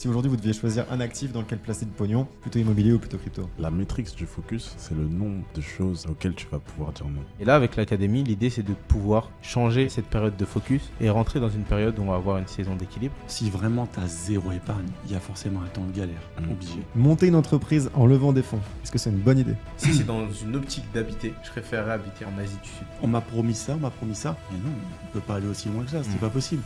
Si aujourd'hui vous deviez choisir un actif dans lequel placer du pognon, plutôt immobilier ou plutôt crypto? La métrique du focus, c'est le nombre de choses auxquelles tu vas pouvoir dire non. Et là, avec l'académie, l'idée c'est de pouvoir changer cette période de focus et rentrer dans une période où on va avoir une saison d'équilibre. Si vraiment tu as zéro épargne, il y a forcément un temps de galère, obligé. Monter une entreprise en levant des fonds, est-ce que c'est une bonne idée? Si c'est dans une optique d'habiter, je préférerais habiter en Asie du Sud. On m'a promis ça, mais non, on peut pas aller aussi loin que ça, c'est pas possible.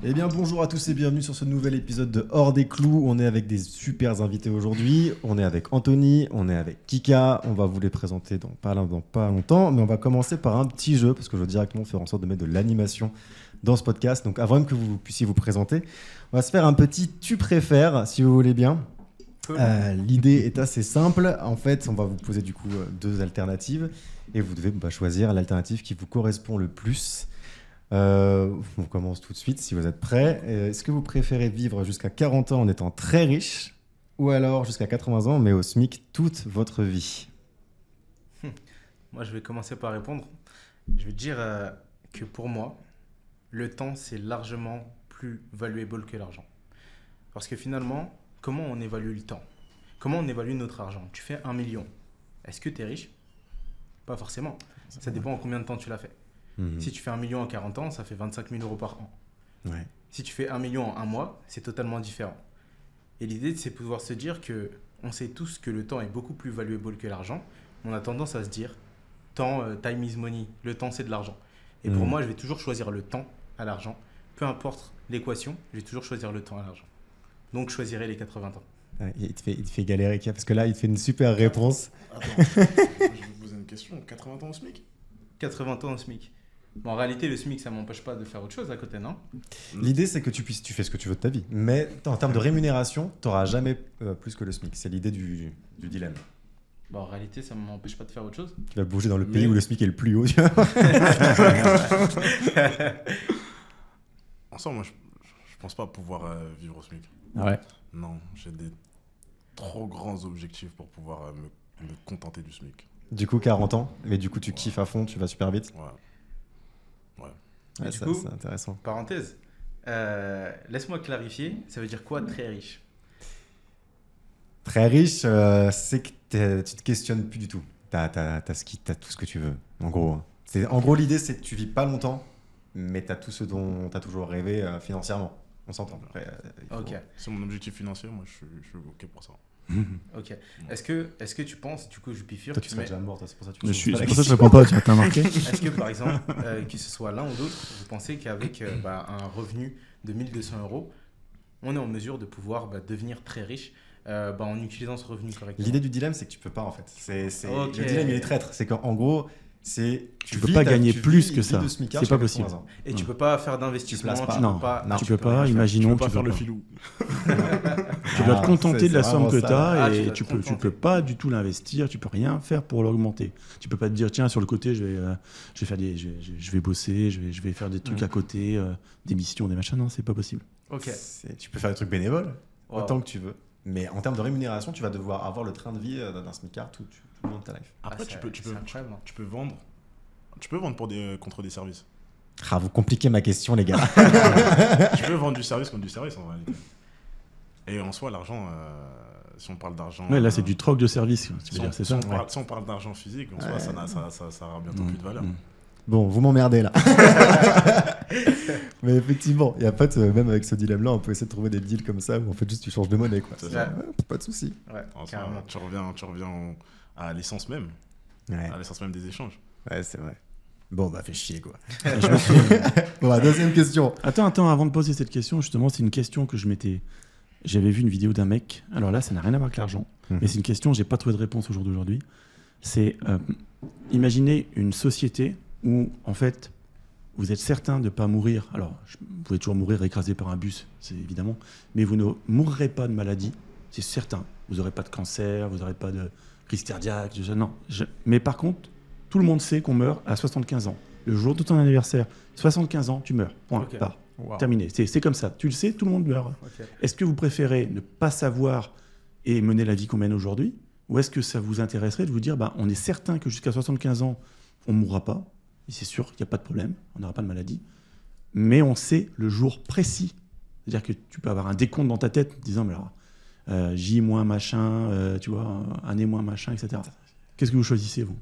Eh bien bonjour à tous et bienvenue sur ce nouvel épisode de Hors des Clous. On est avec des super invités aujourd'hui. On est avec Anthony, on est avec Kika. On va vous les présenter dans pas longtemps, mais on va commencer par un petit jeu parce que je veux directement faire en sorte de mettre de l'animation dans ce podcast. Donc avant même que vous puissiez vous présenter, on va se faire un petit tu préfères si vous voulez bien. L'idée est assez simple. En fait, on va vous poser du coup deux alternatives et vous devez choisir l'alternative qui vous correspond le plus. On commence tout de suite si vous êtes prêts. Est-ce que vous préférez vivre jusqu'à 40 ans en étant très riche ou alors jusqu'à 80 ans mais au SMIC toute votre vie? Moi, je vais commencer par répondre. Je vais dire que pour moi, le temps, c'est largement plus valuable que l'argent. Parce que finalement, comment on évalue le temps? Comment on évalue notre argent? Tu fais 1 million. Est-ce que tu es riche? Pas forcément. Ça dépend en combien de temps tu l'as fait. Si tu fais 1 million en 40 ans, ça fait 25 000 euros par an. Ouais. Si tu fais 1 million en un mois, c'est totalement différent. Et l'idée, c'est pouvoir se dire qu'on sait tous que le temps est beaucoup plus valuable que l'argent. On a tendance à se dire, time is money, le temps c'est de l'argent. Et pour moi, je vais toujours choisir le temps à l'argent. Peu importe l'équation, je vais toujours choisir le temps à l'argent. Donc, je choisirai les 80 ans. Ouais, il te fait galérer, Kia, parce que là, il te fait une super réponse. Attends, je vais vous poser une question. 80 ans au SMIC? 80 ans au SMIC. Bon, en réalité, le SMIC, ça ne m'empêche pas de faire autre chose à côté, non? L'idée, c'est que tu fais ce que tu veux de ta vie. Mais en termes de rémunération, tu n'auras jamais plus que le SMIC. C'est l'idée du dilemme. Bon, en réalité, ça ne m'empêche pas de faire autre chose. Tu vas bouger dans le pays où le SMIC est le plus haut. En soi, moi, je pense pas pouvoir vivre au SMIC. Ouais. Non, j'ai des trop grands objectifs pour pouvoir me contenter du SMIC. Du coup, 40 ans, mais du coup, tu kiffes à fond, tu vas super vite. Ouais, ça, coup, c'est intéressant. Parenthèse, laisse-moi clarifier, ça veut dire quoi très riche? Très riche, c'est que tu te questionnes plus du tout. T'as tout ce que tu veux, en gros. En gros, l'idée, c'est que tu vis pas longtemps, mais t'as tout ce dont t'as toujours rêvé financièrement. On s'entend. Après, Ok. C'est mon objectif financier, moi, je suis OK pour ça. Ok. Est-ce que tu penses, du coup, je bifurque, toi, tu serais déjà mort, c'est pour ça que tu C'est poses pas la pour ça que je question. réponds pas, tu as marqué. est-ce que, par exemple, que ce soit l'un ou l'autre, vous pensez qu'avec un revenu de 1 200 €, on est en mesure de pouvoir devenir très riche en utilisant ce revenu correctement? L'idée du dilemme, c'est que tu peux pas, en fait. Ok. Le dilemme, il est traître. C'est qu'en gros, Tu peux pas gagner plus que ça. C'est pas possible. Et tu peux pas faire d'investissement, Tu places pas. Non, pas... tu peux pas, rien faire. imaginons, tu peux pas faire le pas. filou. Tu dois te contenter de la somme que tu as tu et dois tu te peux contenter. pas du tout l'investir, tu peux rien faire pour l'augmenter. Tu peux pas te dire tiens sur le côté je vais bosser, je vais faire des trucs à côté, des missions, des machins. Non, c'est pas possible. Ok. Tu peux faire des trucs bénévoles, Wow. autant que tu veux. Mais en termes de rémunération, tu vas devoir avoir le train de vie d'un smicard tout le long de ta life. Après, c'est tu peux incroyable, hein. vendre. Tu peux vendre contre des services. Ah, vous compliquez ma question, les gars. Tu peux vendre du service contre du service en réalité. Et en soi, l'argent, si on parle d'argent. Ouais, là c'est du troc de service, tu veux dire, c'est ça. Si on parle d'argent physique, en soi, ça aura bientôt plus de valeur. Bon, vous m'emmerdez là. Mais effectivement, il y a pas même avec ce dilemme-là, on peut essayer de trouver des deals comme ça où en fait juste tu changes de monnaie, quoi. C'est ça. Ouais, pas de souci. Ouais, En soi, carrément. tu reviens à l'essence même, Ouais, à l'essence même des échanges. ouais, c'est vrai. Bon, bah, fais chier, quoi. Je me suis- Bon, bah, deuxième question. Attends, avant de poser cette question, justement, c'est une question que j'avais vu une vidéo d'un mec. Alors là, ça n'a rien à voir avec l'argent, mais c'est une question, j'ai pas trouvé de réponse au jour d'aujourd'hui. C'est imaginez une société où, en fait, vous êtes certain de ne pas mourir. Alors, vous pouvez toujours mourir écrasé par un bus, c'est évidemment, mais vous ne mourrez pas de maladie, c'est certain. Vous n'aurez pas de cancer, vous n'aurez pas de crise cardiaque, mais par contre, tout le monde sait qu'on meurt à 75 ans. Le jour de ton anniversaire, 75 ans, tu meurs. Point. Ok. Part. Wow. Terminé. C'est comme ça. Tu le sais, tout le monde meurt. Ok. Est-ce que vous préférez ne pas savoir et mener la vie qu'on mène aujourd'hui, ou est-ce que ça vous intéresserait de vous dire, on est certain que jusqu'à 75 ans, on ne mourra pas, et c'est sûr qu'il n'y a pas de problème, on n'aura pas de maladie, mais on sait le jour précis C'est-à-dire que tu peux avoir un décompte dans ta tête disant, mais alors, J moins machin, tu vois, année moins machin, etc. Qu'est-ce que vous choisissez, vous?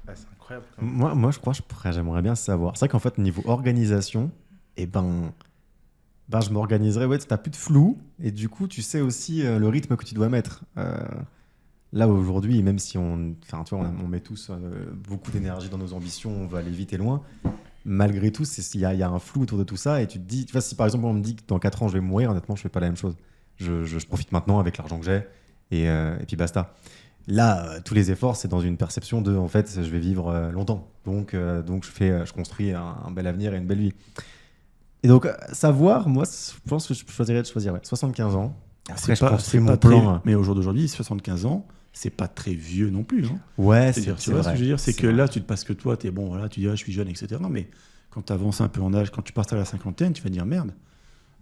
C'est incroyable. Quand même. Moi, je crois que j'aimerais bien savoir. C'est vrai qu'en fait, niveau organisation, je m'organiserais. Ouais, tu n'as plus de flou et du coup, tu sais aussi le rythme que tu dois mettre. Là, aujourd'hui, même si on met tous beaucoup d'énergie dans nos ambitions, on veut aller vite et loin, malgré tout, il y a un flou autour de tout ça et tu te dis, tu vois, si par exemple, on me dit que dans 4 ans, je vais mourir, honnêtement, je ne fais pas la même chose. Je profite maintenant avec l'argent que j'ai et puis basta. Là, tous les efforts, c'est dans une perception de, en fait, je vais vivre longtemps. Donc je construis un bel avenir et une belle vie. Et donc, savoir, moi, je pense que je choisirais 75 ans. Après, je construis mon plan. Mais au jour d'aujourd'hui, 75 ans, c'est pas très vieux non plus. Hein. Ouais, tu vois ce que je veux dire, c'est que là, parce que toi, t'es bon, voilà, tu dis, je suis jeune, etc. Mais quand tu avances un peu en âge, quand tu passes à la cinquantaine, tu vas dire merde.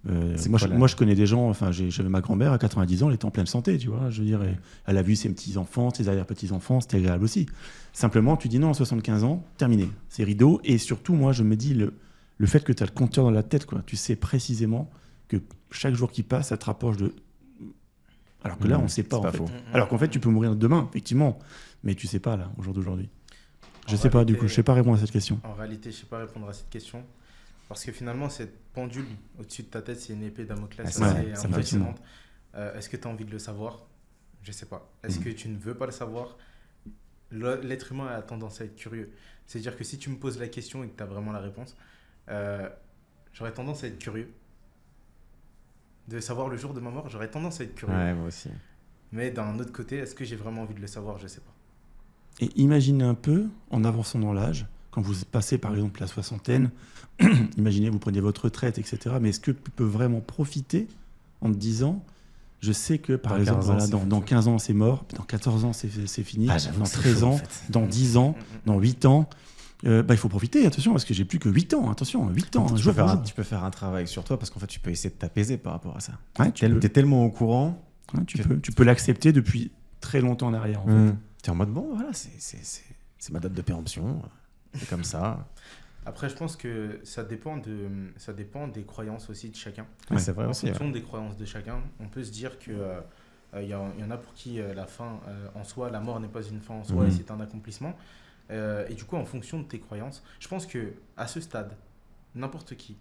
Moi, je connais des gens, enfin, j'avais ma grand-mère à 90 ans, elle était en pleine santé, tu vois. Je veux dire, elle a vu ses petits-enfants, ses arrière-petits-enfants, c'était agréable aussi. Simplement, tu dis non, à 75 ans, terminé. C'est rideau. Et surtout, moi, je me dis, le fait que tu as le compteur dans la tête, quoi. Tu sais précisément que chaque jour qui passe, ça te rapproche de. Alors que là, on ne sait pas, en fait. Faux. Alors qu'en fait, tu peux mourir demain, effectivement. Mais tu ne sais pas, là, au jour d'aujourd'hui. Je ne sais pas, du coup, je ne sais pas répondre à cette question. En réalité, je ne sais pas répondre à cette question. Parce que finalement, cette pendule au-dessus de ta tête, c'est une épée Damoclès assez impressionnante. Est-ce que tu as envie de le savoir? Je ne sais pas. Est-ce que tu ne veux pas le savoir? L'être humain a tendance à être curieux. C'est-à-dire que si tu me poses la question et que tu as vraiment la réponse, j'aurais tendance à être curieux. De savoir le jour de ma mort, j'aurais tendance à être curieux. Ouais, moi aussi. Mais d'un autre côté, est-ce que j'ai vraiment envie de le savoir? Je ne sais pas. Et imaginez un peu, en avançant dans l'âge, quand vous passez par exemple la soixantaine, imaginez, vous prenez votre retraite, etc. Mais est-ce que tu peux vraiment profiter en te disant, je sais que par exemple, dans 15 ans c'est mort, dans 14 ans c'est fini, dans 13 ans, dans 10 ans, dans 8 ans, il faut profiter, attention, parce que j'ai plus que 8 ans, attention, 8 ans. Tu peux faire un travail sur toi parce qu'en fait, tu peux essayer de t'apaiser par rapport à ça. Ouais, tu es tellement au courant. Ouais, tu peux l'accepter depuis très longtemps en arrière. En fait. Tu es en mode, bon, voilà, c'est ma date de péremption. C'est comme ça. Après, je pense que ça dépend des croyances aussi de chacun. Ouais, c'est vrai en aussi. fonction des croyances de chacun, on peut se dire que y en a pour qui la fin en soi, la mort n'est pas une fin en soi et c'est un accomplissement. Et du coup, en fonction de tes croyances, je pense que à ce stade, n'importe qui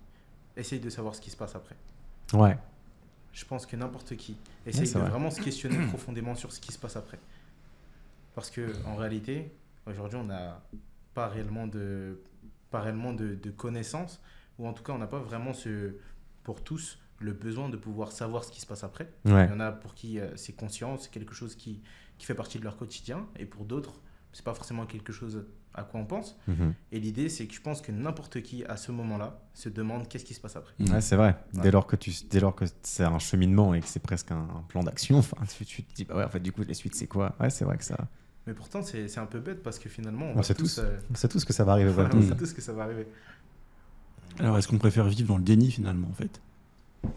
essaye de savoir ce qui se passe après. Ouais. Je pense que n'importe qui essaye de vraiment se questionner profondément sur ce qui se passe après. Parce que en réalité, aujourd'hui, on n'a pas réellement de connaissances, ou en tout cas, on n'a pas vraiment pour tous le besoin de pouvoir savoir ce qui se passe après. Ouais. Il y en a pour qui c'est conscient, c'est quelque chose qui fait partie de leur quotidien, et pour d'autres, c'est pas forcément quelque chose à quoi on pense. Et l'idée, c'est que je pense que n'importe qui, à ce moment-là, se demande qu'est-ce qui se passe après. Ouais, c'est vrai. Ouais. Dès lors que c'est un cheminement et que c'est presque un plan d'action, tu te dis, bah ouais, en fait, du coup, les suites, c'est quoi? Ouais, c'est vrai que ça... Mais pourtant, c'est un peu bête parce que finalement, on sait tous que ça va arriver. On sait tous que ça va arriver. Alors, est-ce qu'on préfère vivre dans le déni finalement, en fait?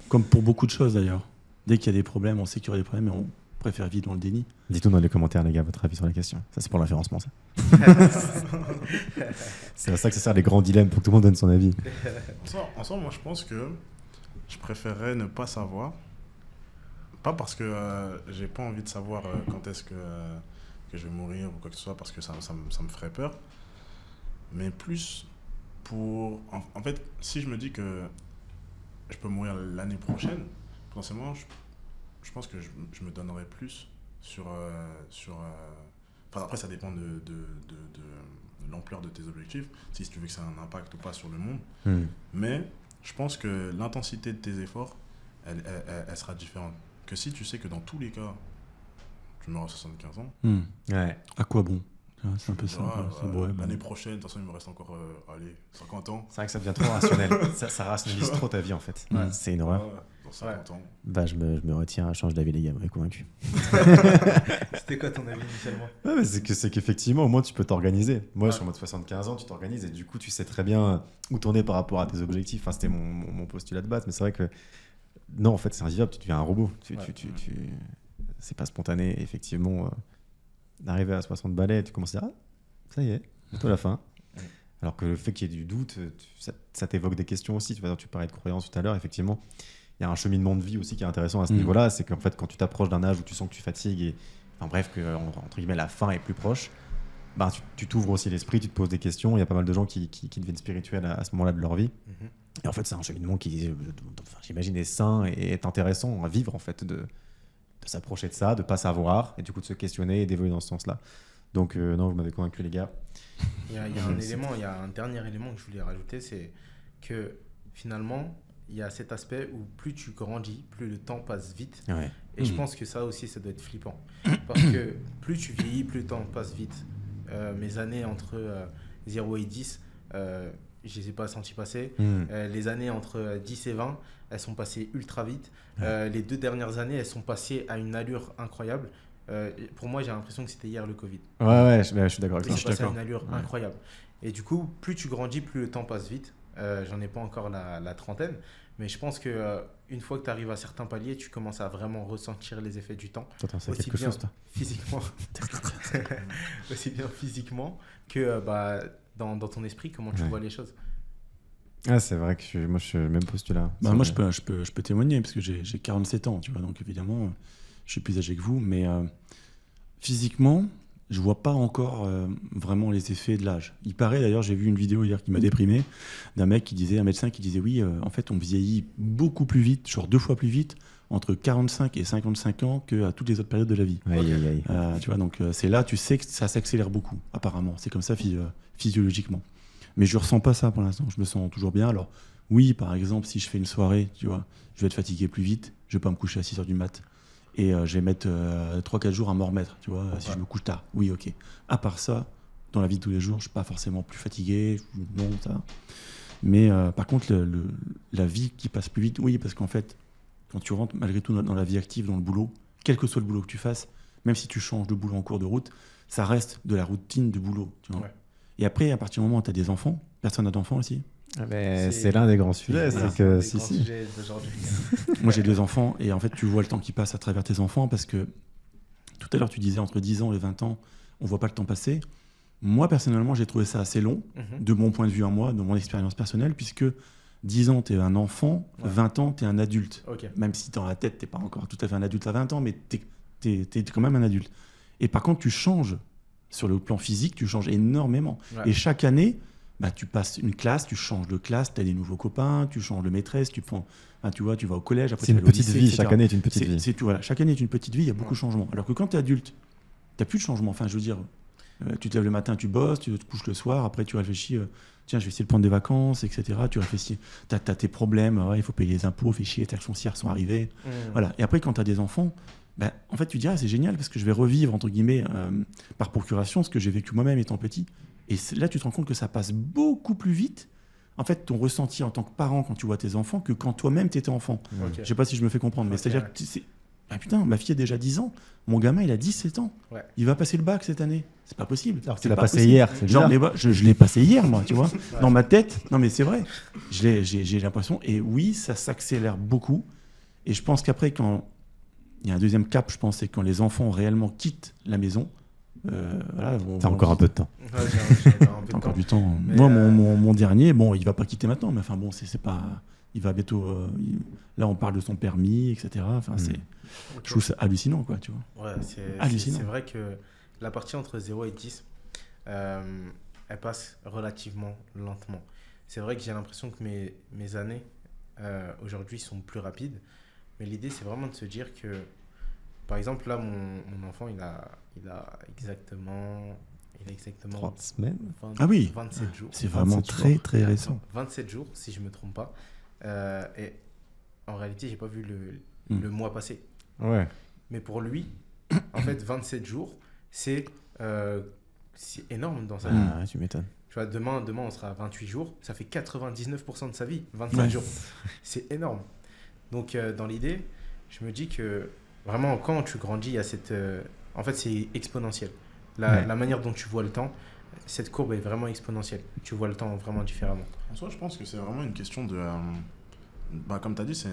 Comme pour beaucoup de choses d'ailleurs. Dès qu'il y a des problèmes, on sait qu'il y aura des problèmes, mais on préfère vivre dans le déni. Dites-nous dans les commentaires, les gars, votre avis sur la question. Ça, c'est pour le référencement, ça. C'est à ça que ça sert les grands dilemmes pour que tout le monde donne son avis. En soi, moi, je pense que je préférerais ne pas savoir. Pas parce que j'ai pas envie de savoir quand est-ce que je vais mourir ou quoi que ce soit, parce que ça me ferait peur. Mais plus pour... En fait, si je me dis que je peux mourir l'année prochaine, potentiellement, je pense que je me donnerais plus sur... Enfin, après, ça dépend de l'ampleur de tes objectifs, si tu veux que ça ait un impact ou pas sur le monde. Mais je pense que l'intensité de tes efforts, elle sera différente. Que si tu sais que dans tous les cas, tu meurs à 75 ans. Ouais. À quoi bon? C'est un peu ça. L'année prochaine, de toute façon, il me reste encore 50 ans. C'est vrai que ça devient trop rationnel. ça rationalise trop ta vie, en fait. Ouais. C'est une horreur. Dans 50 ans. Bah, je me retire, je change d'avis, les gars, vous m'avez convaincu. C'était quoi ton avis initialement? Ouais, mais c'est qu'effectivement, au moins, tu peux t'organiser. Moi, je suis en mode 75 ans, tu t'organises et du coup, tu sais très bien où tourner par rapport à tes objectifs. Enfin, c'était mon postulat de base, mais c'est vrai que non, en fait, c'est invivable, tu deviens un robot. C'est pas spontané, effectivement. D'arriver à 60 balais, tu commences à dire, ah, ça y est, bientôt la fin. Alors que le fait qu'il y ait du doute, ça t'évoque des questions aussi. Tu parlais de croyance tout à l'heure, effectivement. Il y a un cheminement de vie aussi qui est intéressant à ce niveau-là. C'est qu'en fait, quand tu t'approches d'un âge où tu sens que tu fatigues et, enfin, bref, que entre guillemets, la fin est plus proche, ben, tu t'ouvres aussi l'esprit, tu te poses des questions. Il y a pas mal de gens qui deviennent spirituels à ce moment-là de leur vie. Et en fait, c'est un cheminement qui, enfin, j'imagine, est sain et est intéressant à vivre, en fait, de s'approcher de ça, de ne pas savoir, et du coup de se questionner et d'évoluer dans ce sens-là. Donc, non, vous m'avez convaincu, les gars. Il y a un dernier élément que je voulais rajouter, c'est que finalement, il y a cet aspect où plus tu grandis, plus le temps passe vite. Ouais. Et je pense que ça aussi, ça doit être flippant. Parce que plus tu vieillis, plus le temps passe vite. Mes années entre 0 et 10, je ne les ai pas senties passer. Les années entre 10 et 20, elles sont passées ultra vite. Les 2 dernières années, elles sont passées à une allure incroyable. Pour moi, j'ai l'impression que c'était hier le Covid. Ouais, je suis d'accord avec ça. C'est passé à une allure incroyable. Et du coup, plus tu grandis, plus le temps passe vite. J'en ai pas encore la trentaine, mais je pense que une fois que tu arrives à certains paliers, tu commences à vraiment ressentir les effets du temps. Toi, c'est quelque chose, toi. Physiquement, aussi bien physiquement que dans ton esprit, comment tu vois les choses. Ah, c'est vrai que moi, je suis le même postulat. Moi, je peux témoigner parce que j'ai 47 ans, tu vois, donc évidemment, je suis plus âgé que vous, mais physiquement, je vois pas encore vraiment les effets de l'âge. Il paraît, d'ailleurs, j'ai vu une vidéo hier qui m'a déprimé, d'un médecin qui disait oui, en fait, on vieillit beaucoup plus vite, genre 2 fois plus vite, entre 45 et 55 ans qu'à toutes les autres périodes de la vie. Tu vois, donc c'est là, tu sais que ça s'accélère beaucoup, apparemment. C'est comme ça physiologiquement. Mais je ressens pas ça pour l'instant. Je me sens toujours bien. Alors, oui, par exemple, si je fais une soirée, tu vois, je vais être fatigué plus vite. Je vais pas me coucher à 6h du mat'. Et je vais mettre 3-4 jours à m'en remettre, tu vois, si je me couche tard. Oui, ok. À part ça, dans la vie de tous les jours, je suis pas forcément plus fatigué. Non, ça. Mais par contre, la vie qui passe plus vite, oui, parce qu'en fait, quand tu rentres malgré tout dans la vie active, dans le boulot, quel que soit le boulot que tu fasses, même si tu changes de boulot en cours de route, ça reste de la routine de boulot, tu vois. Ouais. Et après, à partir du moment où tu as des enfants, personne n'a d'enfants aussi. C'est l'un des grands sujets. C'est que si. Moi, j'ai 2 enfants et en fait, tu vois le temps qui passe à travers tes enfants parce que tout à l'heure, tu disais entre 10 ans et 20 ans, on voit pas le temps passer. Moi, personnellement, j'ai trouvé ça assez long, de mon point de vue à moi, de mon expérience personnelle, puisque 10 ans, tu es un enfant, 20 ans, tu es un adulte. Okay. Même si dans la tête, tu n'es pas encore tout à fait un adulte à 20 ans, mais tu es quand même un adulte. Et par contre, tu changes sur le plan physique, tu changes énormément. Ouais. Et chaque année, tu passes une classe, tu changes de classe, tu as des nouveaux copains, tu changes de maîtresse, tu vois, tu vas au collège. Après, c'est une petite vie, chaque année est une petite vie. Voilà, chaque année est une petite vie, il y a beaucoup de changements. Alors que quand tu es adulte, tu n'as plus de changements. Enfin, je veux dire, tu te lèves le matin, tu bosses, tu te couches le soir, après tu réfléchis, tiens, je vais essayer de prendre des vacances, etc. Tu réfléchis, tu as tes problèmes, il faut payer les impôts, fais chier, les taxes foncières sont arrivées. Voilà. Et après, quand tu as des enfants, en fait, tu te dis, c'est génial parce que je vais revivre, entre guillemets, par procuration, ce que j'ai vécu moi-même étant petit. Et là, tu te rends compte que ça passe beaucoup plus vite, en fait, ton ressenti en tant que parent quand tu vois tes enfants que quand toi-même, tu étais enfant. Okay. Je ne sais pas si je me fais comprendre, mais c'est-à-dire que putain, ma fille a déjà 10 ans, mon gamin, il a 17 ans. Ouais. Il va passer le bac cette année. C'est pas possible. Alors, tu l'as passé hier. Genre, je l'ai passé hier, moi, tu vois. Ouais. Dans ma tête, non, mais c'est vrai. J'ai l'impression, et oui, ça s'accélère beaucoup. Et je pense qu'après, quand il y a un deuxième cap, je pense, c'est quand les enfants réellement quittent la maison. Voilà, t'as encore un peu de temps. T'as encore du temps. Mais moi, mon dernier, bon, il va pas quitter maintenant, mais enfin bon, c'est pas. Il va bientôt. Là, on parle de son permis, etc. Enfin, je trouve ça hallucinant, quoi, tu vois. Ouais, hallucinant. C'est vrai que la partie entre 0 et 10, elle passe relativement lentement. C'est vrai que j'ai l'impression que mes années aujourd'hui sont plus rapides, mais l'idée, c'est vraiment de se dire que. Par exemple, là, mon enfant, il a exactement 30 semaines. 27 jours. C'est vraiment très, très récent. 27 jours, si je ne me trompe pas. Et en réalité, je n'ai pas vu le mois passer. Ouais. Mais pour lui, en fait, 27 jours, c'est énorme dans sa vie. Ah, tu m'étonnes. Tu vois, demain, on sera à 28 jours. Ça fait 99% de sa vie, 27 jours. C'est énorme. Donc, dans l'idée, je me dis que vraiment, quand tu grandis, il y a cette... en fait, c'est exponentiel. La manière dont tu vois le temps, cette courbe est vraiment exponentielle. Tu vois le temps vraiment différemment. En soi, je pense que c'est vraiment une question de... comme tu as dit,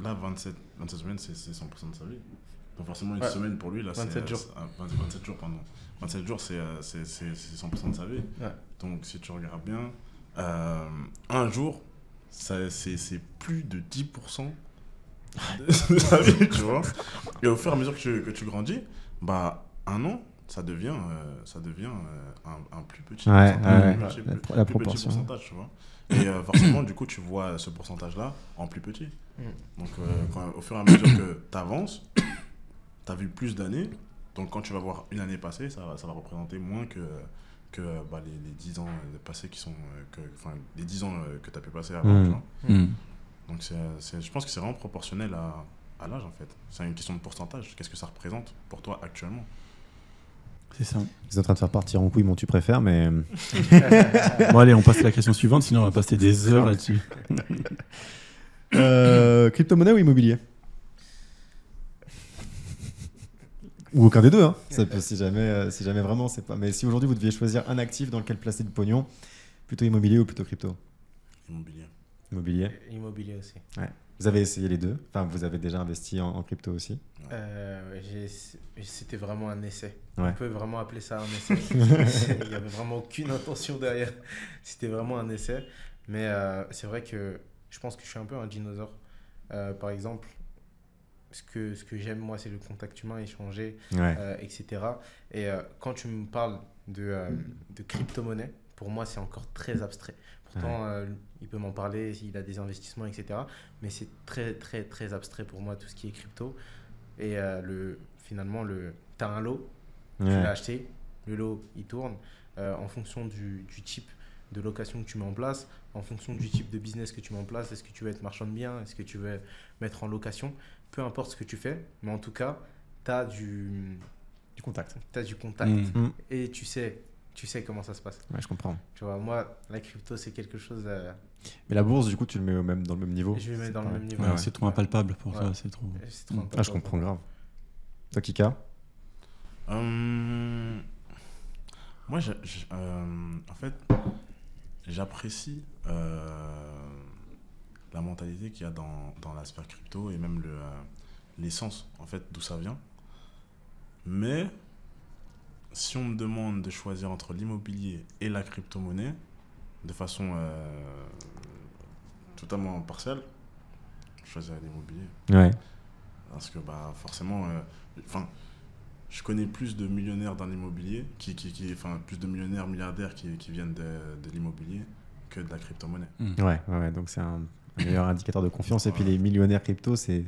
là, 27 semaines, c'est 100% de sa vie. Donc forcément, une Ouais. semaine pour lui, là, 27 jours. 27 jours, pardon. 27 jours, c'est 100% de sa vie. Ouais. Donc si tu regardes bien, un jour, c'est plus de 10% de sa vie, tu vois. Et au fur et à mesure que tu grandis, bah, un an, ça devient un plus petit Ouais, pourcentage, ouais, un plus la plus petit proportion. pourcentage, tu vois. Et forcément, du coup, tu vois ce pourcentage-là en plus petit. Donc, au fur et à mesure que tu avances, tu as vu plus d'années. Donc, quand tu vas voir une année passée, ça va représenter moins que les 10 ans passés qui sont. Les 10 ans que tu as pu passer avant. Tu vois. Donc, je pense que c'est vraiment proportionnel à l'âge, en fait. C'est une question de pourcentage. Qu'est-ce que ça représente pour toi actuellement? C'est ça. Ils sont en train de faire partir en couille mon tu préfères, mais Bon, allez, on passe à la question suivante, sinon on va passer des heures là-dessus. crypto-monnaie ou immobilier? Ou aucun des deux, hein. Ça peut, si jamais vraiment, c'est pas. Mais si aujourd'hui vous deviez choisir un actif dans lequel placer du pognon, plutôt immobilier ou plutôt crypto? Immobilier. Immobilier. Immobilier aussi. Ouais. Vous avez essayé les deux. Enfin, vous avez déjà investi en crypto aussi. C'était vraiment un essai. Ouais. On peut vraiment appeler ça un essai. Il n'y avait vraiment aucune intention derrière. C'était vraiment un essai. Mais c'est vrai que je pense que je suis un peu un dinosaure. Par exemple, ce que j'aime, moi, c'est le contact humain, échanger, Ouais. etc. Et quand tu me parles de crypto-monnaie, pour moi, c'est encore très abstrait. Pourtant, il peut m'en parler, il a des investissements, etc. Mais c'est très, très, très abstrait pour moi, tout ce qui est crypto. Et finalement, tu as un lot, tu l'as acheté, le lot, il tourne. En fonction du type de location que tu mets en place, en fonction du type de business que tu mets en place, est-ce que tu veux être marchand de biens, est-ce que tu veux mettre en location, peu importe ce que tu fais, mais en tout cas, tu as du contact. T'as du contact et tu sais comment ça se passe. Ouais, je comprends. Tu vois, moi, la crypto, c'est quelque chose. Mais la bourse, du coup, tu le mets dans le même niveau. Je le mets dans le même niveau. Ouais, c'est trop impalpable pour toi, c'est trop. C'est trop Ah, je comprends grave. Toi, Kika? Moi, en fait, j'apprécie la mentalité qu'il y a dans la sphère crypto et même l'essence, en fait, d'où ça vient. Mais si on me demande de choisir entre l'immobilier et la crypto-monnaie, de façon totalement partielle, je choisirais l'immobilier. Ouais. Parce que forcément, je connais plus de millionnaires dans l'immobilier, plus de millionnaires, milliardaires qui viennent de l'immobilier que de la crypto-monnaie. Ouais, donc c'est un meilleur indicateur de confiance. Et puis les millionnaires crypto, c'est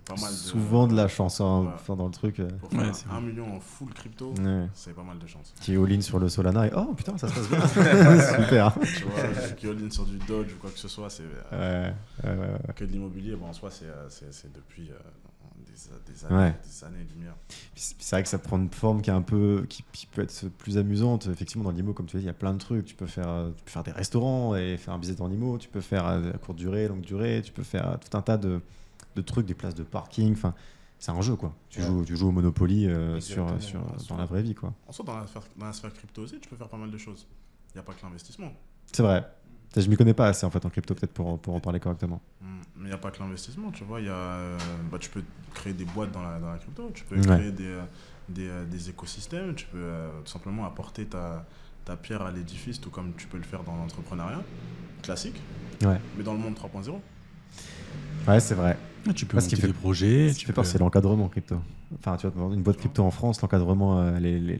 pas mal souvent de la chance dans le truc. Pour faire 1 million en full crypto, c'est pas mal de chance. Qui all-in sur le Solana et oh putain, ça se passe bien. Super. Tu vois, qui all-in sur du Dodge ou quoi que ce soit, c'est que de l'immobilier. En soi, c'est depuis des années-lumière. C'est vrai que ça prend une forme qui peut être plus amusante. Effectivement, dans l'IMO, comme tu dis, il y a plein de trucs. Tu peux faire des restaurants et faire un business en IMO. Tu peux faire à courte durée, longue durée. Tu peux faire tout un tas de trucs, des places de parking. Enfin, c'est un jeu, quoi. Tu joues au Monopoly dans la vraie vie, quoi. En soi, dans la sphère crypto aussi, tu peux faire pas mal de choses. Il n'y a pas que l'investissement. C'est vrai. Je m'y connais pas assez en fait en crypto, peut-être pour en parler correctement. Mais il n'y a pas que l'investissement, tu vois. Tu peux créer des boîtes dans la crypto, tu peux créer des écosystèmes, tu peux tout simplement apporter ta pierre à l'édifice, tout comme tu peux le faire dans l'entrepreneuriat classique, mais dans le monde 3.0. Ouais, c'est vrai. Tu peux monter des projets. Ce qui fait peur, c'est l'encadrement crypto. Enfin, tu vois, une boîte crypto en France, l'encadrement,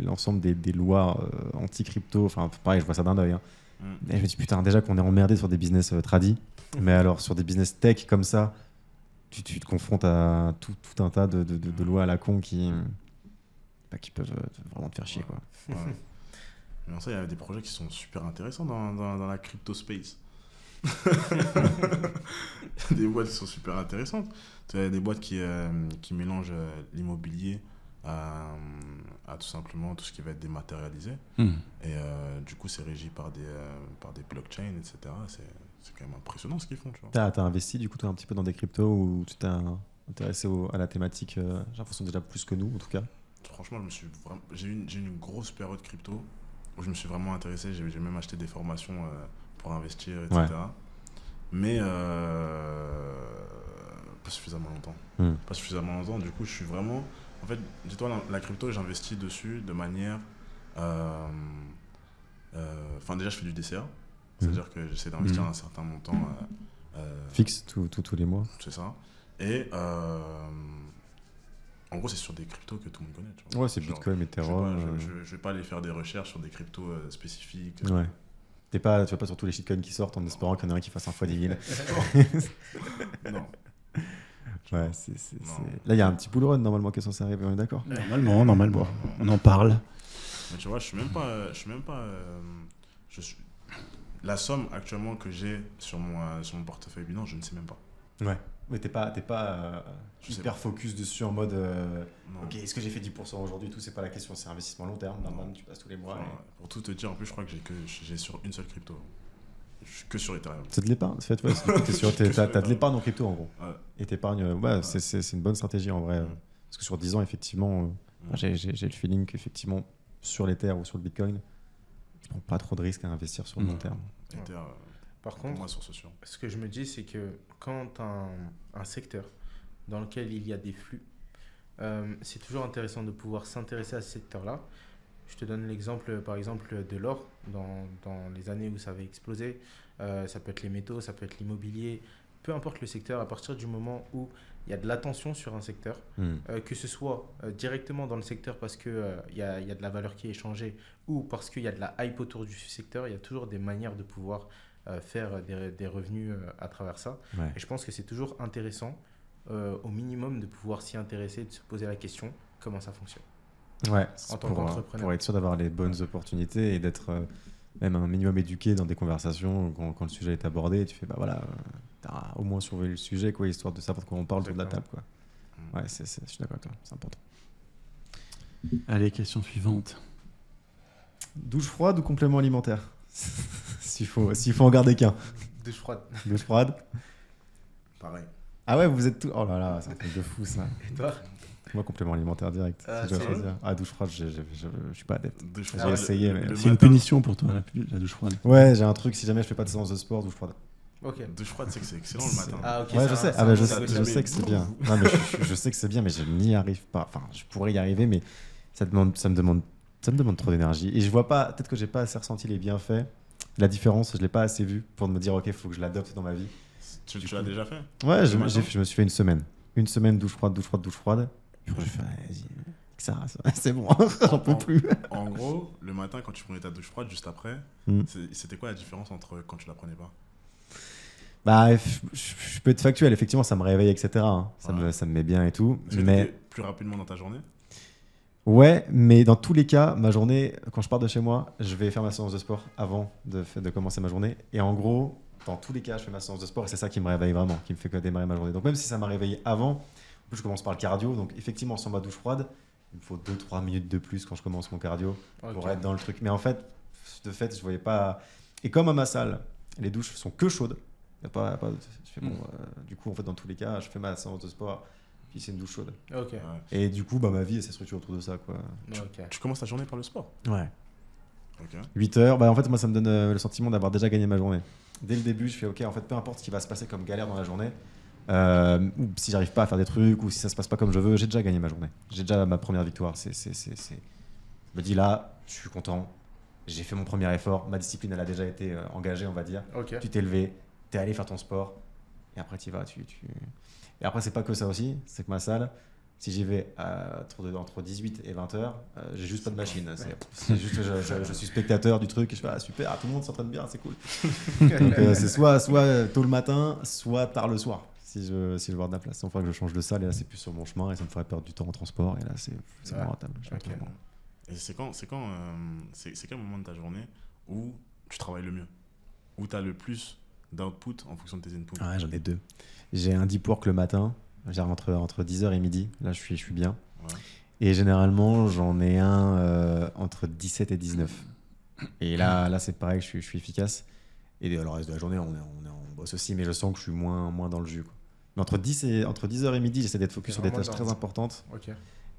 l'ensemble des lois anti-crypto, enfin, pareil, je vois ça d'un œil. Et je me dis, putain, déjà qu'on est emmerdé sur des business tradis, mais alors sur des business tech comme ça, tu te confrontes à tout un tas de lois à la con qui peuvent vraiment te faire chier, quoi. Mais en ça, il y a des projets qui sont super intéressants dans la crypto space. Des boîtes qui sont super intéressantes. Tu as des boîtes qui mélangent l'immobilier à tout simplement tout ce qui va être dématérialisé. Et du coup, c'est régi par des blockchains, etc. C'est quand même impressionnant ce qu'ils font. T'as investi du coup toi, un petit peu dans des cryptos ou tu t'es intéressé à la thématique, j'ai l'impression déjà plus que nous en tout cas. Franchement, j'ai eu une grosse période crypto où je me suis vraiment intéressé. J'ai même acheté des formations pour investir, etc. Mais Pas suffisamment longtemps. Hmm. Pas suffisamment longtemps. Du coup, je suis vraiment. En fait, dis-toi, la crypto, j'investis dessus de manière. Enfin, déjà, je fais du DCA. C'est-à-dire que j'essaie d'investir un certain montant. Fixe tous les mois. C'est ça. Et en gros, c'est sur des cryptos que tout le monde connaît. Tu vois. Ouais, c'est Genre, Bitcoin, Ethereum. je vais pas aller faire des recherches sur des cryptos spécifiques. Ouais. Tu vas pas sur tous les shitcoins qui sortent en espérant qu'il y en ait un qui fasse un fois 10 000. Non. Ouais, là, il y a un petit bull run normalement qui est censé arriver, on est d'accord? Normalement. On en parle. Mais tu vois, je suis la somme actuellement que j'ai sur mon portefeuille Binance, je ne sais même pas. Ouais. Mais t'es pas Je sais hyper pas. focus dessus en mode Non. ok, est-ce que j'ai fait 10% aujourd'hui? Tout, c'est pas la question, c'est investissement long terme. Normalement, tu passes tous les mois. Enfin, pour tout te dire, en plus, je crois que j'ai sur une seule crypto. Je suis que sur Ethereum. C'est de l'épargne, c'est fait, ouais, t'as de l'épargne en crypto en gros. Ouais. Et t'épargnes, c'est une bonne stratégie en vrai. Parce que sur 10 ans, effectivement, j'ai le feeling qu'effectivement, sur l'Ether ou sur le Bitcoin, je prends pas trop de risques à investir sur le long terme. Ether, Par pour contre, moi, sur ce sûr. ce que je me dis, c'est que quand un secteur dans lequel il y a des flux, c'est toujours intéressant de pouvoir s'intéresser à ce secteur-là. Je te donne l'exemple, par exemple, de l'or dans les années où ça avait explosé. Ça peut être les métaux, ça peut être l'immobilier, peu importe le secteur, à partir du moment où il y a de l'attention sur un secteur, que ce soit directement dans le secteur parce qu'il y a de la valeur qui est échangée ou parce qu'il y a de la hype autour du secteur, il y a toujours des manières de pouvoir faire des revenus à travers ça. Ouais. Et je pense que c'est toujours intéressant, au minimum, de pouvoir s'y intéresser, de se poser la question comment ça fonctionne. Ouais, En tant pour qu'entrepreneur. être sûr d'avoir les bonnes opportunités et d'être même un minimum éduqué dans des conversations quand le sujet est abordé. Tu fais, bah voilà, t'as au moins surveillé le sujet, quoi, histoire de savoir de quoi on parle autour de la table. Quoi. Ouais, je suis d'accord avec toi, c'est important. Allez, question suivante. Douche froide ou complément alimentaire? S'il faut en garder qu'un. Douche froide. Douche froide. Pareil. Ah ouais, vous êtes tous. Oh là là, c'est un truc de fou ça. Et toi? Moi, complément alimentaire direct. Ah, si je dois c'est choisir. Ah, douche froide, je suis pas adepte. Douche J'ai froide, essayé, mais- le C'est une matin- punition pour toi, la douche froide. Ouais, j'ai un truc, si jamais je fais pas de séance de sport, douche froide. Ok. Douche froide, c'est que c'est excellent le matin. Ah, ok. Ouais, ça je va, sais. ça Ah, bah, va, je ça va, sais ça va. que c'est bien. Non, mais je sais que c'est bien, mais je n'y arrive pas. Enfin, je pourrais y arriver, mais ça me demande trop d'énergie. Et je vois pas, peut-être que j'ai pas assez ressenti les bienfaits. La différence, je l'ai pas assez vu pour me dire, ok, il faut que je l'adopte dans ma vie. Tu l'as déjà fait? Ouais, Le matin je me suis fait une semaine. Une semaine douche froide. Puis j'ai fait, vas-y, ça, c'est bon, j'en peux plus. En gros, le matin, quand tu prenais ta douche froide, juste après, Mm. c'était quoi la différence entre quand tu la prenais pas? Bah, je peux être factuel, effectivement, ça me réveille, etc. hein. Ça me met bien et tout. Est-ce que Mais t'étais plus rapidement dans ta journée? ouais, mais dans tous les cas, ma journée, quand je pars de chez moi, je vais faire ma séance de sport avant de commencer ma journée. Et en gros, dans tous les cas, je fais ma séance de sport et c'est ça qui me réveille vraiment, qui me fait que démarrer ma journée. Donc même si ça m'a réveillé avant, en plus je commence par le cardio. Donc effectivement, sans ma douche froide, il me faut 2-3 minutes de plus quand je commence mon cardio pour Ok. être dans le truc. Mais en fait, de fait, je voyais pas. Et comme à ma salle, les douches sont que chaudes. Y a pas, je fais, bon, du coup, en fait, dans tous les cas, je fais ma séance de sport, puis c'est une douche chaude. Ok. Ouais. Et du coup, bah, ma vie, elle s'est structurée autour de ça, quoi. Ok. Tu commences ta journée par le sport? Ouais. Ok. 8 heures, bah en fait moi ça me donne le sentiment d'avoir déjà gagné ma journée. Dès le début je fais ok, en fait peu importe ce qui va se passer comme galère dans la journée, ou si j'arrive pas à faire des trucs, ou si ça se passe pas comme je veux, j'ai déjà gagné ma journée. J'ai déjà ma première victoire. Je me dis là, je suis content, j'ai fait mon premier effort, ma discipline elle a déjà été engagée on va dire. Ok. Tu t'es levé, t'es allé faire ton sport, et après tu y vas. Et après c'est pas que ça aussi, c'est que ma salle, si j'y vais entre 18 et 20 heures, j'ai juste pas de machine. C'est juste que je suis spectateur du truc et je fais ah, super, tout le monde s'entraîne bien, c'est cool. Donc c'est soit tôt le matin, soit tard le soir, si je veux avoir de la place. Il faudrait que je change de salle et là c'est plus sur mon chemin et ça me ferait perdre du temps en transport et là c'est Ouais. moins rentable. Je sais pas Ok. comment. Et c'est quel moment de ta journée où tu travailles le mieux? Où tu as le plus d'output en fonction de tes inputs? Ouais, j'en ai deux. J'ai un deep work le matin, genre entre 10h et midi, là je suis bien. Ouais. Et généralement, j'en ai un entre 17 et 19. Et là c'est pareil, je suis efficace. Et le reste de la journée, on bosse aussi, mais je sens que je suis moins dans le jus, quoi. Mais entre 10h et midi, j'essaie d'être focus C'est sur des vraiment tâches dans- très importantes. Ok.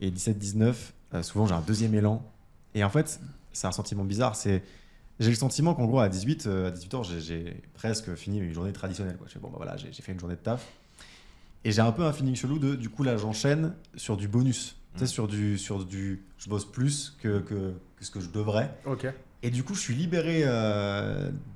Et 17-19, souvent j'ai un deuxième élan. Et en fait, c'est un sentiment bizarre. J'ai le sentiment qu'en gros, à 18h, j'ai presque fini une journée traditionnelle, quoi. Je fais, bon, bah voilà, j'ai fait une journée de taf. Et j'ai un peu un feeling chelou du coup, là, j'enchaîne sur du bonus. Tu sais, sur du. Je bosse plus que ce que je devrais. Ok. Et du coup, je suis libéré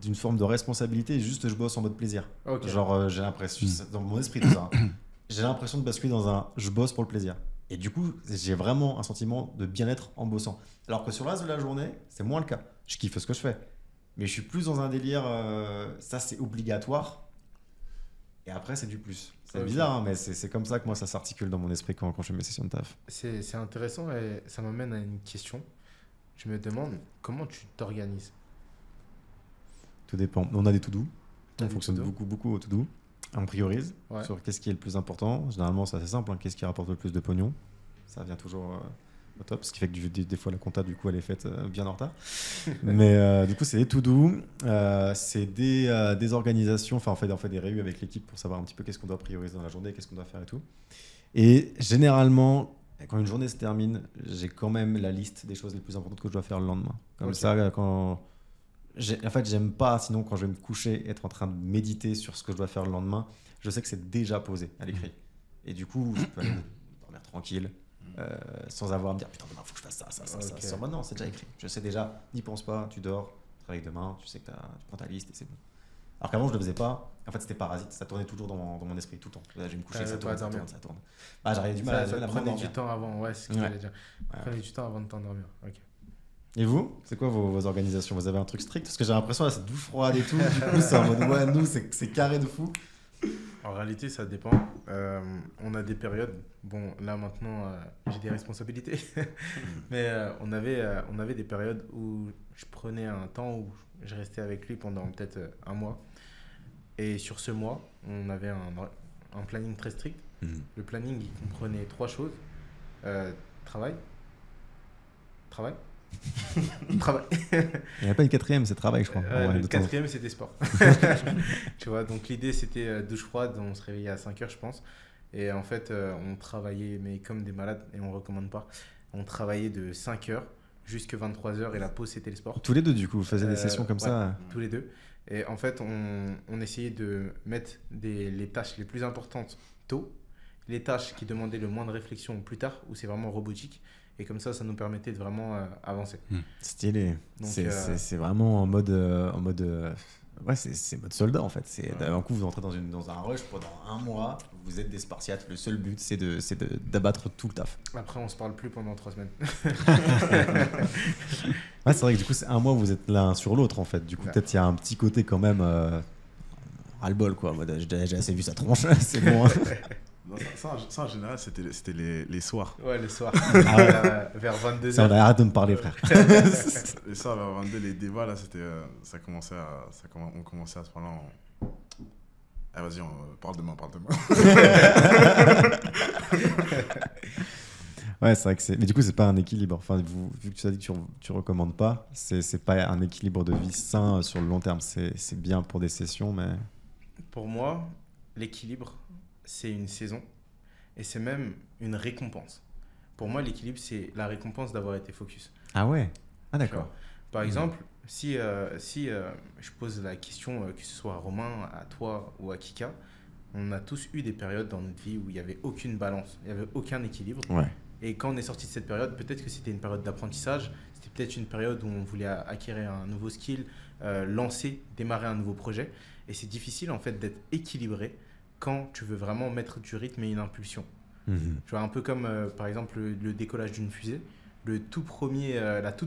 d'une forme de responsabilité et juste je bosse en mode plaisir. Ok. Genre, j'ai l'impression, dans mon esprit, tout ça, hein, j'ai l'impression de basculer dans un je bosse pour le plaisir. Et du coup, j'ai vraiment un sentiment de bien-être en bossant. Alors que sur le reste de la journée, c'est moins le cas. Je kiffe ce que je fais. Mais je suis plus dans un délire, ça c'est obligatoire. Et après, c'est du plus. C'est bizarre, hein, mais c'est comme ça que moi ça s'articule dans mon esprit quand je fais mes sessions de taf. C'est intéressant et ça m'amène à une question. Je me demande comment tu t'organises. Tout dépend. On a des to-do. T'as On des fonctionne to-do. beaucoup au to-do. On priorise Ouais. sur qu'est-ce qui est le plus important. Généralement, c'est assez simple. Qu'est-ce qui rapporte le plus de pognon? Ça vient toujours au top. Ce qui fait que des fois, la compta, du coup, elle est faite bien en retard. Mais du coup, c'est des to-do. C'est des organisations. Enfin, on fait des réunions avec l'équipe pour savoir un petit peu qu'est-ce qu'on doit prioriser dans la journée, qu'est-ce qu'on doit faire et tout. Et généralement, quand une journée se termine, j'ai quand même la liste des choses les plus importantes que je dois faire le lendemain. Comme ça, quand... En fait, j'aime pas, sinon, quand je vais me coucher, être en train de méditer sur ce que je dois faire le lendemain. Je sais que c'est déjà posé à l'écrit. Et du coup, je peux aller dormir tranquille, sans avoir à me dire putain, demain, il faut que je fasse ça. Sur moi, non, c'est déjà écrit. Je sais déjà, n'y pense pas, tu dors, tu travailles demain, tu sais que tu prends ta liste et c'est bon. Alors qu'avant, je le faisais pas. En fait, c'était parasite. Ça tournait toujours dans mon esprit, tout le temps. Là, je vais me coucher, ça tourne. Ah, j'arrivais du mal à prendre m'endormir. du temps avant, ouais, c'est ce que j'allais dire. Prenez du temps avant de t'endormir. Ok. Et vous, c'est quoi vos organisations? Vous avez un truc strict? Parce que j'ai l'impression là, c'est douche froide et tout. Du coup, c'est en mode ouais, nous, c'est carré de fou. En réalité, ça dépend. On a des périodes. Bon, là maintenant, j'ai des responsabilités. Mais on avait des périodes où je prenais un temps où je restais avec lui pendant peut-être un mois. Et sur ce mois, on avait un planning très strict. Le planning, il comprenait 3 choses. Travail. Travail. Travail. Il n'y a pas une quatrième, c'est travail, je crois. Le quatrième, c'était sport. Tu vois, donc l'idée, c'était douche froide. On se réveillait à 5h, je pense. Et en fait, on travaillait, mais comme des malades, et on ne recommande pas. On travaillait de 5h jusqu'à 23h et la pause, c'était le sport. Tous les deux, du coup, vous faisiez des sessions comme ça? Tous les deux. Et en fait, on essayait de mettre les tâches les plus importantes tôt, les tâches qui demandaient le moins de réflexion plus tard, où c'est vraiment robotique. Et comme ça nous permettait de vraiment avancer. Stylé. Donc, c'est vraiment en mode ouais, c'est mode soldat en fait. D'un coup, vous entrez dans un rush pendant un mois. Vous êtes des Spartiates. Le seul but, c'est d'abattre tout le taf. Après, on se parle plus pendant 3 semaines. Ouais, c'est vrai que du coup, c'est un mois où vous êtes l'un sur l'autre en fait. Du coup, peut-être il y a un petit côté quand même ras-le-bol quoi. J'ai assez vu sa tronche. C'est bon. Hein. Non, ça, en général, c'était les soirs. Ouais, les soirs. Vers 22h. Ça, arrête de me parler, frère. Les soirs, vers 22, les débats, là, on commençait à se parler en... Ah, vas-y, parle de moi. Ouais, c'est vrai que mais du coup, c'est pas un équilibre. Enfin, vu que tu as dit que tu recommandes pas, c'est pas un équilibre de vie sain sur le long terme. C'est bien pour des sessions, mais... Pour moi, l'équilibre... c'est une saison et c'est même une récompense. Pour moi, l'équilibre, c'est la récompense d'avoir été focus. Ah ouais? Ah d'accord. Par exemple, si je pose la question, que ce soit à Romain, à toi ou à Kika, on a tous eu des périodes dans notre vie où il n'y avait aucune balance, il n'y avait aucun équilibre. Ouais. Et quand on est sorti de cette période, peut-être que c'était une période d'apprentissage, c'était peut-être une période où on voulait acquérir un nouveau skill, démarrer un nouveau projet. Et c'est difficile en fait d'être équilibré quand tu veux vraiment mettre du rythme et une impulsion. Tu vois, un peu comme par exemple le décollage d'une fusée. La toute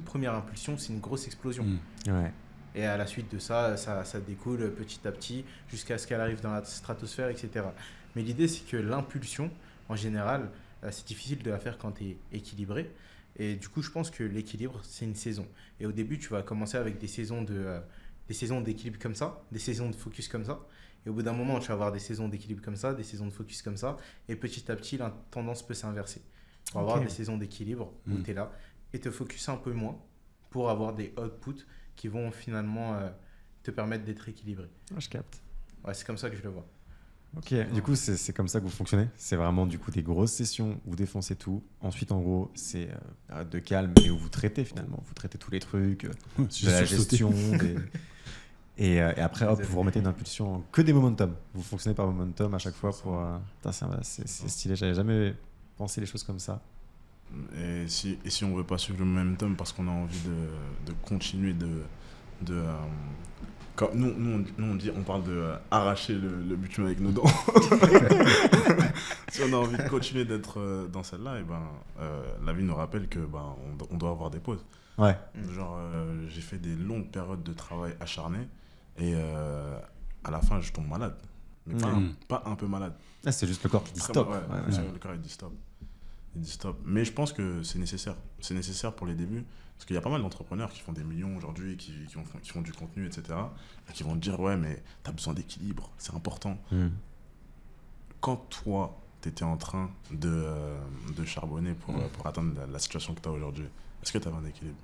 première impulsion, c'est une grosse explosion. Ouais. Et à la suite de ça découle petit à petit jusqu'à ce qu'elle arrive dans la stratosphère, etc. Mais l'idée, c'est que l'impulsion, en général, c'est difficile de la faire quand tu es équilibré. Et du coup, je pense que l'équilibre, c'est une saison. Et au début, tu vas commencer avec des saisons d'équilibre comme ça, des saisons de focus comme ça. Et au bout d'un moment, tu vas avoir des saisons d'équilibre comme ça, des saisons de focus comme ça. Et petit à petit, la tendance peut s'inverser. Tu vas avoir des saisons d'équilibre où tu es là et te focus un peu moins pour avoir des outputs qui vont finalement te permettre d'être équilibré. Je capte. Ouais, c'est comme ça que je le vois. Ok, du coup, c'est comme ça que vous fonctionnez? C'est vraiment du coup des grosses sessions où vous défoncez tout. Ensuite, en gros, c'est période de calme et où vous traitez finalement. Vous traitez tous les trucs, de la gestion. Et après, hop, vous remettez une impulsion, que des momentum. Vous fonctionnez par momentum à chaque fois pour. Putain, c'est stylé, j'avais jamais pensé les choses comme ça. Et si on veut pas suivre le momentum parce qu'on a envie de continuer quand nous on dit, on parle de arracher le bitume avec nos dents. Si on a envie de continuer d'être dans celle-là, et la vie nous rappelle que on doit avoir des pauses. Ouais. Genre, j'ai fait des longues périodes de travail acharné et à la fin, je tombe malade. Mais pas un peu malade. Ah, c'est juste le corps qui dit stop. Le corps il dit stop. Il dit stop. Mais je pense que c'est nécessaire. C'est nécessaire pour les débuts. Parce qu'il y a pas mal d'entrepreneurs qui font des millions aujourd'hui, qui font du contenu, etc. Et qui vont te dire, ouais, mais t'as besoin d'équilibre, c'est important. Quand toi, t'étais en train de charbonner pour atteindre la situation que t'as aujourd'hui, est-ce que t'avais un équilibre?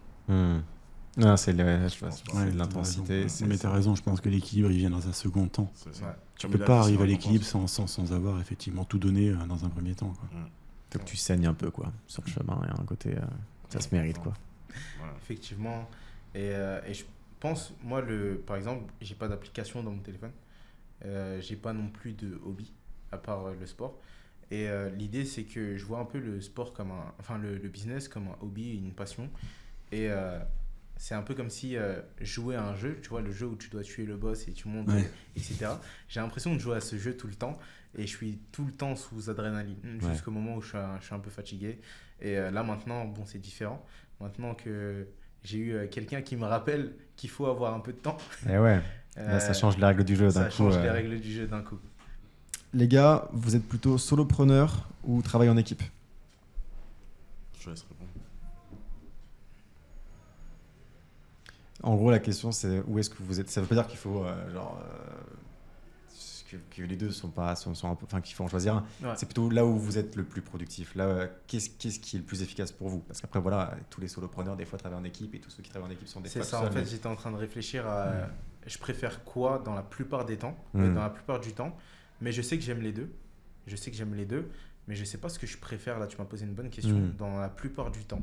Non, c'est l'intensité. Mais t'as raison, je pense que l'équilibre, il vient dans un second temps. C'est ça. Tu peux pas arriver à l'équilibre sans avoir effectivement tout donné dans un premier temps, quoi. Faut que tu saignes un peu, quoi, sur le chemin. Et un côté, ça se mérite, quoi. Voilà. Effectivement. Et je pense, moi, par exemple, j'ai pas d'application dans mon téléphone. J'ai pas non plus de hobby, à part le sport. Et l'idée, c'est que je vois un peu le sport comme le business comme un hobby, une passion. Et c'est un peu comme si jouer à un jeu, tu vois, le jeu où tu dois tuer le boss et tu montes, etc. J'ai l'impression de jouer à ce jeu tout le temps et je suis tout le temps sous adrénaline jusqu'au moment où je suis un peu fatigué. Et là, maintenant, bon, c'est différent. Maintenant que j'ai eu quelqu'un qui me rappelle qu'il faut avoir un peu de temps. Et ouais, là, ça change les règles du jeu d'un coup. Ça change les règles du jeu d'un coup. Les gars, vous êtes plutôt solopreneur ou travaillez en équipe? Je laisse répondre. En gros, la question, c'est où est-ce que vous êtes? Ça veut pas dire qu'il faut que les deux sont un peu, enfin, qu'il faut en choisir un. Ouais. C'est plutôt là où vous êtes le plus productif. Là, qu'est-ce qui est le plus efficace pour vous? Parce qu'après, voilà, tous les solopreneurs des fois travaillent en équipe et tous ceux qui travaillent en équipe sont des fois C'est ça. seuls, En fait, mais... j'étais en train de réfléchir à je préfère quoi dans la plupart des temps, dans la plupart du temps. Mais je sais que j'aime les deux. Mais je sais pas ce que je préfère. Là, tu m'as posé une bonne question. Dans la plupart du temps.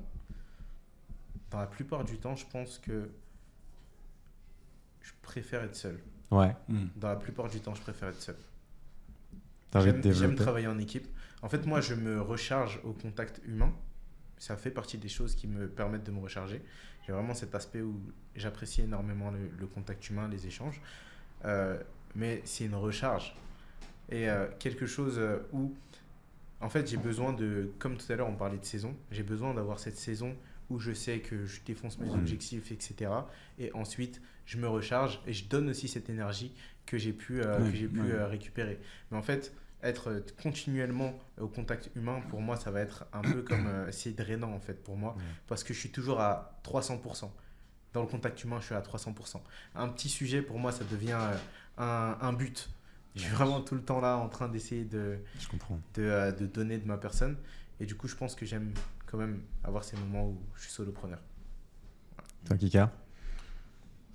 Dans la plupart du temps, je pense que je préfère être seul. Ouais. Dans la plupart du temps, je préfère être seul. T'as envie de J'aime développer? travailler en équipe. En fait, moi, je me recharge au contact humain. Ça fait partie des choses qui me permettent de me recharger. J'ai vraiment cet aspect où j'apprécie énormément le contact humain, les échanges. Mais c'est une recharge. Et quelque chose où, en fait, j'ai besoin de, comme tout à l'heure, on parlait de saison, j'ai besoin d'avoir cette saison où je sais que je défonce mes objectifs, etc. Et ensuite, je me recharge et je donne aussi cette énergie que j'ai pu récupérer. Mais en fait, être continuellement au contact humain, pour moi, ça va être un peu comme... c'est drainant, en fait, pour moi, parce que je suis toujours à 300%. Dans le contact humain, je suis à 300%. Un petit sujet, pour moi, ça devient un but. Je suis vraiment tout le temps là en train d'essayer de donner de ma personne. Et du coup, je pense que j'aime quand même avoir ces moments où je suis solopreneur. Toi, Kika?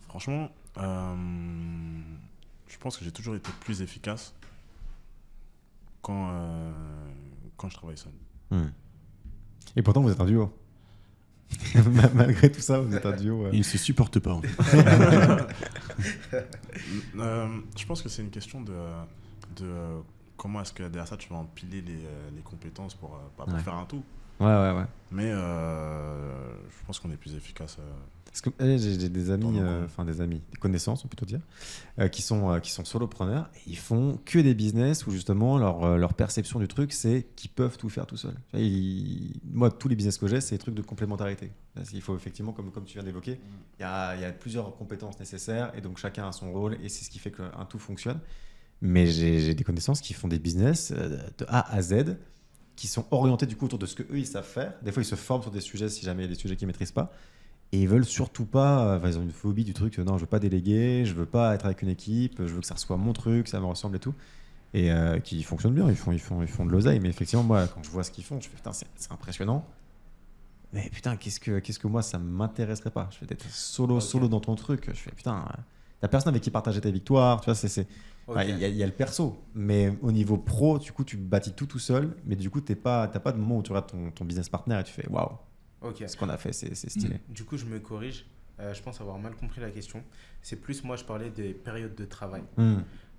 Franchement, je pense que j'ai toujours été plus efficace quand je travaille seul. Et pourtant, vous êtes un duo. Malgré tout ça, vous êtes un duo. Ils ne se supportent pas. En fait. Je pense que c'est une question de comment est-ce que derrière ça, tu vas empiler les compétences pour faire un tout. Ouais. Mais je pense qu'on est plus efficace. Parce que j'ai des amis, des connaissances, on peut plutôt dire, qui sont solopreneurs et ils font que des business où justement leur perception du truc, c'est qu'ils peuvent tout faire tout seuls. Moi, tous les business que j'ai, c'est des trucs de complémentarité. Il faut effectivement, comme tu viens d'évoquer, il y a plusieurs compétences nécessaires et donc chacun a son rôle et c'est ce qui fait qu'un tout fonctionne. Mais j'ai des connaissances qui font des business de A à Z, qui sont orientés du coup autour de ce qu'eux ils savent faire. Des fois, ils se forment sur des sujets si jamais il y a des sujets qu'ils ne maîtrisent pas. Et ils veulent surtout pas, ils ont une phobie du truc, non, je veux pas déléguer, je veux pas être avec une équipe, je veux que ça soit mon truc, ça me ressemble et tout. Et qui fonctionnent bien, ils font de l'oseille. Mais effectivement, moi, quand je vois ce qu'ils font, je fais putain, c'est impressionnant. Mais putain, qu'est-ce que moi, ça m'intéresserait pas. Je fais d'être solo dans ton truc. Je fais putain, t'as personne avec qui partager tes victoires, tu vois, il y a le perso. Mais au niveau pro, du coup, tu bâtis tout seul, mais du coup, t'as pas de moment où tu regardes ton business partner et tu fais waouh. Ok. Ce qu'on a fait, c'est stylé. Du coup, je me corrige. je pense avoir mal compris la question. C'est plus, moi, je parlais des périodes de travail.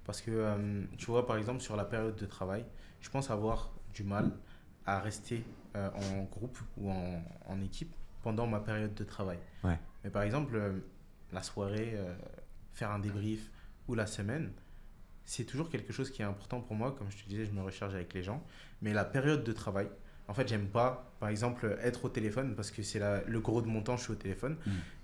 Parce que, tu vois, par exemple, sur la période de travail, je pense avoir du mal à rester en groupe ou en équipe pendant ma période de travail. Ouais. Mais par exemple, la soirée, faire un débrief ou la semaine, c'est toujours quelque chose qui est important pour moi. Comme je te disais, je me recharge avec les gens. Mais la période de travail, en fait, j'aime pas, par exemple, être au téléphone parce que c'est le gros de mon temps, je suis au téléphone.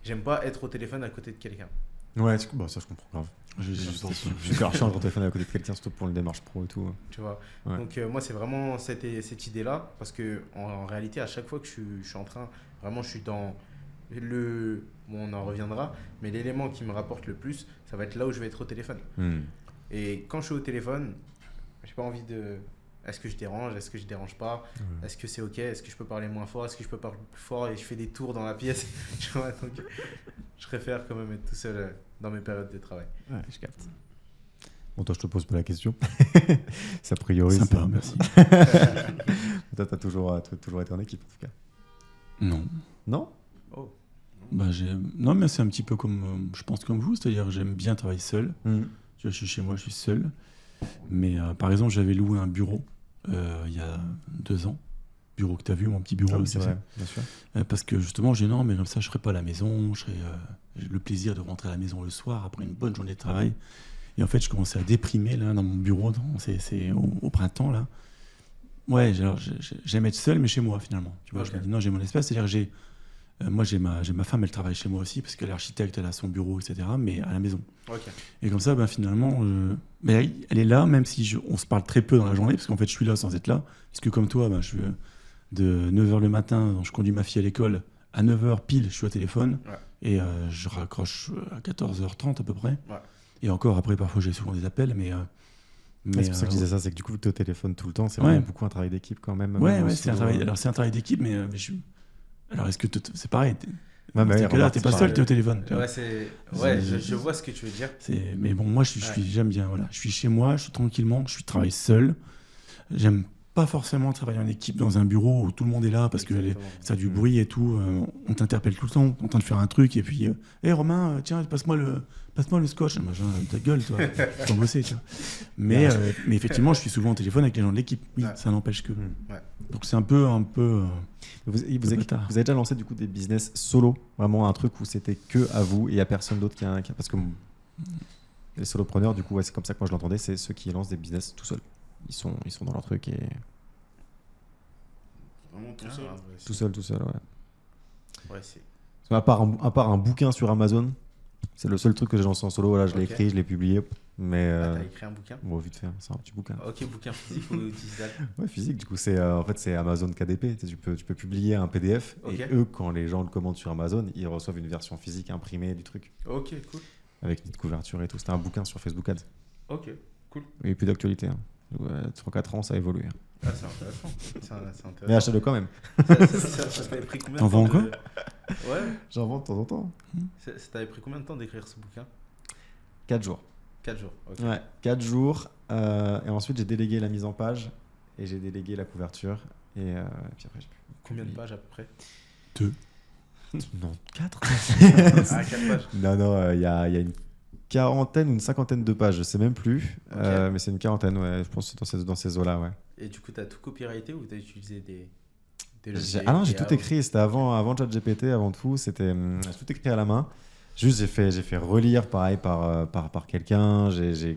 J'aime pas être au téléphone à côté de quelqu'un. Ouais, bah, ça je comprends grave. Je suis archi au téléphone à côté de quelqu'un, surtout pour le démarche pro et tout. Tu vois. Ouais. Donc moi, c'est vraiment cette idée-là parce que en réalité, à chaque fois que je suis en train, vraiment, je suis dans bon, on en reviendra, mais l'élément qui me rapporte le plus, ça va être là où je vais être au téléphone. Et quand je suis au téléphone, j'ai pas envie de... Est-ce que je dérange? Est-ce que je dérange pas? Est-ce que c'est ok? Est-ce que je peux parler moins fort? Est-ce que je peux parler plus fort? Et je fais des tours dans la pièce. Tu vois, donc je préfère quand même être tout seul dans mes périodes de travail. Ouais, je capte. Bon, toi, je te pose pas la question. C'est a priori. Sympa, merci. Toi, t'as toujours été en équipe, en tout cas. Non. Non? Oh. Bah, non, mais c'est un petit peu comme, je pense comme vous, c'est-à-dire j'aime bien travailler seul. Tu vois, je suis chez moi, je suis seul. Mais par exemple, j'avais loué un bureau il y a 2 ans. Bureau que tu as vu, mon petit bureau. Ah oui, c'est vrai, bien sûr. Parce que justement, j'ai non, mais comme ça, je ne serai pas à la maison. J'ai le plaisir de rentrer à la maison le soir après une bonne journée de travail. Et en fait, je commençais à déprimer là, dans mon bureau c'est au printemps. Là. Ouais, j'aime être seul, mais chez moi finalement. Tu vois, je me dis non, j'ai mon espace. C'est-à-dire que moi, j'ai ma femme, elle travaille chez moi aussi, parce qu'elle est architecte, elle a son bureau, etc., mais à la maison. Okay. Et comme ça, ben, finalement, mais elle est là, même si on se parle très peu dans la journée, parce qu'en fait, je suis là sans être là. Parce que comme toi, ben, je suis de 9h le matin, je conduis ma fille à l'école, à 9h pile, je suis au téléphone, et je raccroche à 14h30 à peu près. Ouais. Et encore, après, parfois, j'ai souvent des appels, mais c'est pour ça que je disais ça, c'est que du coup, tu es au téléphone tout le temps, c'est vraiment beaucoup un travail d'équipe quand même. Ouais, c'est un travail. Alors, c'est un travail d'équipe, mais alors, est-ce que c'est pareil? Là, t'es pas seul, t'es au téléphone. Je vois ce que tu veux dire. Mais bon, moi, j'aime bien. Voilà. Je suis chez moi, je suis tranquillement, je travaille seul. J'aime pas forcément travailler en équipe dans un bureau où tout le monde est là parce que ça a du bruit et tout. On t'interpelle tout le temps, on est en train de faire un truc et puis, hé Romain, tiens, passe-moi le scotch. Machin, ta gueule, toi, tu vas bosser, tu vois. Mais effectivement, je suis souvent au téléphone avec les gens de l'équipe. Oui, ça n'empêche que. Donc c'est un peu. Vous avez déjà lancé du coup des business solo, vraiment un truc où c'était que à vous et il n'y a personne d'autre qui a parce que les solopreneurs, du coup, c'est comme ça que moi je l'entendais, c'est ceux qui lancent des business tout seuls. Ils sont dans leur truc et vraiment tout seul, ouais. C'est... À part un bouquin sur Amazon, c'est le seul truc que j'ai lancé en solo. Voilà, je l'ai écrit, je l'ai publié. Mais t'as écrit un bouquin? Bon, vite fait, c'est un petit bouquin. Ok, bouquin physique ou digital? Ouais, physique. Du coup, en fait, c'est Amazon KDP. Tu peux publier un PDF et eux, quand les gens le commandent sur Amazon, ils reçoivent une version physique imprimée du truc. Ok, cool. Avec une couverture et tout. C'était un bouquin sur Facebook Ads. Ok, cool. Il n'y a plus d'actualité. 3-4 ans, ça a évolué. Ah, c'est intéressant. C'est intéressant. Mais achetez-le quand même. Ça t'avait pris combien de temps? T'en vends encore? Ouais. J'en vends de temps en temps. Ça t'avait pris combien de temps d'écrire ce bouquin? 4 jours. 4 jours, ok. Ouais, 4 jours. Et ensuite, j'ai délégué la mise en page et j'ai délégué la couverture. Et puis après, j'ai pu. Combien de pages à peu près? 2. Non, 4. Ah, 4 pages. Non, il y a une quarantaine ou une cinquantaine de pages, je sais même plus. Okay. Mais c'est une quarantaine, ouais. Je pense que c'est dans ces eaux-là, ouais. Et du coup, tu as tout copyrighté ou tu as utilisé des Ah non, j'ai tout écrit. C'était avant ChatGPT, avant tout. J'ai tout écrit à la main. Juste, j'ai fait relire, pareil, par quelqu'un. Il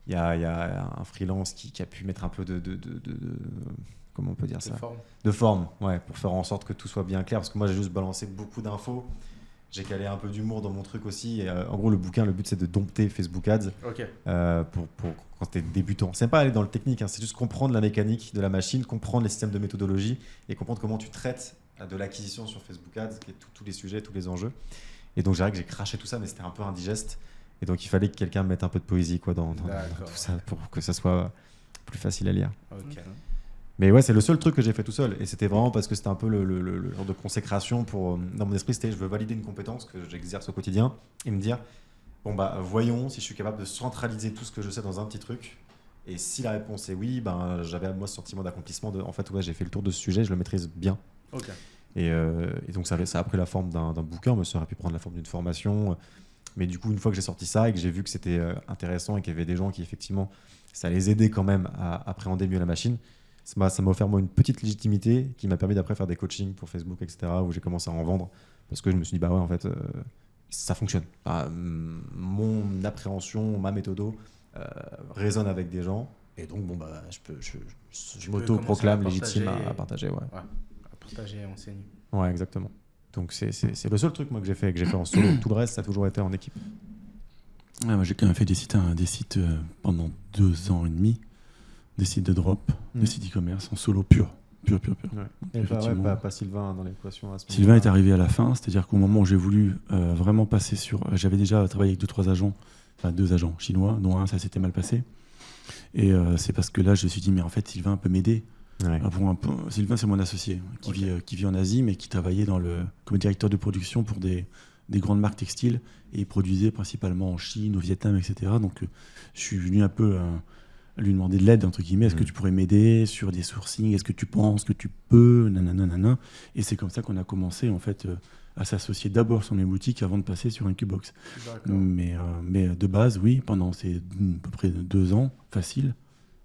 y a un freelance qui a pu mettre un peu de comment on peut dire ça? De forme, ouais, pour faire en sorte que tout soit bien clair. Parce que moi, j'ai juste balancé beaucoup d'infos. J'ai calé un peu d'humour dans mon truc aussi. Et, en gros, le bouquin, le but, c'est de dompter Facebook Ads pour quand tu es débutant. C'est pas aller dans le technique, hein, c'est juste comprendre la mécanique de la machine, comprendre les systèmes de méthodologie et comprendre comment tu traites de l'acquisition sur Facebook Ads, et tous les sujets, tous les enjeux. Et donc, je dirais que j'ai craché tout ça, mais c'était un peu indigeste. Et donc, il fallait que quelqu'un mette un peu de poésie dans tout ça pour que ça soit plus facile à lire. Okay. Mais ouais, c'est le seul truc que j'ai fait tout seul. Et c'était vraiment parce que c'était un peu le genre de consécration dans mon esprit. C'était je veux valider une compétence que j'exerce au quotidien et me dire, bon bah voyons si je suis capable de centraliser tout ce que je sais dans un petit truc. Et si la réponse est oui, ben j'avais moi ce sentiment d'accomplissement en fait ouais, j'ai fait le tour de ce sujet, je le maîtrise bien. Okay. Et donc ça a pris la forme d'un bouquin, mais ça aurait pu prendre la forme d'une formation. Mais du coup, une fois que j'ai sorti ça et que j'ai vu que c'était intéressant et qu'il y avait des gens qui, effectivement, ça les aidait quand même à appréhender mieux la machine, ça m'a offert moi une petite légitimité qui m'a permis d'après faire des coachings pour Facebook, etc., où j'ai commencé à en vendre. Parce que je me suis dit, bah ouais, en fait, ça fonctionne. Mon appréhension, ma méthodo résonne avec des gens. Et donc, bon, bah, je m'auto-proclame légitime à partager. Ouais. À partager et enseigner. Ouais, exactement. Donc, c'est le seul truc moi, que j'ai fait en solo. Tout le reste, ça a toujours été en équipe. Ouais, moi, j'ai quand même fait des sites pendant 2 ans et demi. Des sites de drop, des sites e-commerce en solo pur. Ouais. Et pas Sylvain dans l'équation à ce moment-là. Sylvain est arrivé à la fin, c'est-à-dire qu'au moment où j'ai voulu vraiment passer sur... J'avais déjà travaillé avec 2 agents chinois, dont un, ça s'était mal passé. Et c'est parce que là, je me suis dit, mais en fait, Sylvain peut m'aider. Ouais. Sylvain, c'est mon associé, qui vit en Asie, mais qui travaillait comme directeur de production pour des grandes marques textiles, et il produisait principalement en Chine, au Vietnam, etc. Donc, je suis venu un peu... lui demander de l'aide, entre guillemets, est-ce que tu pourrais m'aider sur des sourcings, est-ce que tu penses que tu peux, nanana. Et c'est comme ça qu'on a commencé en fait à s'associer d'abord sur mes boutiques avant de passer sur Incubox. Mais de base, oui, pendant ces à peu près 2 ans, facile,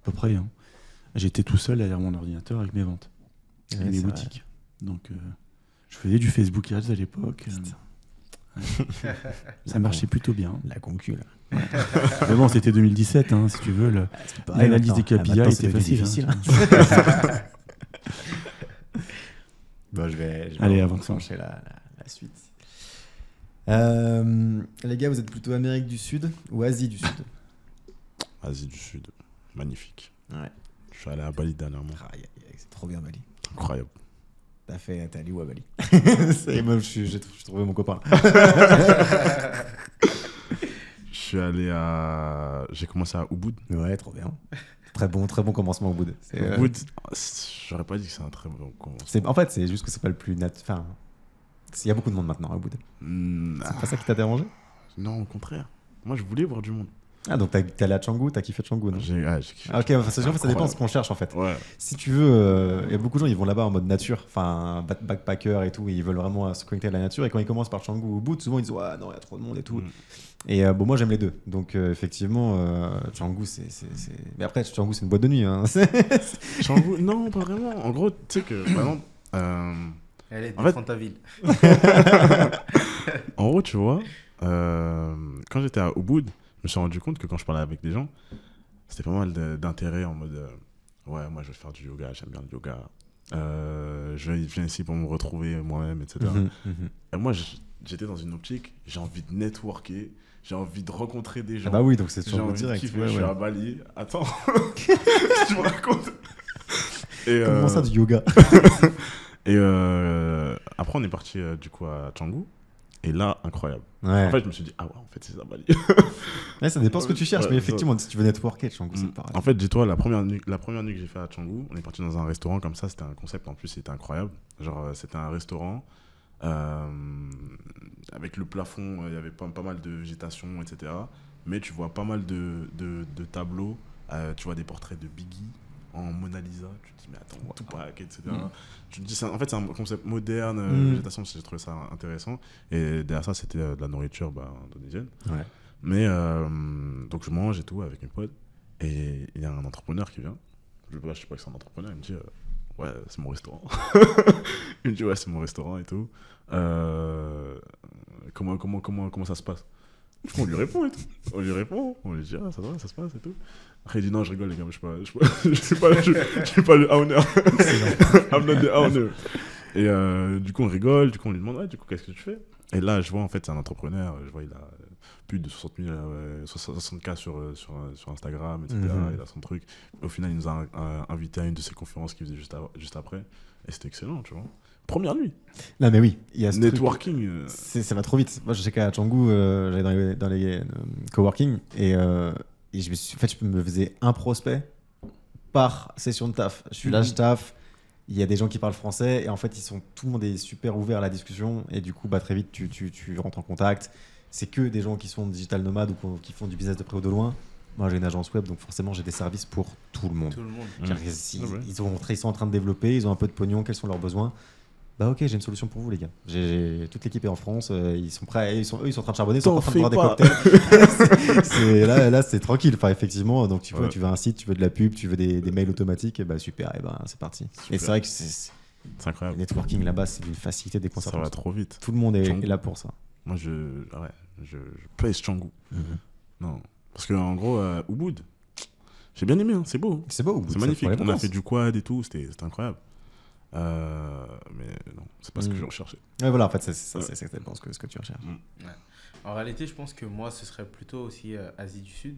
à peu près, hein, j'étais tout seul derrière mon ordinateur avec mes ventes et mes boutiques. Vrai. Donc je faisais du Facebook Ads à l'époque. Ça marchait plutôt bien. La concu, là. Ouais. Mais bon, c'était 2017, hein, si tu veux. L'analyse des KPI était facile. Bon, je vais avancer la suite. Les gars, vous êtes plutôt Amérique du Sud ou Asie du Sud? Asie du Sud, magnifique. Ouais. Je suis allé à Bali dernièrement. C'est trop bien, Bali. Incroyable. T'es allé où à Bali? J'ai trouvé mon copain. J'ai commencé à Ubud. Ouais, trop bien. Très bon commencement au Ubud. Ubud, j'aurais pas dit que c'est un très bon commencement. En fait, c'est juste que c'est pas le plus Enfin, il y a beaucoup de monde maintenant à Ubud. C'est pas ça qui t'a dérangé? Non, au contraire. Moi, je voulais voir du monde. Ah, donc t'es allé à Canggu, t'as kiffé Canggu, non? J'ai kiffé. Ah, ok, ça dépend de ce qu'on cherche en fait. Ouais. Si tu veux, il y a beaucoup de gens, ils vont là-bas en mode nature, enfin backpacker et tout, ils veulent vraiment se connecter à la nature. Et quand ils commencent par Canggu ou Ubud, souvent ils disent ouais, non, il y a trop de monde et tout. Et bon, moi j'aime les deux. Donc effectivement, Canggu, mais après, Canggu, c'est une boîte de nuit. Hein. Canggu, non, pas vraiment. En gros, tu sais que, par exemple. Elle est défend ta ville. En gros, tu vois, quand j'étais à Ubud, je me suis rendu compte que quand je parlais avec des gens, c'était pas mal d'intérêt en mode ouais, moi je veux faire du yoga, j'aime bien le yoga. Je viens ici pour me retrouver moi-même, etc. Et moi, j'étais dans une optique, j'ai envie de networker, j'ai envie de rencontrer des gens. Ah bah oui, donc c'est sur le direct. Je suis à Bali. Attends, tu me racontes. Comment ça, du yoga? Et après, on est parti du coup à Canggu. Et là, incroyable. Ouais. En fait, je me suis dit, ah ouais, en fait, c'est ça, Bali. Ouais, ça dépend ce que tu cherches, mais effectivement, si tu veux networker, Canggu, c'est pareil. En fait, dis-toi, la première nuit que j'ai fait à Canggu, on est parti dans un restaurant comme ça, c'était un concept, en plus, c'était incroyable. Genre, c'était un restaurant avec le plafond, il y avait pas mal de végétation, etc. Mais tu vois pas mal de tableaux, tu vois des portraits de Biggie en Mona Lisa, tu te dis mais attends, Tupac, etc. Tu te dis, en fait c'est un concept moderne, végétation, j'ai trouvé ça intéressant. Et derrière ça c'était de la nourriture indonésienne. Ouais. Mais donc je mange et tout avec mes potes, et il y a un entrepreneur qui vient, je sais pas que c'est un entrepreneur, il me dit ouais c'est mon restaurant. Il me dit ouais c'est mon restaurant et tout. Comment ça se passe? On lui répond et tout. On lui dit ah ça va, ça se passe et tout. Après il dit non, je rigole les gars, je suis pas le owner. I'm not the owner. Et du coup on rigole, du coup on lui demande du coup qu'est-ce que tu fais? Et là je vois en fait c'est un entrepreneur, je vois il a plus de 60K sur Instagram, etc. Il a son truc. Au final il nous a invité à une de ses conférences qu'il faisait juste après. Et c'était excellent, tu vois. Première nuit. Non mais oui, il y a ce networking. Ça va trop vite. Moi je sais qu'à Canggu, j'allais dans les coworking et je me faisais un prospect par session de taf. Je suis là, je taffe. Il y a des gens qui parlent français et en fait tout le monde est super ouvert à la discussion et du coup très vite tu rentres en contact. C'est que des gens qui sont digital nomades ou qui font du business de près ou de loin. Moi j'ai une agence web donc forcément j'ai des services pour tout le monde. Tout le monde. Ils sont en train de développer, ils ont un peu de pognon, quels sont leurs besoins? Bah ok, j'ai une solution pour vous les gars. Toute l'équipe est en France, ils sont prêts, eux ils sont en train de charbonner, ils sont en train de boire des cocktails. Là c'est tranquille. Enfin effectivement, donc tu vois, tu veux un site, tu veux de la pub, tu veux des mails automatiques, et bah super, et ben c'est parti. Et c'est vrai que c'est incroyable. Le networking là-bas, c'est d'une facilité des concerts. Ça va trop vite. Tout le monde est là pour ça. Moi je place Canggu. Non, parce que en gros Ubud, j'ai bien aimé, hein. C'est beau. C'est beau. C'est magnifique. On a fait du quad et tout, c'était incroyable. Mais non, c'est pas ce que je recherchais. Ouais, voilà, en fait, c'est exactement ce que tu recherches. Ouais. En réalité, je pense que moi, ce serait plutôt aussi Asie du Sud.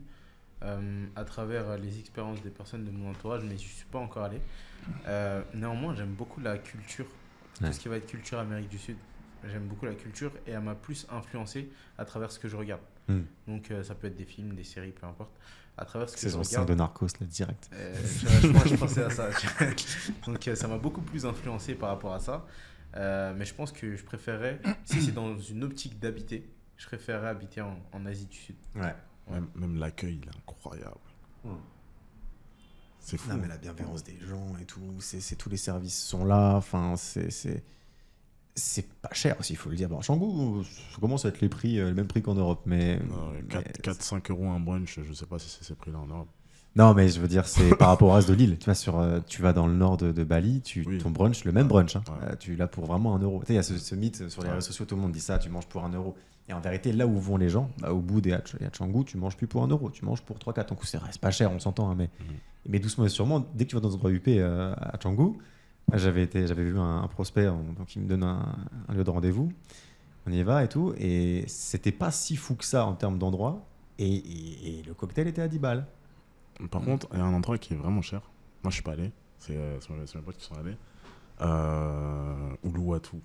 À travers les expériences des personnes de mon entourage, mais je ne suis pas encore allé. Néanmoins, j'aime beaucoup la culture, tout ce qui va être culture Amérique du Sud. J'aime beaucoup la culture et elle m'a plus influencé à travers ce que je regarde. Donc, ça peut être des films, des séries, peu importe. À travers ce que je regarde. C'est 5 de Narcos, là, direct. Je pensais à ça. Donc, ça m'a beaucoup plus influencé par rapport à ça. Mais je pense que je préférerais, si c'est dans une optique d'habiter, je préférerais habiter en Asie du Sud. Ouais. Même l'accueil, il est incroyable. C'est fou. Non, mais la bienveillance des gens et tout, tous les services sont là. Enfin, c'est pas cher aussi, il faut le dire. Bon, Canggu, ça commence à être le même prix qu'en Europe. Mais 4-5 euros un brunch, je sais pas si c'est ces prix-là en Europe. Non, mais je veux dire, c'est par rapport au reste de l'île. Tu vas dans le nord de Bali, ton brunch, le même brunch, hein, tu l'as pour vraiment 1 euro. Tu sais, il y a ce mythe sur les réseaux sociaux, tout le monde dit ça, tu manges pour 1 euro. Et en vérité, là où vont les gens, au Ubud et à Canggu, tu manges plus pour 1 euro, tu manges pour 3-4. Donc c'est pas cher, on s'entend, hein, mais doucement et sûrement, dès que tu vas dans un endroit UP à Canggu, j'avais vu un prospect qui me donne un lieu de rendez-vous. On y va et tout, et c'était pas si fou que ça en termes d'endroit, et le cocktail était à 10 balles. Par contre, il y a un endroit qui est vraiment cher. Moi, je suis pas allé. C'est mes potes qui sont allés. Uluwatu.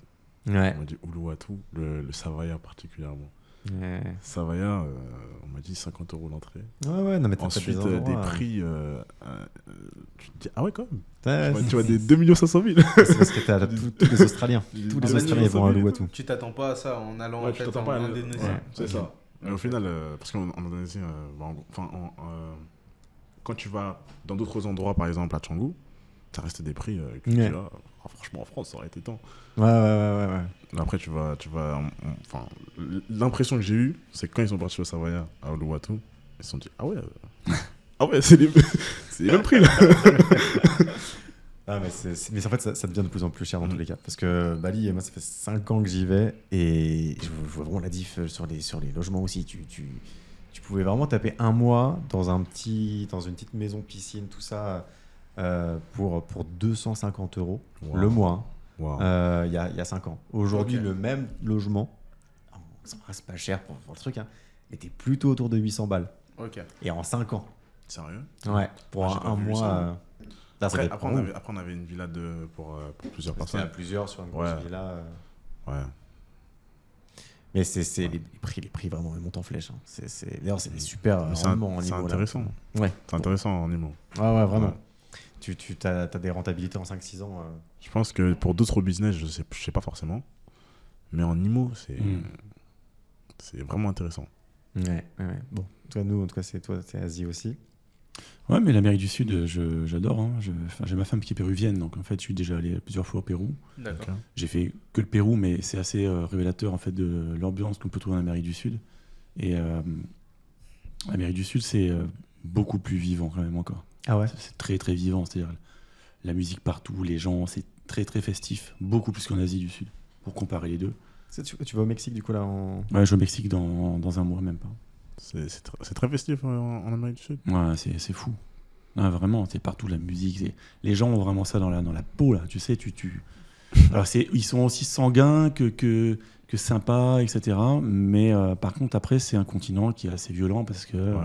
Ouais. On m'a dit Uluwatu, le Savoia particulièrement. Ouais. Savoia, on m'a dit 50 euros l'entrée. Ouais, non, mais ensuite, des prix. Tu te dis, ah ouais, quand même. Ouais, tu vois des 2 500 000. C'est parce que t'as tous les Australiens. Tous les Australiens vont à Uluwatu. Tu t'attends pas à ça en allant en Indonésie. C'est ça. Et au final, parce qu'en Indonésie, quand tu vas dans d'autres endroits, par exemple à Canggu, ça reste des prix que tu dis, franchement, en France, ça aurait été temps. Ouais. Après, tu vas l'impression que j'ai eue, c'est que quand ils sont partis au Savoia, à Uluwatu, ils se sont dit, ah ouais, c'est les mêmes prix, là. Mais en fait, ça devient de plus en plus cher dans tous les cas. Parce que Bali, moi, ça fait 5 ans que j'y vais, et je vois vraiment la diff sur les logements aussi. Tu pouvais vraiment taper 1 mois dans une petite maison, piscine, tout ça, pour 250 euros le mois. Il y a 5 ans. Aujourd'hui, le même logement, ça reste pas cher pour le truc, hein, mais t'es plutôt autour de 800 balles. Et en 5 ans. Sérieux? Ouais, pour un mois. Après, on avait une villa pour plusieurs personnes. À plusieurs sur une grosse villa. Ouais. Mais c'est les prix vraiment ils montent en flèche. Hein. D'ailleurs, c'est des super rendements en c'est IMO. Intéressant. Ouais. C'est intéressant en IMO. Ouais, vraiment. Ouais. Tu as des rentabilités en 5-6 ans. Je pense que pour d'autres business, je sais pas forcément. Mais en IMO, c'est vraiment intéressant. Ouais. Bon, en tout cas, c'est Asie aussi. Ouais, mais l'Amérique du Sud, j'adore. Hein. J'ai ma femme qui est péruvienne, donc en fait, je suis déjà allé plusieurs fois au Pérou. D'accord. J'ai fait que le Pérou, mais c'est assez révélateur en fait de l'ambiance qu'on peut trouver en Amérique du Sud. Et l'Amérique du Sud, c'est beaucoup plus vivant quand même encore. Ah ouais. C'est très très vivant, c'est-à-dire la musique partout, les gens, c'est très très festif, beaucoup plus qu'en Asie du Sud, pour comparer les deux. Tu vas au Mexique du coup là Ouais, je vais au Mexique dans 1 mois même pas. C'est très festif en Amérique du Sud. Ouais, c'est fou. Non, vraiment, c'est partout la musique. Les gens ont vraiment ça dans la peau, là. Tu sais, Alors, ils sont aussi sanguins que sympas, etc. Mais par contre, après, c'est un continent qui est assez violent parce que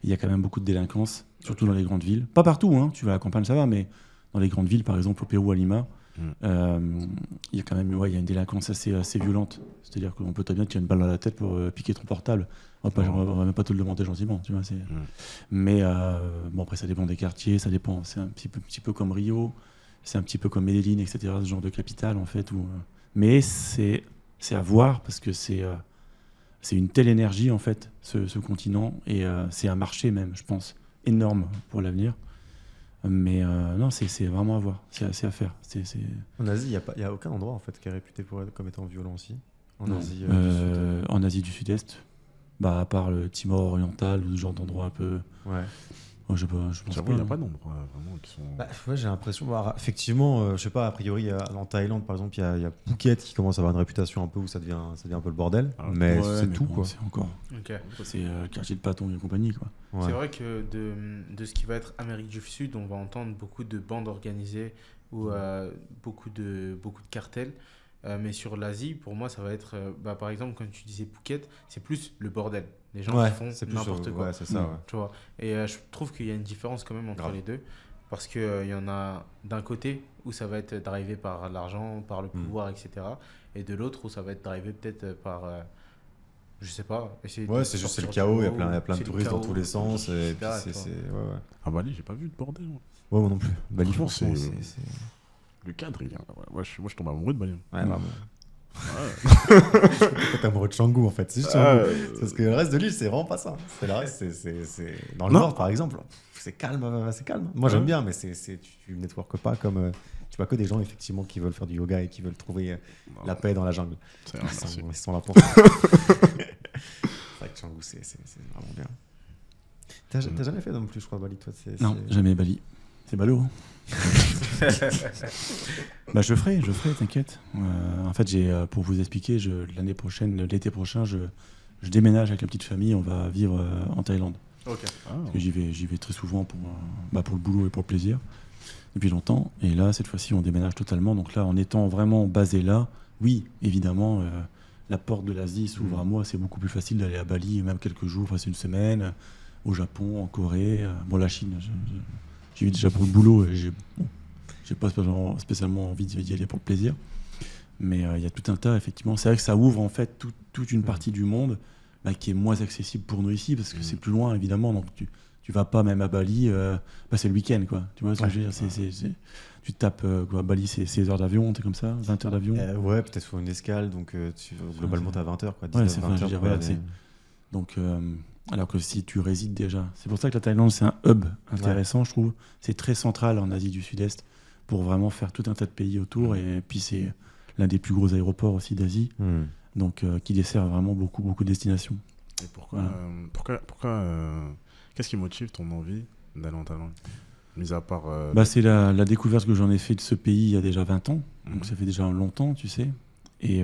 il y a quand même beaucoup de délinquance, surtout dans les grandes villes. Pas partout, hein. Tu vas à la campagne, ça va, mais dans les grandes villes, par exemple au Pérou, à Lima, il y a quand même il y a une délinquance assez violente. C'est-à-dire qu'on peut très bien tirer une balle dans la tête pour piquer ton portable. On va même pas te le demander gentiment, tu vois. Mais bon, après ça dépend des quartiers, ça dépend. C'est un petit peu comme Rio, c'est un petit peu comme Medellín, etc. Ce genre de capitale en fait. Mais c'est à voir parce que c'est une telle énergie en fait, ce continent, et c'est un marché même, je pense, énorme pour l'avenir. Mais non, c'est vraiment à voir. C'est à faire. En Asie, il n'y a aucun endroit en fait qui est réputé comme étant violent aussi. En Non. Asie, En Asie du Sud-Est, à part le Timor oriental ou ce genre d'endroit un peu. Ouais. Je pense J'avoue, pas. il n'y a pas d'endroits vraiment qui sont. Ouais, j'ai l'impression. Effectivement, je sais pas, a priori, en Thaïlande par exemple, il y a Phuket qui commence à avoir une réputation un peu où ça devient un peu le bordel. Ah, mais Ouais, c'est mais tout bon, quoi. C'est encore. Ok. C'est quartier de Patong et compagnie, quoi. Ouais. C'est vrai que de ce qui va être Amérique du Sud, on va entendre beaucoup de bandes organisées ou beaucoup de cartels. Mais sur l'Asie, pour moi, ça va être, par exemple, quand tu disais Phuket, c'est plus le bordel. Les gens Ouais, qui font c'est plus n'importe quoi. Ouais, c'est ça. Ouais. Tu vois. Et je trouve qu'il y a une différence quand même entre Grave. les deux. Parce qu'il y en a d'un côté où ça va être drivé par l'argent, par le pouvoir, etc. Et de l'autre où ça va être drivé peut-être par, je sais pas. Ouais, c'est juste c'est le chaos, il y a plein de touristes dans tous les sens. Et puis etc., ouais. À Bali, j'ai pas vu de bordel. Moi. Ouais, moi non plus. Bali, Franchement, franchement, c'est- Le cadre, il est. Moi, je tombe amoureux de Bali. Ouais, vraiment. Ouais. T'es amoureux de Canggu en fait. C'est juste Canggu. Parce que le reste de l'île, c'est vraiment pas ça. C'est le reste, c'est dans le Non. nord par exemple. C'est calme, c'est calme. Moi j'aime bien, mais tu networques pas comme. Tu vois que des gens effectivement qui veulent faire du yoga et qui veulent trouver la paix dans la jungle. C'est vrai, merci. Ils sont là pour ça. C'est vrai que Canggu, c'est vraiment bien. T'as jamais fait non plus, je crois, Bali, toi Non, jamais Bali. C'est ballot. Hein. Je ferai, t'inquiète. En fait, pour vous expliquer, l'été prochain, je déménage avec la petite famille. On va vivre en Thaïlande. Ok. Parce que j'y vais très souvent pour le boulot et pour le plaisir depuis longtemps. Et là, cette fois-ci, on déménage totalement. Donc là, en étant vraiment basé là, oui, évidemment, la porte de l'Asie s'ouvre à moi. C'est beaucoup plus facile d'aller à Bali, même quelques jours, passer une semaine, au Japon, en Corée. La Chine, j'y vais déjà pour le boulot. Et j'ai pas spécialement envie d'y aller pour le plaisir. Mais il y a tout un tas, effectivement. C'est vrai que ça ouvre en fait toute une partie du monde qui est moins accessible pour nous ici, parce que c'est plus loin, évidemment. Donc tu vas pas même à Bali passer le week-end, quoi. Tu vois ce que je veux dire, tu tapes Bali, c'est 16 heures d'avion, t'es comme ça, 20 heures d'avion. Ouais, peut-être sur une escale, donc globalement t'as 20 heures, quoi. 19, Ouais, 20 heures. voilà, donc, alors que si tu résides déjà, c'est pour ça que la Thaïlande c'est un hub intéressant, je trouve. C'est très central en Asie du Sud-Est pour vraiment faire tout un tas de pays autour, et puis c'est l'un des plus gros aéroports aussi d'Asie, donc qui dessert vraiment beaucoup de destinations. Et pourquoi qu'est-ce qui motive ton envie d'aller en Thaïlande, mis à part c'est la découverte que j'en ai fait de ce pays il y a déjà 20 ans, donc ça fait déjà longtemps, tu sais. Et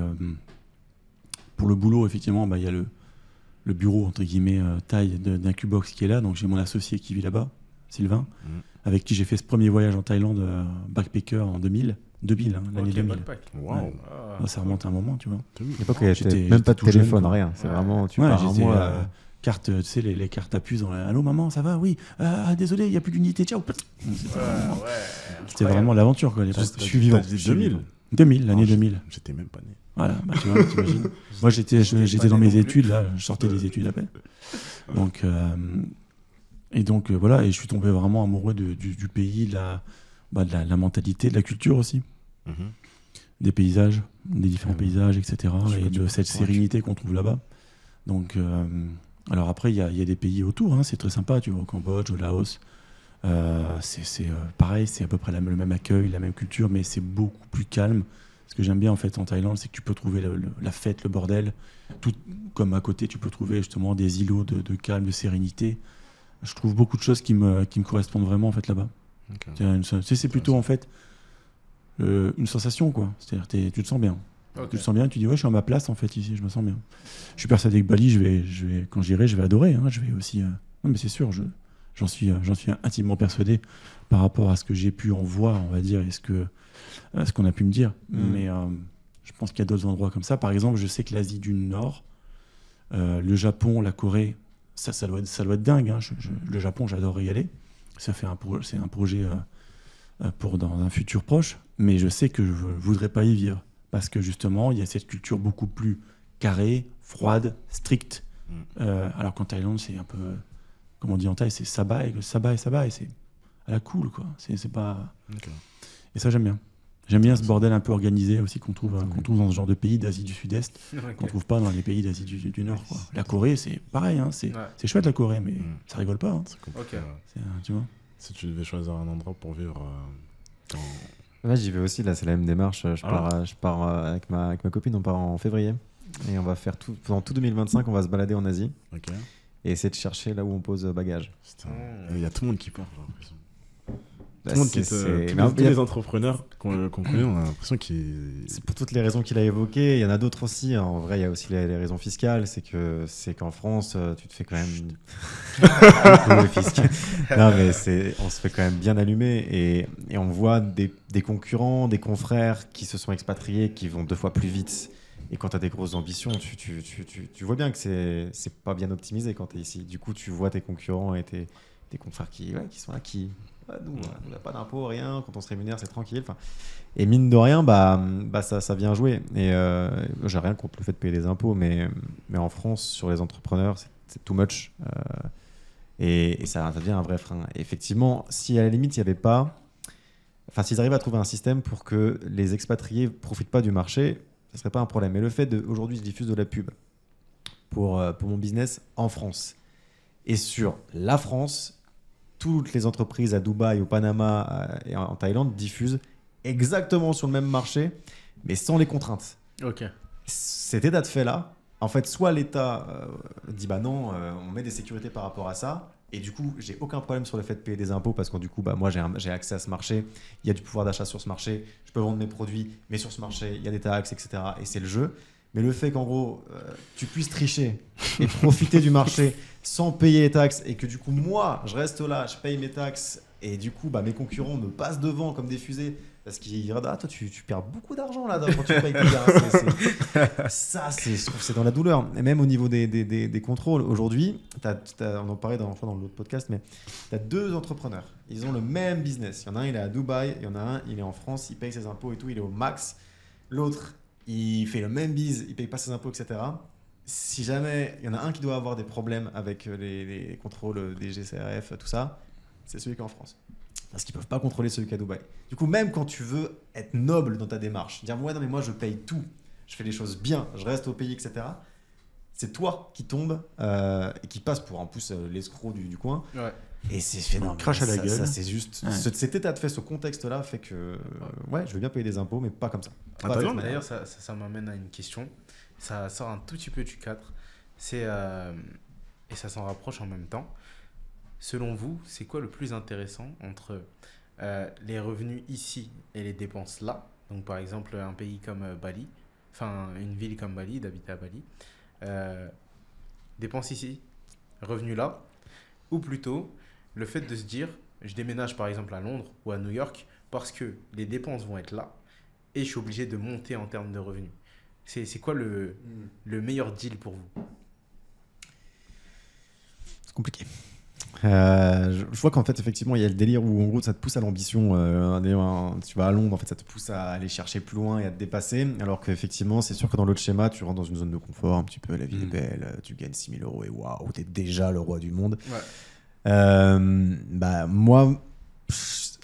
pour le boulot, effectivement, il y a le bureau, entre guillemets, taille d'Incubox qui est là. Donc j'ai mon associé qui vit là-bas, Sylvain, avec qui j'ai fait ce premier voyage en Thaïlande, backpacker en 2000, l'année 2000. Waouh. Ça remonte à un moment, tu vois. À l'époque, il n'y J'étais avait même pas de tout jeune, téléphone, quoi. rien. C'est vraiment, tu Ouais, pars un j'étais, mois. carte, tu sais, les cartes à puce dans la... Allô maman, ça va? Oui. Désolé, il n'y a plus d'unité, ciao. C'était vraiment l'aventure, quoi. Je suis vivant. 2000, l'année 2000. J'étais même pas né. Voilà, tu vois, t'imagines. Moi, j'étais dans mes études, là, je sortais des études après. Donc, voilà, et je suis tombé vraiment amoureux du pays, de la mentalité, de la culture aussi, des paysages, des différents paysages, etc. Et de cette sérénité qu'on trouve là-bas. Donc, alors après, il y a des pays autour, hein, c'est très sympa, tu vois, au Cambodge, au Laos. C'est pareil, c'est à peu près le même accueil, la même culture, mais c'est beaucoup plus calme. Ce que j'aime bien en fait en Thaïlande, c'est que tu peux trouver la fête, le bordel, tout comme à côté, tu peux trouver justement des îlots de calme, de sérénité. Je trouve beaucoup de choses qui me correspondent vraiment en fait là-bas. C'est plutôt en fait une sensation, quoi. C'est-à-dire tu te sens bien. Tu te sens bien, tu dis ouais, je suis à ma place en fait ici, je me sens bien. Je suis persuadé que Bali, quand j'irai, je vais adorer. Hein, je vais aussi. Non, mais c'est sûr, j'en suis intimement persuadé par rapport à ce que j'ai pu en voir, on va dire, et ce qu'on a pu me dire. Mais je pense qu'il y a d'autres endroits comme ça. Par exemple, je sais que l'Asie du Nord, le Japon, la Corée, ça doit être dingue. Hein. Le Japon, j'adorerais y aller. C'est un projet pour dans un futur proche. Mais je sais que je ne voudrais pas y vivre. Parce que justement, il y a cette culture beaucoup plus carrée, froide, stricte. Alors qu'en Thaïlande, c'est un peu... Comme on dit en Thaï, c'est sabai, et c'est à la cool, quoi. C'est pas... Et ça, j'aime bien. J'aime bien ce bordel un peu organisé aussi qu'on trouve dans ce genre de pays d'Asie du Sud-Est, qu'on trouve pas dans les pays d'Asie du Nord, quoi. La Corée, c'est pareil, hein. C'est chouette la Corée, mais ça rigole pas. Hein. Ok. Tu vois. Si tu devais choisir un endroit pour vivre Ouais, j'y vais aussi, là, c'est la même démarche. Je pars avec ma copine, on part en février. Et on va faire pendant tout 2025, on va se balader en Asie. Ok. Et essayer de chercher là où on pose bagages. Putain, il y a tout le monde qui part, j'ai l'impression. Bah, Tout le monde qui tous les entrepreneurs qu'on connaît, on a l'impression qu'ils... C'est pour toutes les raisons qu'il a évoquées. Il y en a d'autres aussi. Hein. En vrai, il y a aussi les raisons fiscales. C'est qu'en France, tu te fais quand même... Non, mais on se fait quand même bien allumer. Et on voit des concurrents, des confrères qui se sont expatriés, qui vont 2 fois plus vite. Et quand tu as des grosses ambitions, tu vois bien que c'est pas bien optimisé quand tu es ici. Du coup, tu vois tes concurrents et tes confrères qui sont là, qui... Nous, on n'a pas d'impôt, rien. Quand on se rémunère, c'est tranquille. Enfin, et mine de rien, ça vient jouer. Et j'ai rien contre le fait de payer des impôts, mais en France, sur les entrepreneurs, c'est too much. Et ça devient un vrai frein. Et effectivement, si à la limite, il n'y avait pas... Enfin, s'ils arrivent à trouver un système pour que les expatriés ne profitent pas du marché, ça ne serait pas un problème. Mais le fait d'aujourd'hui, je diffuse de la pub pour mon business en France. Et sur la France... Toutes les entreprises à Dubaï, au Panama et en Thaïlande diffusent exactement sur le même marché, mais sans les contraintes. Ok. Cet état de fait-là, en fait, soit l'État dit bah non, on met des sécurités par rapport à ça, et du coup, j'ai aucun problème sur le fait de payer des impôts parce que du coup, moi, j'ai accès à ce marché, il y a du pouvoir d'achat sur ce marché, je peux vendre mes produits, mais sur ce marché, il y a des taxes, etc. Et c'est le jeu. Mais le fait qu'en gros, tu puisses tricher et profiter du marché sans payer les taxes et que du coup, moi, je reste là, je paye mes taxes et du coup, mes concurrents me passent devant comme des fusées parce qu'ils disent toi, tu perds beaucoup d'argent là quand tu payes tes gars. Ça, je trouve que c'est dans la douleur. Et même au niveau des contrôles, aujourd'hui, on en parlait dans l'autre podcast, mais tu as 2 entrepreneurs. Ils ont le même business. Il y en a un, il est à Dubaï, il y en a un, il est en France, il paye ses impôts et tout, il est au max. L'autre, il fait le même bise, il paye pas ses impôts, etc. Si jamais il y en a un qui doit avoir des problèmes avec les contrôles des GCRF, tout ça, c'est celui qui est en France. Parce qu'ils peuvent pas contrôler celui qui est à Dubaï. Du coup, même quand tu veux être noble dans ta démarche, dire ouais, non, mais moi je paye tout, je fais les choses bien, je reste au pays, etc. C'est toi qui tombe et qui passe pour en plus l'escroc du coin. Ouais. Et c'est phénoménal. Crache à la gueule. Ça, c'est juste. Ouais. Cet état de fait, ce contexte-là fait que je veux bien payer des impôts, mais pas comme ça. Ah, t'as raison. D'ailleurs, ça m'amène à une question. Ça sort un tout petit peu du cadre. Et ça s'en rapproche en même temps. Selon vous, c'est quoi le plus intéressant entre les revenus ici et les dépenses là? Donc, par exemple, un pays comme Bali, enfin, une ville comme Bali, d'habiter à Bali, dépenses ici, revenus là, ou plutôt le fait de se dire, je déménage par exemple à Londres ou à New York parce que les dépenses vont être là et je suis obligé de monter en termes de revenus. C'est quoi le meilleur deal pour vous? C'est compliqué. Je vois qu'en fait, effectivement, il y a le délire où en gros ça te pousse à l'ambition. Tu vas à Londres, en fait, ça te pousse à aller chercher plus loin et à te dépasser. Alors qu'effectivement, c'est sûr que dans l'autre schéma, tu rentres dans une zone de confort un petit peu. La vie est belle, tu gagnes 6 000 € et waouh, t'es déjà le roi du monde. Ouais. Moi,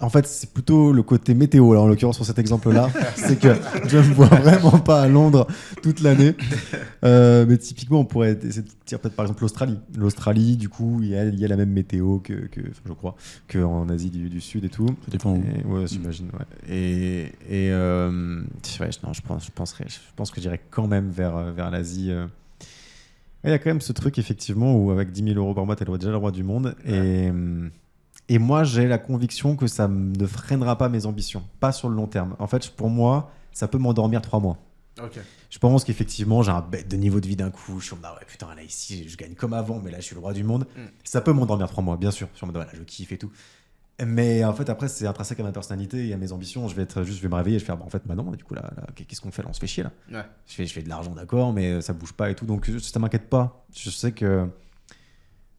en fait, c'est plutôt le côté météo, là, en l'occurrence, sur cet exemple-là. C'est que je ne me vois vraiment pas à Londres toute l'année. Mais typiquement, on pourrait essayer de dire peut-être par exemple l'Australie. L'Australie, du coup, il y a la même météo je crois, qu'en Asie du Sud et tout. Ça dépend où. Ouais, j'imagine. Ouais. Je pense que j'irais quand même vers l'Asie. Il y a quand même ce truc, effectivement, où avec 10 000 € par mois, t'es déjà le roi du monde. Ouais. Et moi, j'ai la conviction que ça ne freinera pas mes ambitions, pas sur le long terme. En fait, pour moi, ça peut m'endormir 3 mois. Ok. Je pense qu'effectivement, j'ai un bête de niveau de vie d'un coup. Je suis en mode, ouais, putain, là, ici, je gagne comme avant, mais là, je suis le roi du monde. Ça peut m'endormir 3 mois, bien sûr. Je suis en mode, voilà, je kiffe et tout. Mais en fait, après, c'est intrinsèque à ma personnalité et à mes ambitions. Je vais me réveiller et je vais faire, en fait, non, du coup, là, qu'est-ce qu'on fait là? On se fait chier là. Ouais. Je fais de l'argent, d'accord, mais ça bouge pas et tout. Donc, ça m'inquiète pas. Je sais que.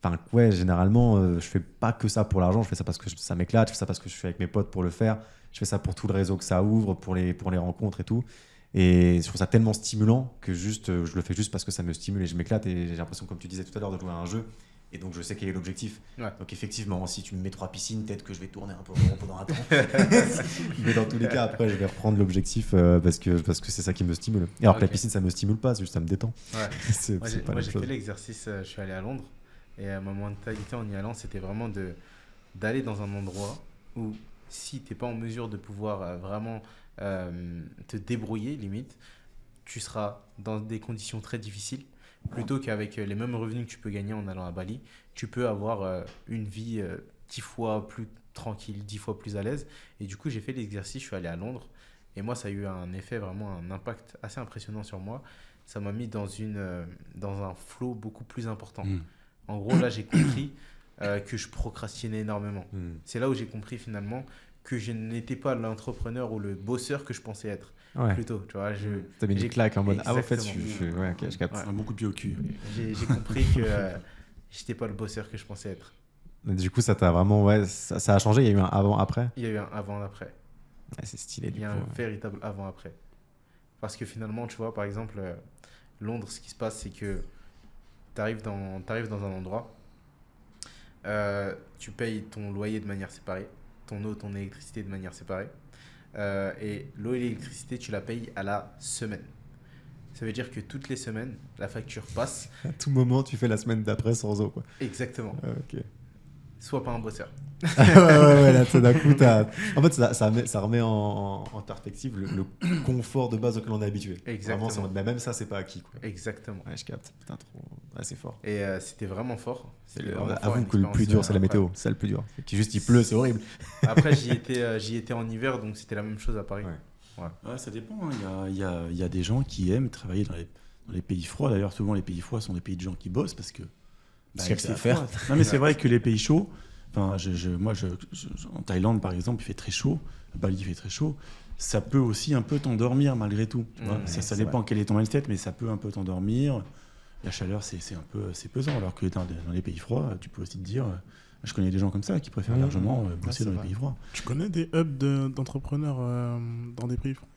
Enfin, ouais, généralement, je fais pas que ça pour l'argent. Je fais ça parce que ça m'éclate. Je fais ça parce que je suis avec mes potes pour le faire. Je fais ça pour tout le réseau que ça ouvre, pour les rencontres et tout. Et je trouve ça tellement stimulant que je le fais juste parce que ça me stimule et je m'éclate. Et j'ai l'impression, comme tu disais tout à l'heure, de jouer à un jeu. Et donc, je sais quel est l'objectif. Ouais. Donc, effectivement, si tu me mets 3 piscines, peut-être que je vais tourner un peu pendant un temps. Mais dans tous les cas, après, je vais reprendre l'objectif parce que c'est ça qui me stimule. Et alors que la piscine, ça me stimule pas, c'est juste ça me détend. Ouais. Moi, j'ai fait l'exercice. Je suis allé à Londres. Et ma mentalité en y allant, c'était vraiment de d'aller dans un endroit où, si tu n'es pas en mesure de pouvoir vraiment te débrouiller, limite, tu seras dans des conditions très difficiles, plutôt qu'avec les mêmes revenus que tu peux gagner en allant à Bali, tu peux avoir une vie 10 fois plus tranquille, 10 fois plus à l'aise. Et du coup, j'ai fait l'exercice, je suis allé à Londres. Et moi, ça a eu un effet, vraiment un impact assez impressionnant sur moi. Ça m'a mis dans un flow beaucoup plus important. En gros, là, j'ai compris que je procrastinais énormément. C'est là où j'ai compris finalement que je n'étais pas l'entrepreneur ou le bosseur que je pensais être. Plutôt, tu vois. T'as mis une claque en mode Exactement. ah, en fait, ouais, ok, je capte. Un bon coup de pied au cul. J'ai compris que j'étais pas le bosseur que je pensais être. Mais du coup, ça t'a vraiment, ouais, ça a changé. Il y a eu un avant-après. Il y a eu un avant-après. Ouais, c'est stylé. Il y a un véritable avant-après. Parce que finalement, tu vois, par exemple, Londres, ce qui se passe, c'est que tu arrives dans un endroit, tu payes ton loyer de manière séparée, ton eau, ton électricité de manière séparée, et l'eau et l'électricité, tu la payes à la semaine. Ça veut dire que toutes les semaines, la facture passe. À tout moment, tu fais la semaine d'après sans eau, quoi. Exactement. Ok. Sois pas un bosseur. ouais, là, d'un coup, en fait, ça remet en perspective le confort de base auquel on est habitué. Exactement. Vraiment, mais même ça, c'est pas acquis, quoi. Exactement. Ouais, je capte. Putain, trop. Ouais, c'est fort. Et c'était vraiment fort. Avoue que le plus dur, c'est la météo. C'est ça le plus dur. Juste, il pleut, c'est horrible. Après, j'y étais en hiver, donc c'était la même chose à Paris. Ouais, ça dépend. Hein. Il y a des gens qui aiment travailler dans les pays froids. D'ailleurs, souvent, les pays froids sont des pays de gens qui bossent parce que. Parce qu'il y a que ça à faire. Non, mais c'est vrai que les pays chauds. Enfin, moi, en Thaïlande, par exemple, il fait très chaud. À Bali, il fait très chaud. Ça peut aussi un peu t'endormir malgré tout. Tu vois. Ça dépend quel est ton mindset, mais ça peut un peu t'endormir. La chaleur, c'est pesant. Alors que dans les pays froids, tu peux aussi te dire. Je connais des gens comme ça qui préfèrent largement bosser dans les pays froids. Tu connais des hubs d'entrepreneurs dans des pays froids?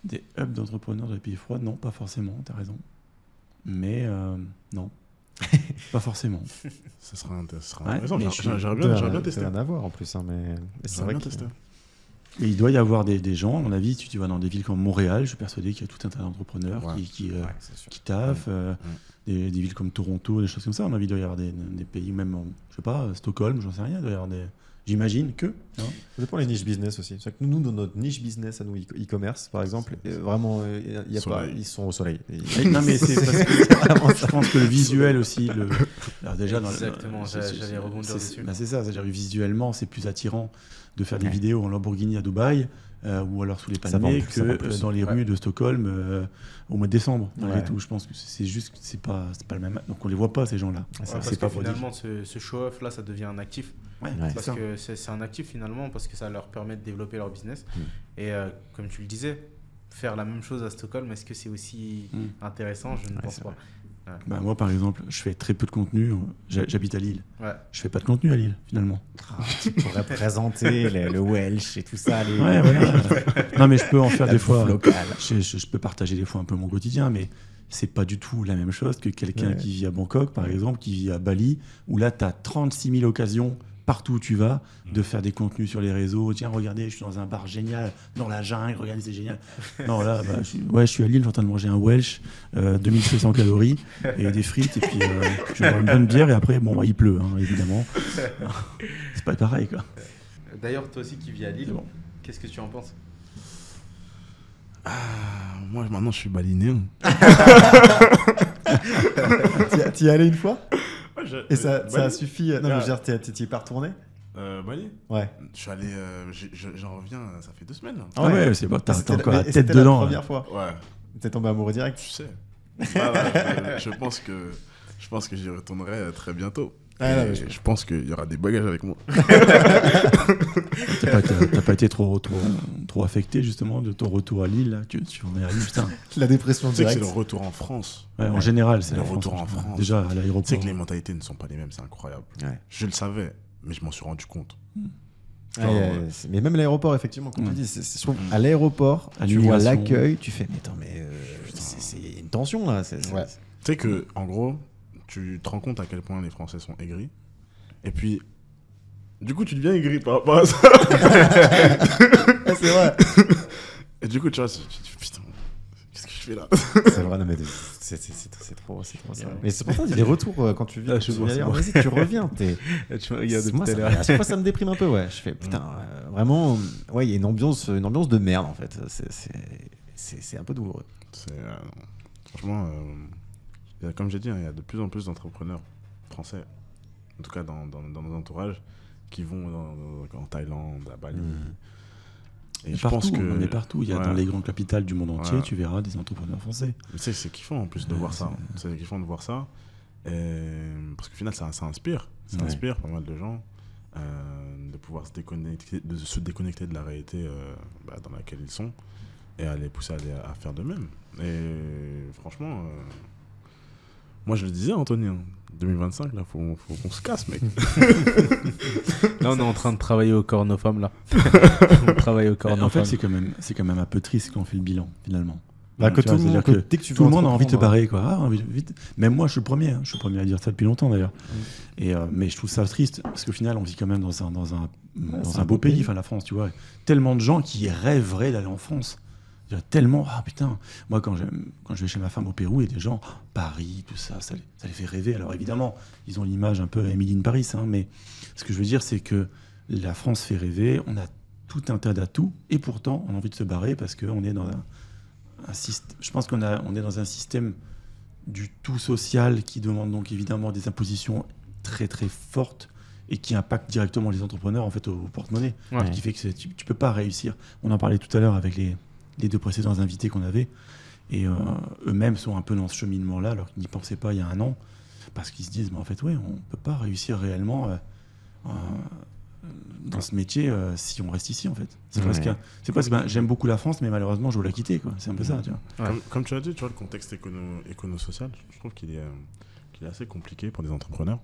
Des hubs d'entrepreneurs dans les pays froids? Non, pas forcément, t'as raison. Mais non. Pas forcément. Ça sera intéressant. J'aurais bien testé. Rien à voir en plus, hein, mais c'est vrai que... Et il doit y avoir des gens, à mon avis, tu vas dans des villes comme Montréal, je suis persuadé qu'il y a tout un tas d'entrepreneurs qui taffent, des villes comme Toronto, des choses comme ça. À mon avis, il doit y avoir des pays, même, je sais pas, Stockholm, j'en sais rien, il doit y avoir des... J'imagine que. Ça dépend des niches business aussi. C'est que nous, dans notre niche business, à nous, e-commerce, par exemple, vraiment, il y a pas, ils sont au soleil. Non, mais c'est parce que je pense que le visuel aussi. Alors déjà, exactement, j'allais rebondir dessus. C'est ça, c'est-à-dire visuellement, c'est plus attirant de faire des vidéos en Lamborghini à Dubaï ou alors sous les palmiers que dans les rues de Stockholm au mois de décembre. Malgré tout, je pense que c'est juste, c'est pas le même. Donc on les voit pas, ces gens-là. Parce que finalement, ce show-off là, ça devient un actif. Parce que c'est un actif finalement, parce que ça leur permet de développer leur business. Et comme tu le disais, faire la même chose à Stockholm, est-ce que c'est aussi intéressant? Je ne pense pas. Bah, moi, par exemple, je fais très peu de contenu. J'habite à Lille. Je fais pas de contenu à Lille, finalement. Tu pourrais présenter le Welsh et tout ça. Non, mais je peux en faire des fois. Je peux partager des fois un peu mon quotidien, mais c'est pas du tout la même chose que quelqu'un qui vit à Bangkok, par exemple, qui vit à Bali, où là, tu as 36 000 occasions partout où tu vas, de faire des contenus sur les réseaux. Tiens, regardez, je suis dans un bar génial, dans la jungle, regardez, c'est génial. Non, là, je suis à Lille, je suis en train de manger un Welsh, 2600 calories et des frites, et puis je bois une bonne bière, et après, bon, il pleut, hein, évidemment. C'est pas pareil, quoi. D'ailleurs, toi aussi qui vis à Lille, qu'est-ce que tu en penses? Moi, maintenant, je suis balinéen. Tu y es allé une fois? Et ça a suffi. Non, mais je veux dire, tu y es pas retourné? Bali? Ouais. Je suis allé. J'en reviens, ça fait 2 semaines. Là. Ah ouais, c'est pas. T'as encore la tête c'était dedans. La première fois. Ouais. T'es tombé amoureux direct? Tu sais. Je pense que j'y retournerai très bientôt. Je pense qu'il y aura des bagages avec moi. T'as pas été trop affecté justement de ton retour à Lille là? Tu en es à Lille, putain. La dépression directe. C'est le retour en France. Ouais, en général, c'est le retour en France. Déjà à l'aéroport. Tu sais que les mentalités ne sont pas les mêmes, c'est incroyable. Ouais. Je le savais, mais je m'en suis rendu compte. Mais même l'aéroport, effectivement, comme tu dis, à l'aéroport, tu vois l'accueil, tu fais, mais attends, c'est une tension là. Tu sais que, en gros, tu te rends compte à quel point les Français sont aigris. Et puis, du coup, tu deviens aigri par rapport à ça. C'est vrai. Et du coup, tu vois, tu te dis, putain, qu'est-ce que je fais là? C'est vrai, non, mais c'est trop ça. Mais c'est pour ça, des retours quand tu viens. Je tu vois, viens c'est dire, bon. vas-y, tu reviens. Tu me regardes Moi, tout à l'heure. à chaque fois, ça me déprime un peu, ouais. Je fais, putain, vraiment, ouais, il y a une ambiance de merde, en fait. C'est un peu douloureux. Franchement, comme j'ai dit, il y a de plus en plus d'entrepreneurs français, en tout cas dans nos entourages, qui vont en Thaïlande, à Bali. Et je pense que on est partout. Il y a dans les grandes capitales du monde entier, tu verras des entrepreneurs français. Mais tu sais, c'est kiffant en plus de voir ça. C'est kiffant de voir ça. Parce qu'au final, ça inspire. Ça inspire pas mal de gens de pouvoir se déconnecter de la réalité dans laquelle ils sont et à les pousser à faire de même. Et franchement, moi je le disais, Anthony, 2025, là, faut qu'on se casse, mec. Là, on est en train de travailler au corps nos femmes, là. On travaille au corps nos En fait, femmes. c'est quand même un peu triste quand on fait le bilan, finalement. Bah, que Tu vois, tout le monde, c'est-à-dire dès que tu tout veux le monde a envie de te entreprendre, barrer, quoi. Ah, vite. Même moi, je suis le premier. Je suis le premier à dire ça depuis longtemps, d'ailleurs. Mais je trouve ça triste parce qu'au final, on vit quand même dans un beau pays, enfin la France, tu vois. Tellement de gens qui rêveraient d'aller en France. Il y a tellement, putain, moi quand je vais chez ma femme au Pérou, il y a des gens, Paris, tout ça, ça les fait rêver. Alors évidemment, ils ont l'image un peu Emily in Paris, hein, mais ce que je veux dire, c'est que la France fait rêver, on a tout un tas d'atouts, et pourtant, on a envie de se barrer parce qu'on est dans un système, je pense on est dans un système du tout social qui demande donc évidemment des impositions très très fortes et qui impacte directement les entrepreneurs en fait au porte-monnaie, Ouais. qui fait que tu peux pas réussir. On en parlait tout à l'heure avec les deux précédents invités qu'on avait, et eux-mêmes sont un peu dans ce cheminement-là, alors qu'ils n'y pensaient pas il y a un an, parce qu'ils se disent, mais en fait, ouais, on peut pas réussir réellement dans ce métier si on reste ici, en fait. C'est presque, j'aime beaucoup la France, mais malheureusement, je veux la quitter, quoi. C'est un peu ça, tu vois. Ouais. Comme tu as dit, tu vois, le contexte écono-social, je trouve qu'il est assez compliqué pour des entrepreneurs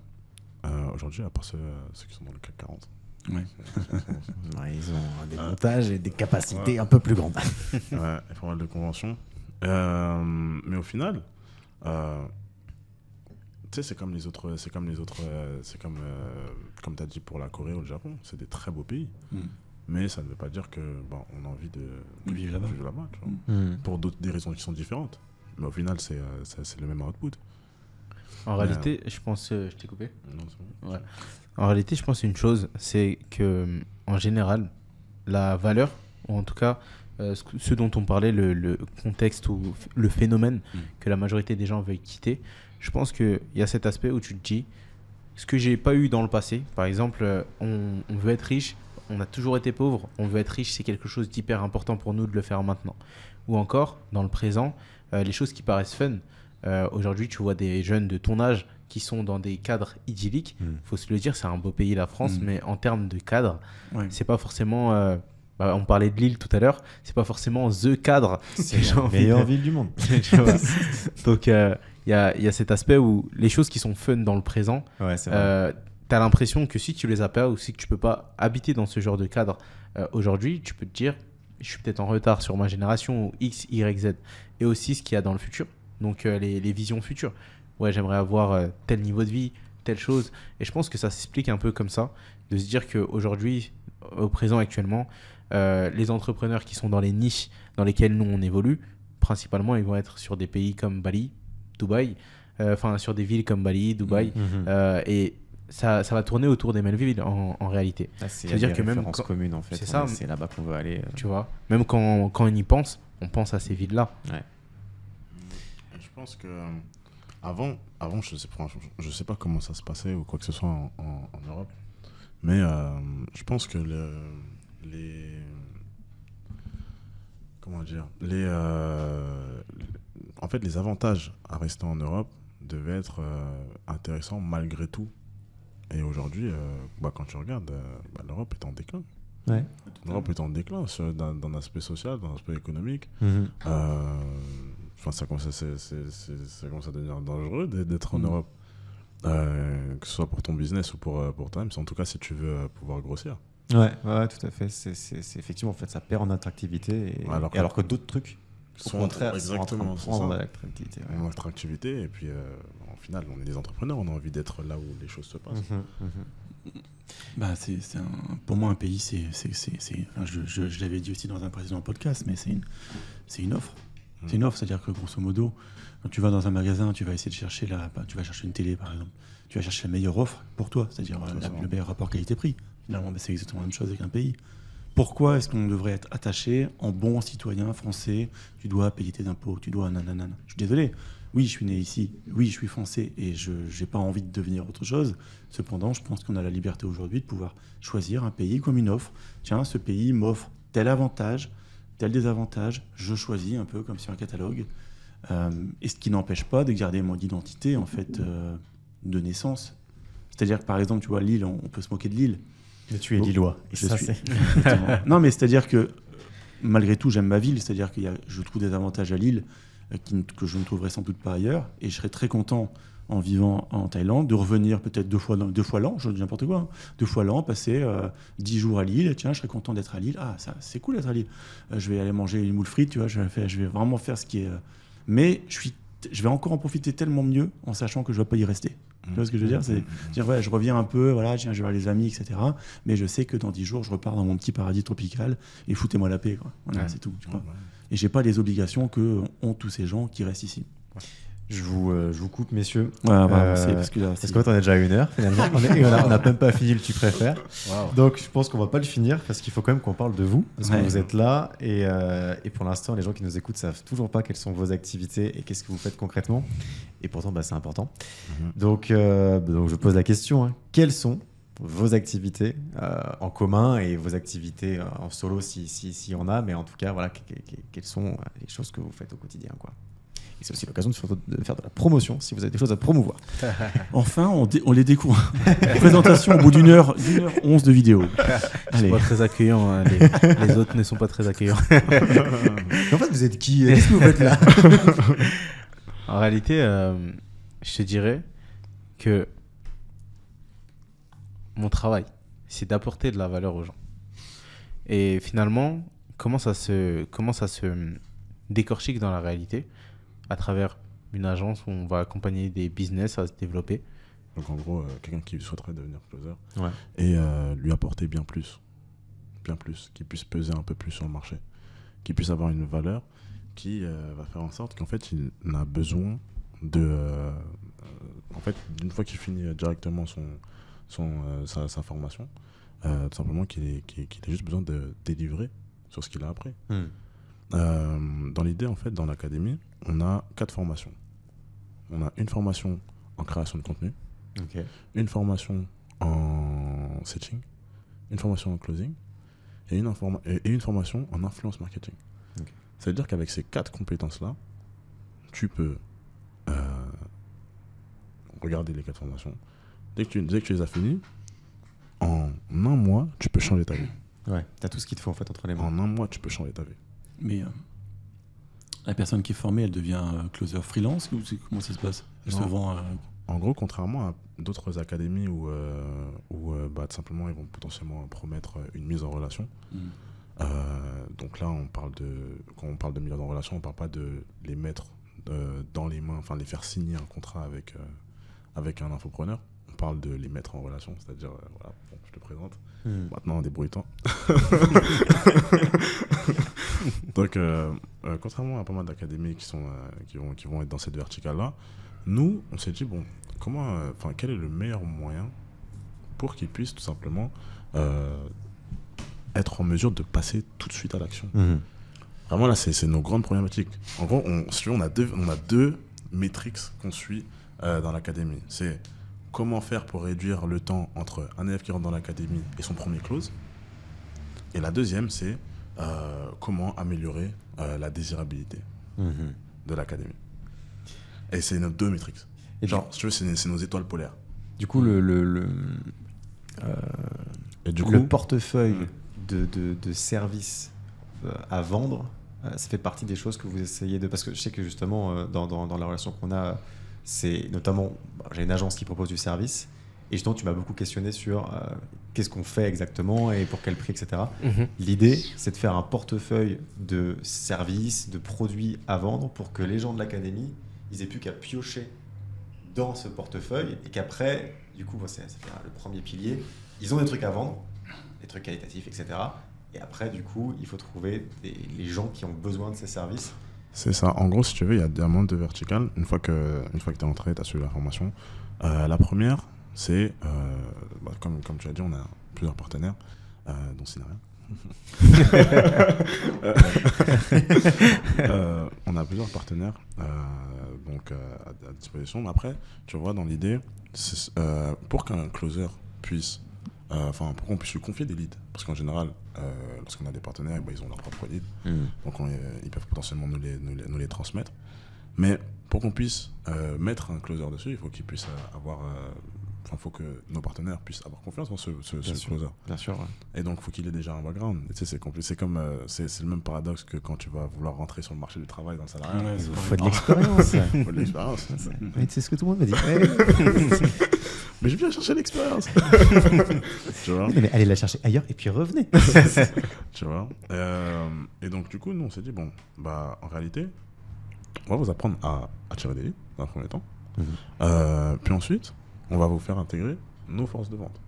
aujourd'hui, à part ceux qui sont dans le CAC 40. Ouais. Ouais, ils ont des montages et des capacités un peu plus grandes. Ouais, il y a pas mal de conventions. Mais au final, tu sais, c'est comme tu as dit pour la Corée ou le Japon, c'est des très beaux pays. Mais ça ne veut pas dire que on a envie de Vivre là-bas. Tu vois. Pour des raisons qui sont différentes. Mais au final, c'est le même output. En réalité, je pense... je t'ai coupé ? Non, c'est bon. Ouais. En réalité, je pense une chose, c'est que en général, la valeur, ou en tout cas ce dont on parlait, le contexte ou le phénomène que la majorité des gens veulent quitter, je pense qu'il y a cet aspect où tu te dis, ce que j'ai pas eu dans le passé, par exemple, on veut être riche, on a toujours été pauvre, on veut être riche, c'est quelque chose d'hyper important pour nous de le faire maintenant. Ou encore, dans le présent, les choses qui paraissent fun. Aujourd'hui, tu vois des jeunes de ton âge qui sont dans des cadres idylliques. Faut se le dire, c'est un beau pays, la France, mais en termes de cadre, c'est pas forcément... on parlait de Lille tout à l'heure, c'est pas forcément the cadre. C'est la meilleure ville du monde. Tu vois. Donc, il y a cet aspect où les choses qui sont fun dans le présent, t'as l'impression que si tu les as pas ou si tu peux pas habiter dans ce genre de cadre aujourd'hui, tu peux te dire, je suis peut-être en retard sur ma génération ou X, Y, Z. Et aussi ce qu'il y a dans le futur. Donc les visions futures. Ouais, j'aimerais avoir tel niveau de vie, telle chose. Et je pense que ça s'explique un peu comme ça, de se dire qu'aujourd'hui, au présent actuellement, les entrepreneurs qui sont dans les niches dans lesquelles nous on évolue, principalement ils vont être sur des pays comme Bali, Dubaï, sur des villes comme Bali, Dubaï, et ça va tourner autour des mêmes villes en réalité. C'est-à-dire que même commune en fait, c'est là-bas qu'on veut aller. Tu vois, même quand on y pense, on pense à ces villes-là. Ouais. Je pense que avant je sais pas comment ça se passait ou quoi que ce soit en Europe, mais je pense que en fait les avantages à rester en Europe devaient être intéressants malgré tout. Et aujourd'hui, quand tu regardes, l'Europe est en déclin. Ouais. L'Europe est en déclin d'un aspect social, d'un aspect économique. Ça commence à devenir dangereux d'être en Europe, que ce soit pour ton business ou pour toi-même. En tout cas, si tu veux pouvoir grossir. Ouais, tout à fait. C'est effectivement, en fait, ça perd en attractivité. Alors que d'autres trucs, au contraire, sont en train de prendre l'attractivité. L'attractivité, et puis au final, on est des entrepreneurs, on a envie d'être là où les choses se passent. Pour moi, un pays, je l'avais dit aussi dans un précédent podcast, mais c'est une offre. C'est une offre, c'est-à-dire que grosso modo, quand tu vas dans un magasin, tu vas essayer de chercher tu vas chercher une télé par exemple, tu vas chercher la meilleure offre pour toi, c'est-à-dire le meilleur rapport qualité-prix. Finalement, c'est exactement la même chose avec un pays. Pourquoi est-ce qu'on devrait être attaché en bon citoyen français? Tu dois payer tes impôts, tu dois nanana. Je suis désolé. Oui, je suis né ici. Oui, je suis français et je n'ai pas envie de devenir autre chose. Cependant, je pense qu'on a la liberté aujourd'hui de pouvoir choisir un pays comme une offre. Tiens, ce pays m'offre tel avantage, tel désavantage. Je choisis un peu comme sur un catalogue. Et ce qui n'empêche pas de garder mon identité en fait de naissance. C'est-à-dire que par exemple, tu vois, Lille, on peut se moquer de Lille. Mais tu es lillois. Non, mais c'est-à-dire que malgré tout, j'aime ma ville. C'est-à-dire que je trouve des avantages à Lille que je ne trouverais sans doute pas ailleurs. Et je serais très content, en vivant en Thaïlande, de revenir peut-être 2 fois l'an, je dis n'importe quoi, hein, 2 fois l'an, passer 10 jours à Lille. Tiens, je serais content d'être à Lille. Ah, ça, c'est cool d'être à Lille. Je vais aller manger une moule frite, tu vois. Je vais vraiment faire ce qui est. Mais je vais encore en profiter tellement mieux en sachant que je ne vais pas y rester. Tu vois ce que je veux dire? C'est dire, ouais, je reviens un peu, voilà, tiens, je vais voir les amis, etc. Mais je sais que dans 10 jours, je repars dans mon petit paradis tropical et foutez-moi la paix, quoi. Voilà, c'est tout. Tu vois. Et j'ai pas les obligations que ont tous ces gens qui restent ici. Je vous coupe, messieurs. Ouais, parce que là, parce qu'on est déjà à 1 heure finalement. On n'a même pas fini le tu préfères. Wow. Donc je pense qu'on va pas le finir parce qu'il faut quand même qu'on parle de vous. Parce que vous êtes là et pour l'instant, les gens qui nous écoutent savent toujours pas quelles sont vos activités et qu'est-ce que vous faites concrètement. Et pourtant, c'est important. Donc je pose la question. Hein. Quelles sont vos activités en commun et vos activités en solo s'il y en a, mais en tout cas, voilà, quelles sont les choses que vous faites au quotidien, quoi. Et c'est aussi l'occasion de faire de la promotion si vous avez des choses à promouvoir. Enfin, on les découvre. Présentation au bout d'une heure 11 de vidéo. C'est pas très accueillant, hein. Les autres ne sont pas très accueillants. En fait, vous êtes qui? Qu'est-ce que vous faites là? En réalité, je te dirais que mon travail, c'est d'apporter de la valeur aux gens. Et finalement, comment ça se décortique dans la réalité à travers une agence où on va accompagner des business à se développer. Donc en gros, quelqu'un qui souhaiterait devenir closer Ouais. et lui apporter bien plus, qui puisse peser un peu plus sur le marché, qui puisse avoir une valeur qui va faire en sorte qu'en fait il n'a besoin en fait, d'une fois qu'il finit directement sa formation, tout simplement qu'il ait juste besoin de délivrer sur ce qu'il a appris. Dans l'idée, en fait, dans l'académie, on a 4 formations. On a une formation en création de contenu, une formation en setting, une formation en closing et une formation en influence marketing. Ça veut dire qu'avec ces 4 compétences-là, tu peux regarder les 4 formations. Dès que tu les as finies, en 1 mois, tu peux changer ta vie. Ouais, t'as tout ce qu'il te faut en fait entre les mains. En 1 mois, tu peux changer ta vie. Mais la personne qui est formée, elle devient closer freelance ou comment ça se passe? Elle se vend En gros, contrairement à d'autres académies où tout simplement ils vont potentiellement promettre une mise en relation. Donc là, quand on parle de mise en relation, on ne parle pas de les mettre dans les mains, enfin les faire signer un contrat avec un infopreneur. On parle de les mettre en relation, c'est-à-dire, voilà, bon, je te présente. Maintenant, débrouille-toi. Donc, contrairement à pas mal d'académies qui vont être dans cette verticale-là, nous, on s'est dit, bon, quel est le meilleur moyen pour qu'ils puissent tout simplement être en mesure de passer tout de suite à l'action. Vraiment, là, c'est nos grandes problématiques. En gros, on a deux métriques qu'on suit dans l'académie. C'est comment faire pour réduire le temps entre un élève qui rentre dans l'académie et son premier close. Et la deuxième, c'est comment améliorer la désirabilité de l'académie. Et c'est nos 2 métriques. Si tu veux, c'est nos étoiles polaires. Du coup, le portefeuille de services à vendre, ça fait partie des choses que vous essayez de... Parce que je sais que justement, dans la relation qu'on a, c'est notamment... j'ai une agence qui propose du service, et justement, tu m'as beaucoup questionné sur qu'est-ce qu'on fait exactement et pour quel prix, etc. L'idée, c'est de faire un portefeuille de services, de produits à vendre pour que les gens de l'académie, ils aient plus qu'à piocher dans ce portefeuille et qu'après, du coup, ça fait le premier pilier, ils ont des trucs à vendre, des trucs qualitatifs, etc. Et après, du coup, il faut trouver les gens qui ont besoin de ces services C'est ça. En gros, si tu veux, il y a un monde de vertical. Une fois que tu es entré, tu as suivi la formation. La première, c'est, comme tu as dit, on a plusieurs partenaires, dont Synaria. On a plusieurs partenaires donc, à disposition. Mais après, tu vois, dans l'idée, pour qu'un closer puisse, pour qu'on puisse lui confier des leads, parce qu'en général, lorsqu'on a des partenaires, ils ont leurs propres leads, donc ils peuvent potentiellement nous les transmettre. Mais pour qu'on puisse mettre un closer dessus, il faut qu'il puisse avoir... faut que nos partenaires puissent avoir confiance en ce closer. Bien sûr, ouais. Et donc, il faut qu'il ait déjà un background. Et tu sais, c'est comme, c'est le même paradoxe que quand tu vas vouloir rentrer sur le marché du travail dans le salariat. Il faut de l'expérience. Il faut de l'expérience. C'est ce que tout le monde me dit. Mais j'ai bien cherché l'expérience. Tu vois? Mais allez la chercher ailleurs et puis revenez. Tu vois? Et donc, du coup, nous, on s'est dit, bon, en réalité, on va vous apprendre à tirer des leads dans un premier temps. Puis ensuite, on va vous faire intégrer nos forces de vente.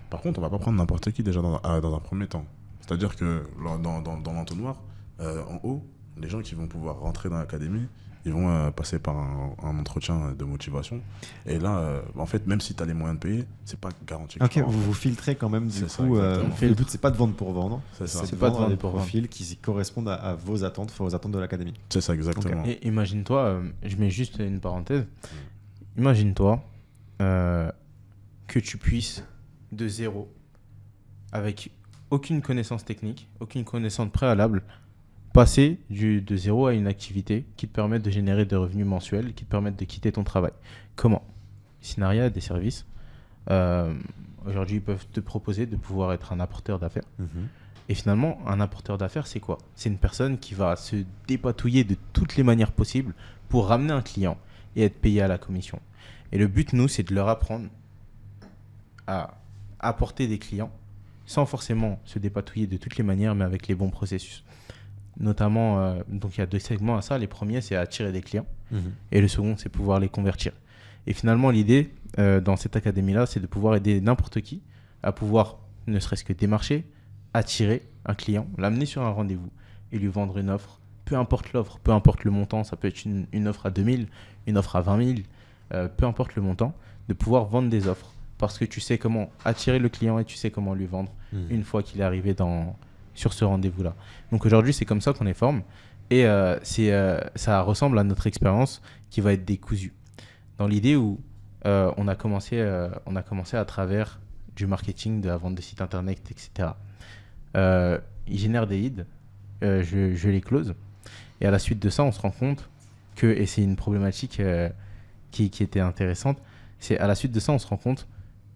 Par contre, on va pas prendre n'importe qui déjà dans un premier temps. C'est-à-dire que dans l'entonnoir, en haut, les gens qui vont pouvoir rentrer dans l'académie, ils vont passer par un entretien de motivation. Et là, en fait, même si tu as les moyens de payer, c'est pas garanti. Ok, vous filtrez quand même du coup. Le but, c'est pas de vendre pour vendre. C'est pas de vendre vendre des pour profils qui correspondent à vos attentes de l'académie. C'est ça, exactement. Et imagine-toi, je mets juste une parenthèse. Imagine-toi que tu puisses de zéro, avec aucune connaissance technique, aucune connaissance préalable, passer de zéro à une activité qui te permette de générer des revenus mensuels, qui te permettent de quitter ton travail. Comment? Synaria a des services. Aujourd'hui, ils peuvent te proposer de pouvoir être un apporteur d'affaires. Et finalement, un apporteur d'affaires, c'est quoi? C'est une personne qui va se dépatouiller de toutes les manières possibles pour ramener un client et être payé à la commission. Et le but, nous, c'est de leur apprendre à apporter des clients sans forcément se dépatouiller de toutes les manières, mais avec les bons processus. Notamment, donc il y a 2 segments à ça. Les premiers, c'est attirer des clients. Et le second, c'est pouvoir les convertir. Et finalement, l'idée dans cette académie-là, c'est de pouvoir aider n'importe qui à pouvoir, ne serait-ce que démarcher, attirer un client, l'amener sur un rendez-vous et lui vendre une offre. Peu importe l'offre, peu importe le montant, ça peut être une offre à 2000, une offre à 20 000, peu importe le montant, de pouvoir vendre des offres. Parce que tu sais comment attirer le client et tu sais comment lui vendre une fois qu'il est arrivé sur ce rendez-vous-là. Donc aujourd'hui, c'est comme ça qu'on les forme. Et ça ressemble à notre expérience qui va être décousue. Dans l'idée où on a commencé à travers du marketing, de la vente de sites internet, etc. Ils génèrent des leads, je les close. Et à la suite de ça, on se rend compte que, et c'est une problématique qui était intéressante, c'est à la suite de ça, on se rend compte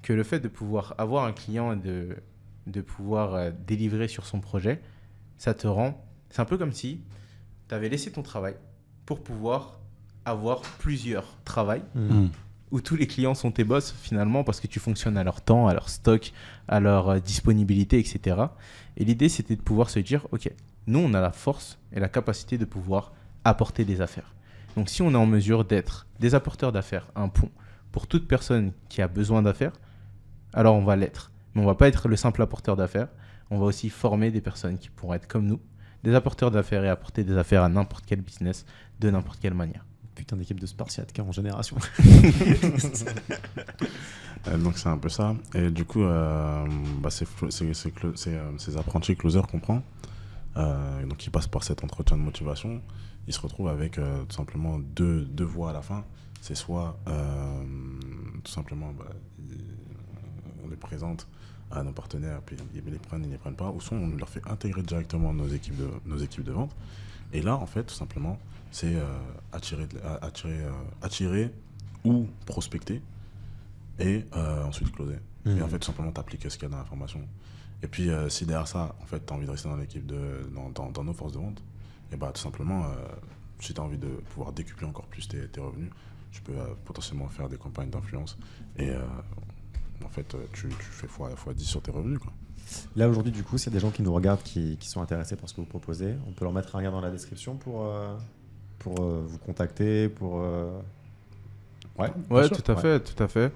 que le fait de pouvoir avoir un client et de pouvoir délivrer sur son projet, ça te rend... C'est un peu comme si tu avais laissé ton travail pour pouvoir avoir plusieurs travails où tous les clients sont tes boss finalement parce que tu fonctionnes à leur temps, à leur stock, à leur disponibilité, etc. Et l'idée, c'était de pouvoir se dire, OK, nous, on a la force et la capacité de pouvoir apporter des affaires. Donc, si on est en mesure d'être des apporteurs d'affaires, un pont pour toute personne qui a besoin d'affaires, alors on va l'être. Mais on ne va pas être le simple apporteur d'affaires. On va aussi former des personnes qui pourront être comme nous, des apporteurs d'affaires et apporter des affaires à n'importe quel business, de n'importe quelle manière. Putain d'équipe de Spartiate, 40 générations. Donc c'est un peu ça. Et du coup, ces apprentis closers qu'on prend, donc ils passent par cet entretien de motivation, ils se retrouvent avec tout simplement deux voies à la fin. C'est soit tout simplement on les présente à nos partenaires, puis ils les prennent pas, ou soit on leur fait intégrer directement nos équipes de vente. Et là, en fait, tout simplement, c'est attirer ou prospecter et ensuite closer. Et en fait, tout simplement, t'appliques ce qu'il y a dans l'information. Et puis, si derrière ça, en fait, t'as envie de rester dans l'équipe dans nos forces de vente, et tout simplement, si t'as envie de pouvoir décupler encore plus tes revenus, tu peux potentiellement faire des campagnes d'influence et en fait, tu fais x10 sur tes revenus, quoi. Là, aujourd'hui, du coup, s'il y a des gens qui nous regardent, qui sont intéressés par ce que vous proposez, on peut leur mettre un lien dans la description pour vous contacter, pour... Ouais, sûr. Tout à fait.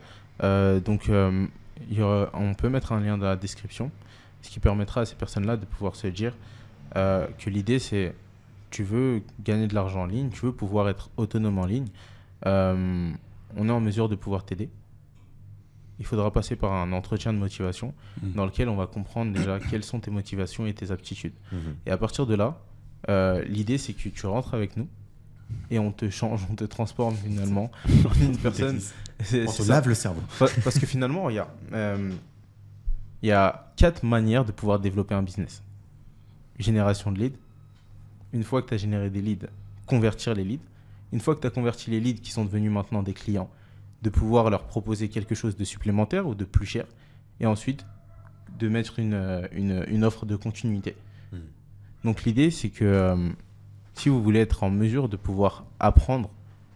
Donc, on peut mettre un lien dans la description, ce qui permettra à ces personnes-là de pouvoir se dire que l'idée, c'est tu veux gagner de l'argent en ligne, tu veux pouvoir être autonome en ligne, on est en mesure de pouvoir t'aider. Il faudra passer par un entretien de motivation dans lequel on va comprendre déjà quelles sont tes motivations et tes aptitudes. Et à partir de là, l'idée, c'est que tu rentres avec nous et on te change, on te transforme finalement en une personne. On te lave le cerveau. Parce que finalement, il y a 4 manières de pouvoir développer un business. Génération de leads. Une fois que tu as généré des leads, convertir les leads. Une fois que tu as converti les leads qui sont devenus maintenant des clients, de pouvoir leur proposer quelque chose de supplémentaire ou de plus cher. Et ensuite, de mettre une offre de continuité. Donc l'idée, c'est que si vous voulez être en mesure de pouvoir apprendre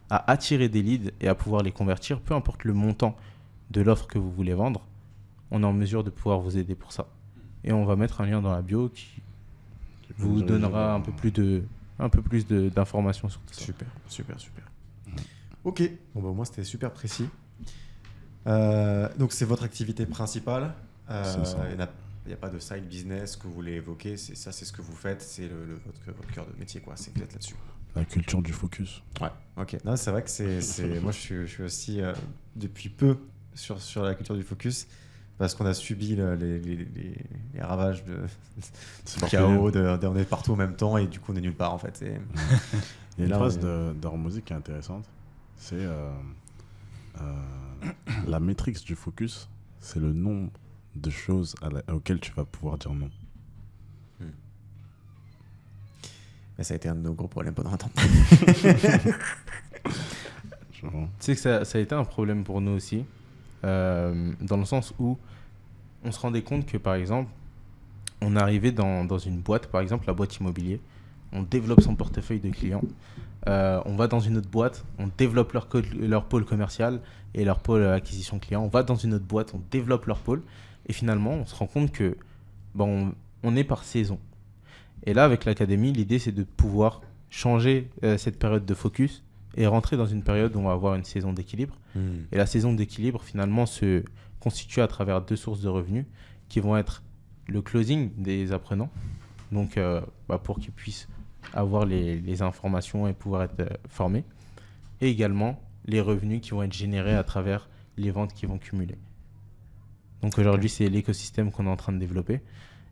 à attirer des leads et à pouvoir les convertir, peu importe le montant de l'offre que vous voulez vendre, on est en mesure de pouvoir vous aider pour ça. Et on va mettre un lien dans la bio qui vous donnera un peu plus d'informations sur tout ça. Super. Ok, bon, bah, au moins c'était super précis. Donc c'est votre activité principale. C'est ça. Il n'y a pas de side business que vous voulez évoquer. C'est ce que vous faites, c'est votre cœur de métier, quoi. C'est que vous êtes là-dessus. La culture du focus. Ouais, ok. Non, c'est vrai que c'est... Moi, je suis aussi depuis peu sur la culture du focus parce qu'on a subi les ravages de chaos, on est partout en même temps et du coup, on est nulle part, en fait. Il y a une phrase d'Hormozy qui est intéressante. C'est la métrique du focus, c'est le nombre de choses auxquelles tu vas pouvoir dire non. Mais ça a été un de nos gros problèmes pendant un temps. Tu sais que ça a été un problème pour nous aussi, dans le sens où on se rendait compte que, par exemple, on arrivait dans une boîte, par exemple la boîte immobilier, on développe son portefeuille de clients, on va dans une autre boîte, on développe leur pôle commercial et leur pôle acquisition client, on va dans une autre boîte, on développe leur pôle, et finalement, on se rend compte que on est par saison. Et là, avec l'académie, l'idée, c'est de pouvoir changer cette période de focus et rentrer dans une période où on va avoir une saison d'équilibre. Et la saison d'équilibre, finalement, se constitue à travers 2 sources de revenus qui vont être le closing des apprenants, donc pour qu'ils puissent avoir les informations et pouvoir être formés, et également les revenus qui vont être générés à travers les ventes qui vont cumuler. Donc aujourd'hui, c'est l'écosystème qu'on est en train de développer.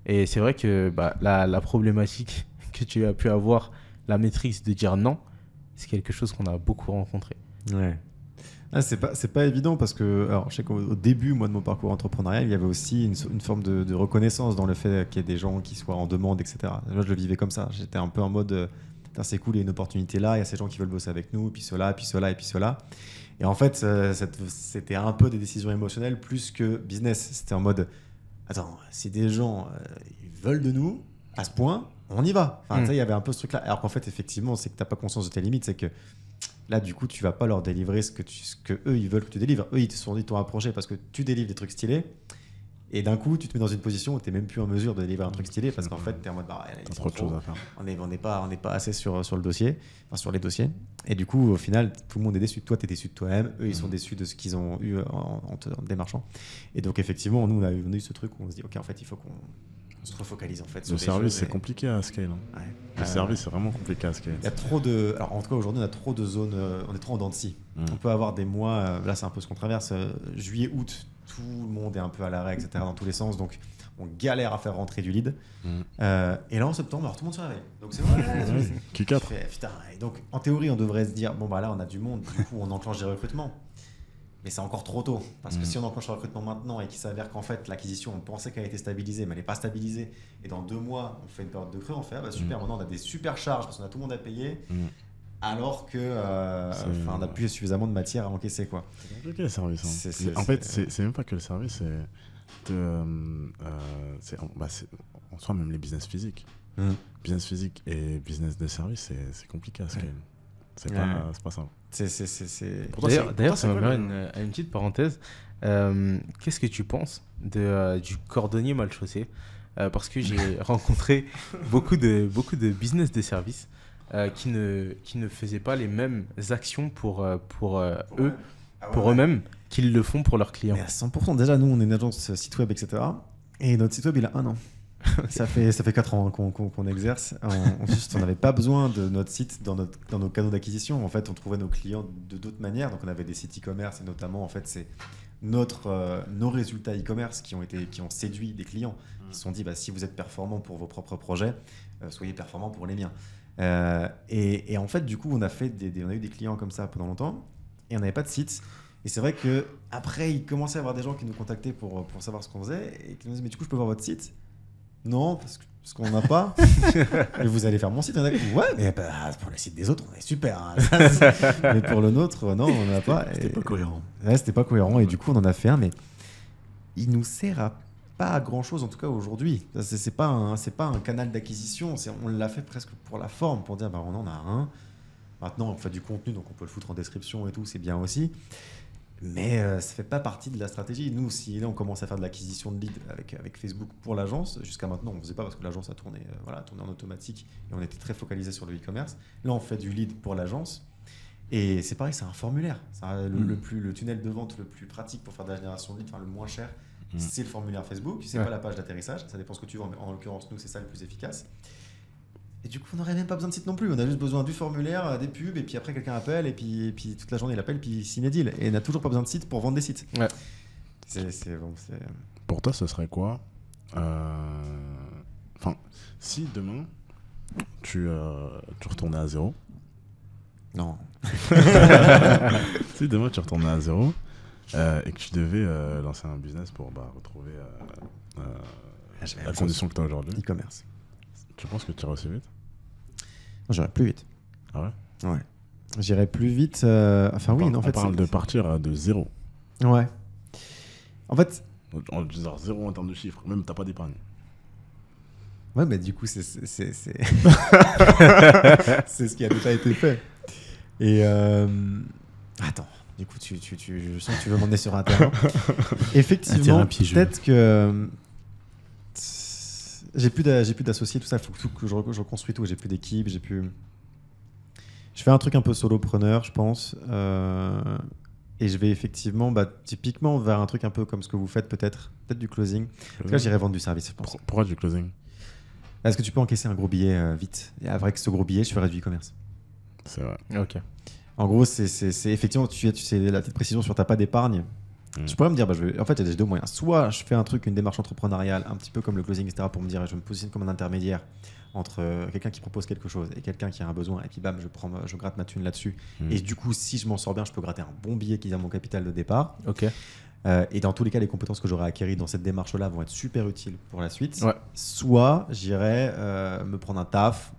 Et c'est vrai que la problématique que tu as pu avoir, la maîtrise de dire non, c'est quelque chose qu'on a beaucoup rencontré. Ouais. Ah, c'est pas évident parce que, alors, je sais qu'au début, moi, de mon parcours entrepreneurial, il y avait aussi une forme de reconnaissance dans le fait qu'il y ait des gens qui soient en demande, etc. Moi, je le vivais comme ça. J'étais un peu en mode, c'est cool, il y a une opportunité là, il y a ces gens qui veulent bosser avec nous, puis cela, puis cela, et puis cela. Et en fait, c'était un peu des décisions émotionnelles plus que business. C'était en mode, attends, si des gens ils veulent de nous, à ce point, on y va. Enfin, tu sais, il y avait un peu ce truc-là. Alors qu'en fait, effectivement, c'est que tu n'as pas conscience de tes limites. C'est que là, du coup, tu vas pas leur délivrer ce que eux, ils veulent que tu délivres. Eux, ils t'ont approché parce que tu délivres des trucs stylés. Et d'un coup, tu te mets dans une position où tu n'es même plus en mesure de délivrer un truc stylé parce qu'en fait, tu es en mode, t'as trop de choses à faire. On n'est pas assez sur le dossier, enfin sur les dossiers. Et du coup, au final, tout le monde est déçu. Toi, tu es déçu de toi-même. Eux, ils sont déçus de ce qu'ils ont eu en démarchant. Et donc, effectivement, nous, on a eu ce truc où on se dit, OK, en fait, il faut qu'on se refocalise en fait sur le service, c'est compliqué à scale. Ouais. Le service, c'est vraiment compliqué à scale. Il y a trop de... Alors, en tout cas, aujourd'hui, on a trop de zones... on est trop en dents de scie. On peut avoir des mois... là, c'est un peu ce qu'on traverse. Juillet, août, tout le monde est un peu à l'arrêt, etc. dans tous les sens. Donc, on galère à faire rentrer du lead. Et là, en septembre, alors, tout le monde se réveille. Donc, c'est vrai. Q4. Putain. Et donc, en théorie, on devrait se dire, bon, là, on a du monde. Du coup, on enclenche des recrutements. Mais c'est encore trop tôt. Parce que si on enclenche le recrutement maintenant et qu'il s'avère qu'en fait, l'acquisition, on pensait qu'elle était stabilisée, mais elle n'est pas stabilisée. Et dans 2 mois, on fait une période de creux, on fait, super, maintenant on a des super charges parce qu'on a tout le monde à payer. Alors que on n'a plus suffisamment de matière à encaisser, quoi. C'est compliqué le service. En fait, c'est même pas que le service, en soi, même les business physiques. Business physique et business de service, c'est compliqué à scale. C'est pas simple. D'ailleurs, ça m'amène à une petite parenthèse. Qu'est-ce que tu penses du cordonnier mal chaussé? Parce que j'ai rencontré beaucoup de business de service qui ne faisaient pas les mêmes actions pour eux-mêmes qu'ils le font pour leurs clients. Mais à 100%. Déjà, nous, on est une agence site web, etc. Et notre site web, il a 1 an. Ça fait 4 ans qu'on exerce. Juste, on n'avait pas besoin de notre site dans nos canaux d'acquisition. En fait, on trouvait nos clients de d'autres manières. Donc, on avait des sites e-commerce et notamment, en fait, c'est nos résultats e-commerce qui ont séduit des clients. Ils se sont dit, si vous êtes performant pour vos propres projets, soyez performant pour les miens. Et en fait, du coup, on a eu des clients comme ça pendant longtemps et on n'avait pas de site. Et c'est vrai qu'après, il commençait à y avoir des gens qui nous contactaient pour savoir ce qu'on faisait et qui nous disaient, mais du coup, je peux voir votre site ? Non, parce qu'on n'en a pas. Et vous allez faire mon site. On a dit, ouais, mais pour le site des autres, on est super. Hein. Mais pour le nôtre, non, on n'en a pas. C'était pas cohérent. Ouais, c'était pas cohérent. Et du coup, on en a fait un, mais il nous sert pas à grand chose, en tout cas aujourd'hui. C'est pas un canal d'acquisition. On l'a fait presque pour la forme, pour dire, on en a un. Maintenant, on fait du contenu, donc on peut le foutre en description et tout, c'est bien aussi. Mais ça fait pas partie de la stratégie. Nous, si là on commence à faire de l'acquisition de leads avec Facebook pour l'agence, jusqu'à maintenant on ne faisait pas parce que l'agence a tourné en automatique et on était très focalisé sur le e-commerce. Là on fait du lead pour l'agence et c'est pareil, c'est un formulaire. Le tunnel de vente le plus pratique pour faire de la génération de leads, le moins cher, c'est le formulaire Facebook, c'est pas la page d'atterrissage, ça dépend ce que tu veux, mais en l'occurrence nous c'est ça le plus efficace. Et du coup, on n'aurait même pas besoin de site non plus. On a juste besoin du formulaire, des pubs, et puis après, quelqu'un appelle, et puis toute la journée, il appelle, puis il signe un deal. Et on n'a toujours pas besoin de site pour vendre des sites. Ouais. Pour toi, ce serait quoi si demain, tu retournais à zéro. Non. Si demain, tu retournais à zéro et que tu devais lancer un business pour retrouver la condition que tu as aujourd'hui. E-commerce. Tu penses que tu irais aussi vite? J'irais plus vite. Ah ouais? Ouais. J'irais plus vite. On parle de partir de zéro. Ouais. En fait. Zéro en termes de chiffres. Même t'as pas d'épargne. Ouais, mais du coup, c'est c'est ce qui a déjà été fait. Et attends. Du coup, je sens que tu veux m'emmener sur un terrain. Effectivement, peut-être que. J'ai plus d'associés, tout ça, il faut que je reconstruis tout. J'ai plus d'équipe, Je fais un truc un peu solopreneur, je pense. Et je vais effectivement, typiquement, vers un truc un peu comme ce que vous faites, peut-être du closing. En tout cas, j'irai vendre du service, je pense. Pourquoi du closing? Est-ce que tu peux encaisser un gros billet vite? Et avec ce gros billet, je ferai du e-commerce. C'est vrai. Ok. En gros, c'est effectivement, tu sais, la petite précision sur t'as pas d'épargne. Je pourrais me dire, en fait, j'ai deux moyens. Soit je fais une démarche entrepreneuriale, un petit peu comme le closing, etc., pour me dire, je me positionne comme un intermédiaire entre quelqu'un qui propose quelque chose et quelqu'un qui a un besoin, et puis bam, je gratte ma thune là-dessus. Et du coup, si je m'en sors bien, je peux gratter un bon billet qui est à mon capital de départ. Ok. Et dans tous les cas, les compétences que j'aurai acquises dans cette démarche-là vont être super utiles pour la suite. Ouais. Soit j'irai me prendre un taf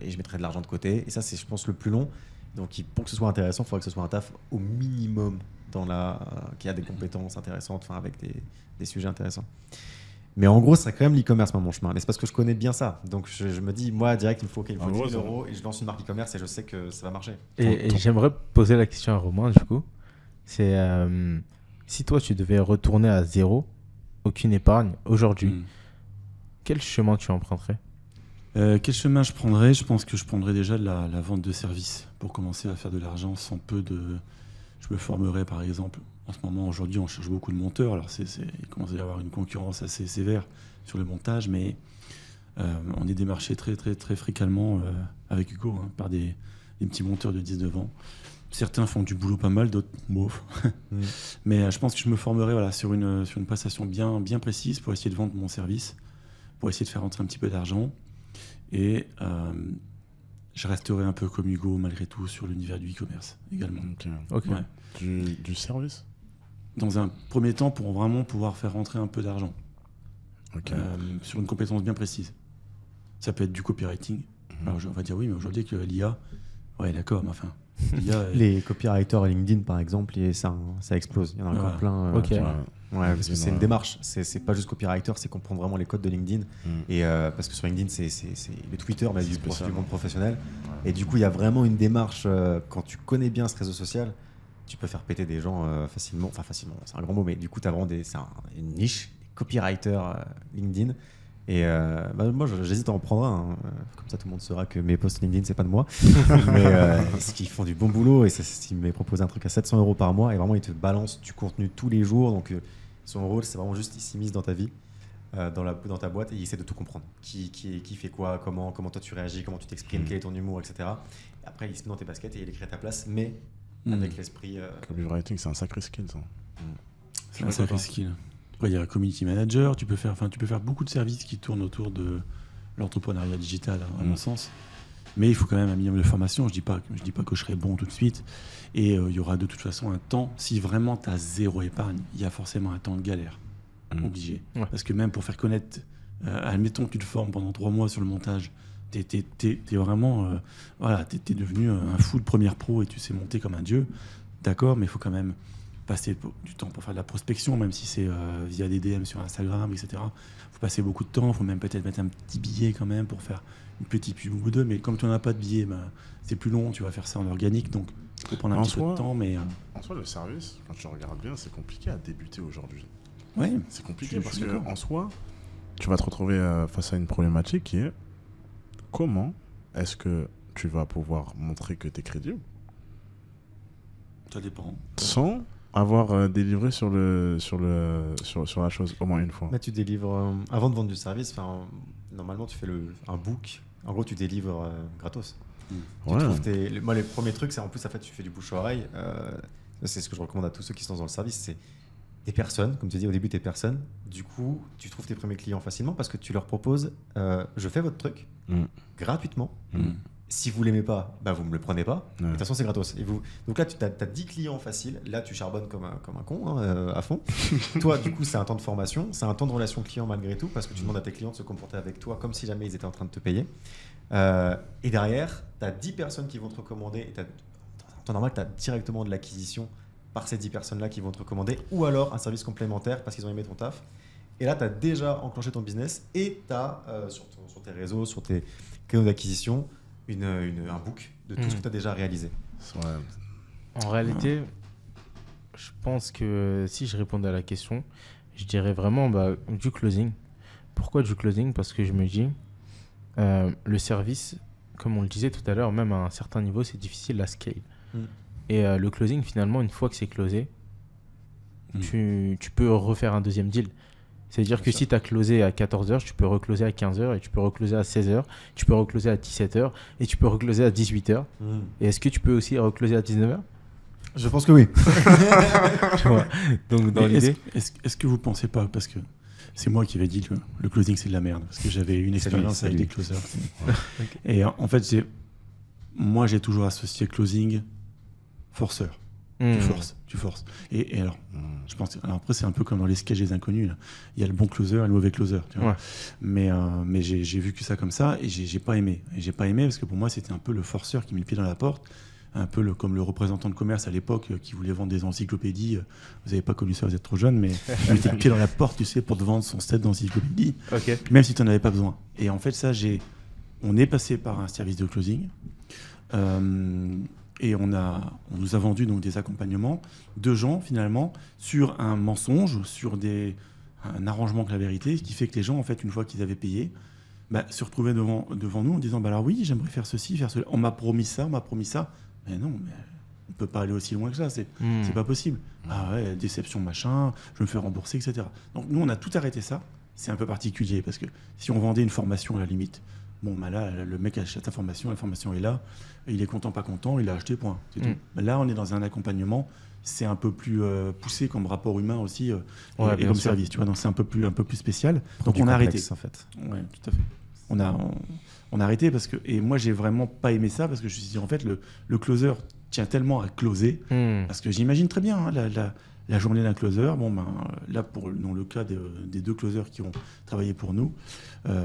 et je mettrai de l'argent de côté. Et ça, c'est, je pense, le plus long. Donc, pour que ce soit intéressant, il faudrait que ce soit un taf au minimum qui a des compétences intéressantes, avec des sujets intéressants. Mais en gros, c'est quand même l'e-commerce, mon chemin. Mais c'est parce que je connais bien ça. Donc, je me dis, moi, direct, il me faut 10 000 euros et je lance une marque e-commerce et je sais que ça va marcher. Et j'aimerais poser la question à Romain, du coup. C'est si toi, tu devais retourner à zéro, aucune épargne, aujourd'hui, quel chemin tu emprunterais? Quel chemin je prendrais? Je pense que je prendrais déjà de la vente de services pour commencer à faire de l'argent sans peu de... Je me formerais, par exemple. En ce moment, aujourd'hui, on cherche beaucoup de monteurs. Alors, il commence à y avoir une concurrence assez sévère sur le montage, mais on est démarché très, très, très fréquemment avec Hugo par des petits monteurs de 19 ans. Certains font du boulot pas mal, d'autres bof. Mais je pense que je me formerais sur une prestation bien précise pour essayer de vendre mon service, pour essayer de faire rentrer un petit peu d'argent. Et je resterai un peu comme Hugo, malgré tout, sur l'univers du e-commerce également. Ok. Ouais. Du service? Dans un premier temps, pour vraiment pouvoir faire rentrer un peu d'argent. Ok. Sur une compétence bien précise. Ça peut être du copywriting. Alors, on va dire oui, mais aujourd'hui, que l'IA... Ouais, d'accord, mais enfin... Les copywriters LinkedIn, par exemple, ça explose. Il y en a encore plein. Ok. Ouais, parce que c'est une démarche. C'est pas juste copywriter, c'est comprendre vraiment les codes de LinkedIn. Et parce que sur LinkedIn, c'est le Twitter, mais du monde professionnel. Et du coup, il y a vraiment une démarche. Quand tu connais bien ce réseau social, tu peux faire péter des gens facilement. Enfin, facilement, c'est un grand mot, mais du coup, tu as vraiment une niche, des copywriters LinkedIn. Et moi, j'hésite à en prendre un. Comme ça, tout le monde saura que mes posts LinkedIn, c'est pas de moi. Mais parce qu'ils font du bon boulot. Et ils m'ont proposé un truc à 700 € par mois. Et vraiment, ils te balancent du contenu tous les jours. Donc, son rôle, c'est vraiment juste, ils s'immiscent dans ta vie. dans ta boîte et il essaie de tout comprendre. Qui fait quoi, comment toi tu réagis, comment tu t'exprimes, quel est ton humour, etc. Et après, il se met dans tes baskets et il écrit à ta place, mais avec l'esprit... Copywriting, c'est un sacré skill, ça. C'est un sacré skill. Après, il y a un community manager, tu peux faire beaucoup de services qui tournent autour de l'entrepreneuriat digital, à mon sens. Mais il faut quand même un minimum de formation. Je dis pas que je serai bon tout de suite. Et il y aura de toute façon un temps. Si vraiment tu as zéro épargne, il y a forcément un temps de galère. Obligé. Ouais. Parce que même pour faire connaître, admettons que tu te formes pendant 3 mois sur le montage, t'es vraiment... t'es devenu un fou de première pro et tu sais monter comme un dieu. D'accord, mais il faut quand même passer du temps pour faire de la prospection, même si c'est via des DM sur Instagram, etc. Il faut passer beaucoup de temps. Il faut même peut-être mettre un petit billet quand même pour faire une petite pub ou deux, mais comme tu n'en as pas de billet, c'est plus long, tu vas faire ça en organique, donc il faut prendre un petit peu de temps. Mais en soi, le service, quand tu regardes bien, c'est compliqué à débuter aujourd'hui. Ouais, c'est compliqué parce qu'en soi, tu vas te retrouver face à une problématique qui est comment est-ce que tu vas pouvoir montrer que tu es crédible? Ça dépend. Sans avoir délivré sur la chose au moins une fois. Mais tu délivres, avant de vendre du service, normalement tu fais un book. En gros, tu délivres gratos. Moi, les premiers trucs, c'est en plus, tu fais du bouche-oreille. C'est ce que je recommande à tous ceux qui se lancent dans le service. C'est des personnes, comme tu dis au début, des personnes. Du coup, tu trouves tes premiers clients facilement parce que tu leur proposes je fais votre truc gratuitement. Si vous l'aimez pas, vous me le prenez pas. De toute façon, c'est gratos. Donc là, tu as 10 clients faciles. Là, tu charbonnes comme un con, à fond. Toi, du coup, c'est un temps de formation, c'est un temps de relation client malgré tout, parce que tu demandes à tes clients de se comporter avec toi comme si jamais ils étaient en train de te payer. Et derrière, tu as 10 personnes qui vont te recommander. Et en temps normal, tu as directement de l'acquisition par ces 10 personnes-là qui vont te recommander, ou alors un service complémentaire parce qu'ils ont aimé ton taf. Et là, tu as déjà enclenché ton business et tu as sur tes réseaux, sur tes canaux d'acquisition, un book de tout ce que tu as déjà réalisé. En réalité, je pense que si je répondais à la question, je dirais vraiment du closing. Pourquoi du closing? Parce que je me dis, le service, comme on le disait tout à l'heure, même à un certain niveau, c'est difficile à scale. Et le closing, finalement, une fois que c'est closé, tu peux refaire un deuxième deal. C'est-à-dire que si tu as closé à 14h, tu peux recloser à 15h, et tu peux recloser à 16h, tu peux recloser à 17h, et tu peux recloser à 18h. Et est-ce que tu peux aussi recloser à 19h? Je pense que oui. Donc, dans l'idée... Est-ce que vous ne pensez pas, parce que c'est moi qui avais dit que le closing, c'est de la merde, parce que j'avais une expérience avec des closers. Okay. Et en fait, moi, j'ai toujours associé closing forceur. Tu forces. Et alors, je pense. Alors après, c'est un peu comme dans les sketchs des inconnus. Là. Il y a le bon closer et le mauvais closer. Tu vois. Mais j'ai vu que ça comme ça et j'ai pas aimé. Et j'ai pas aimé parce que pour moi, c'était un peu le forceur qui met le pied dans la porte. Un peu comme le représentant de commerce à l'époque qui voulait vendre des encyclopédies. Vous n'avez pas connu ça, vous êtes trop jeune, mais il mettait le pied dans la porte, tu sais, pour te vendre son set d'encyclopédie, même si tu n'en avais pas besoin. Et en fait, on est passé par un service de closing. Et on nous a vendu donc des accompagnements de gens finalement sur un mensonge, sur un arrangement avec la vérité, ce qui fait que les gens, en fait, une fois qu'ils avaient payé, se retrouvaient devant nous en disant alors oui, j'aimerais faire ceci, faire cela. On m'a promis ça. Mais non, mais on ne peut pas aller aussi loin que ça, c'est pas possible. Ah ouais, déception, machin, je me fais rembourser, etc. Donc nous, on a tout arrêté ça. C'est un peu particulier parce que si on vendait une formation à la limite, là, le mec achète la formation est là, il est content, pas content, il a acheté, point. C'est tout. Là, on est dans un accompagnement, c'est un peu plus poussé comme rapport humain aussi, et comme service, tu vois, donc c'est un peu plus spécial. Donc on a arrêté. En fait. Ouais, tout à fait. On a arrêté parce que, et moi, j'ai vraiment pas aimé ça parce que je me suis dit, en fait, le closer tient tellement à closer, parce que j'imagine très bien la journée d'un closer. Là, dans le cas des 2 closers qui ont travaillé pour nous,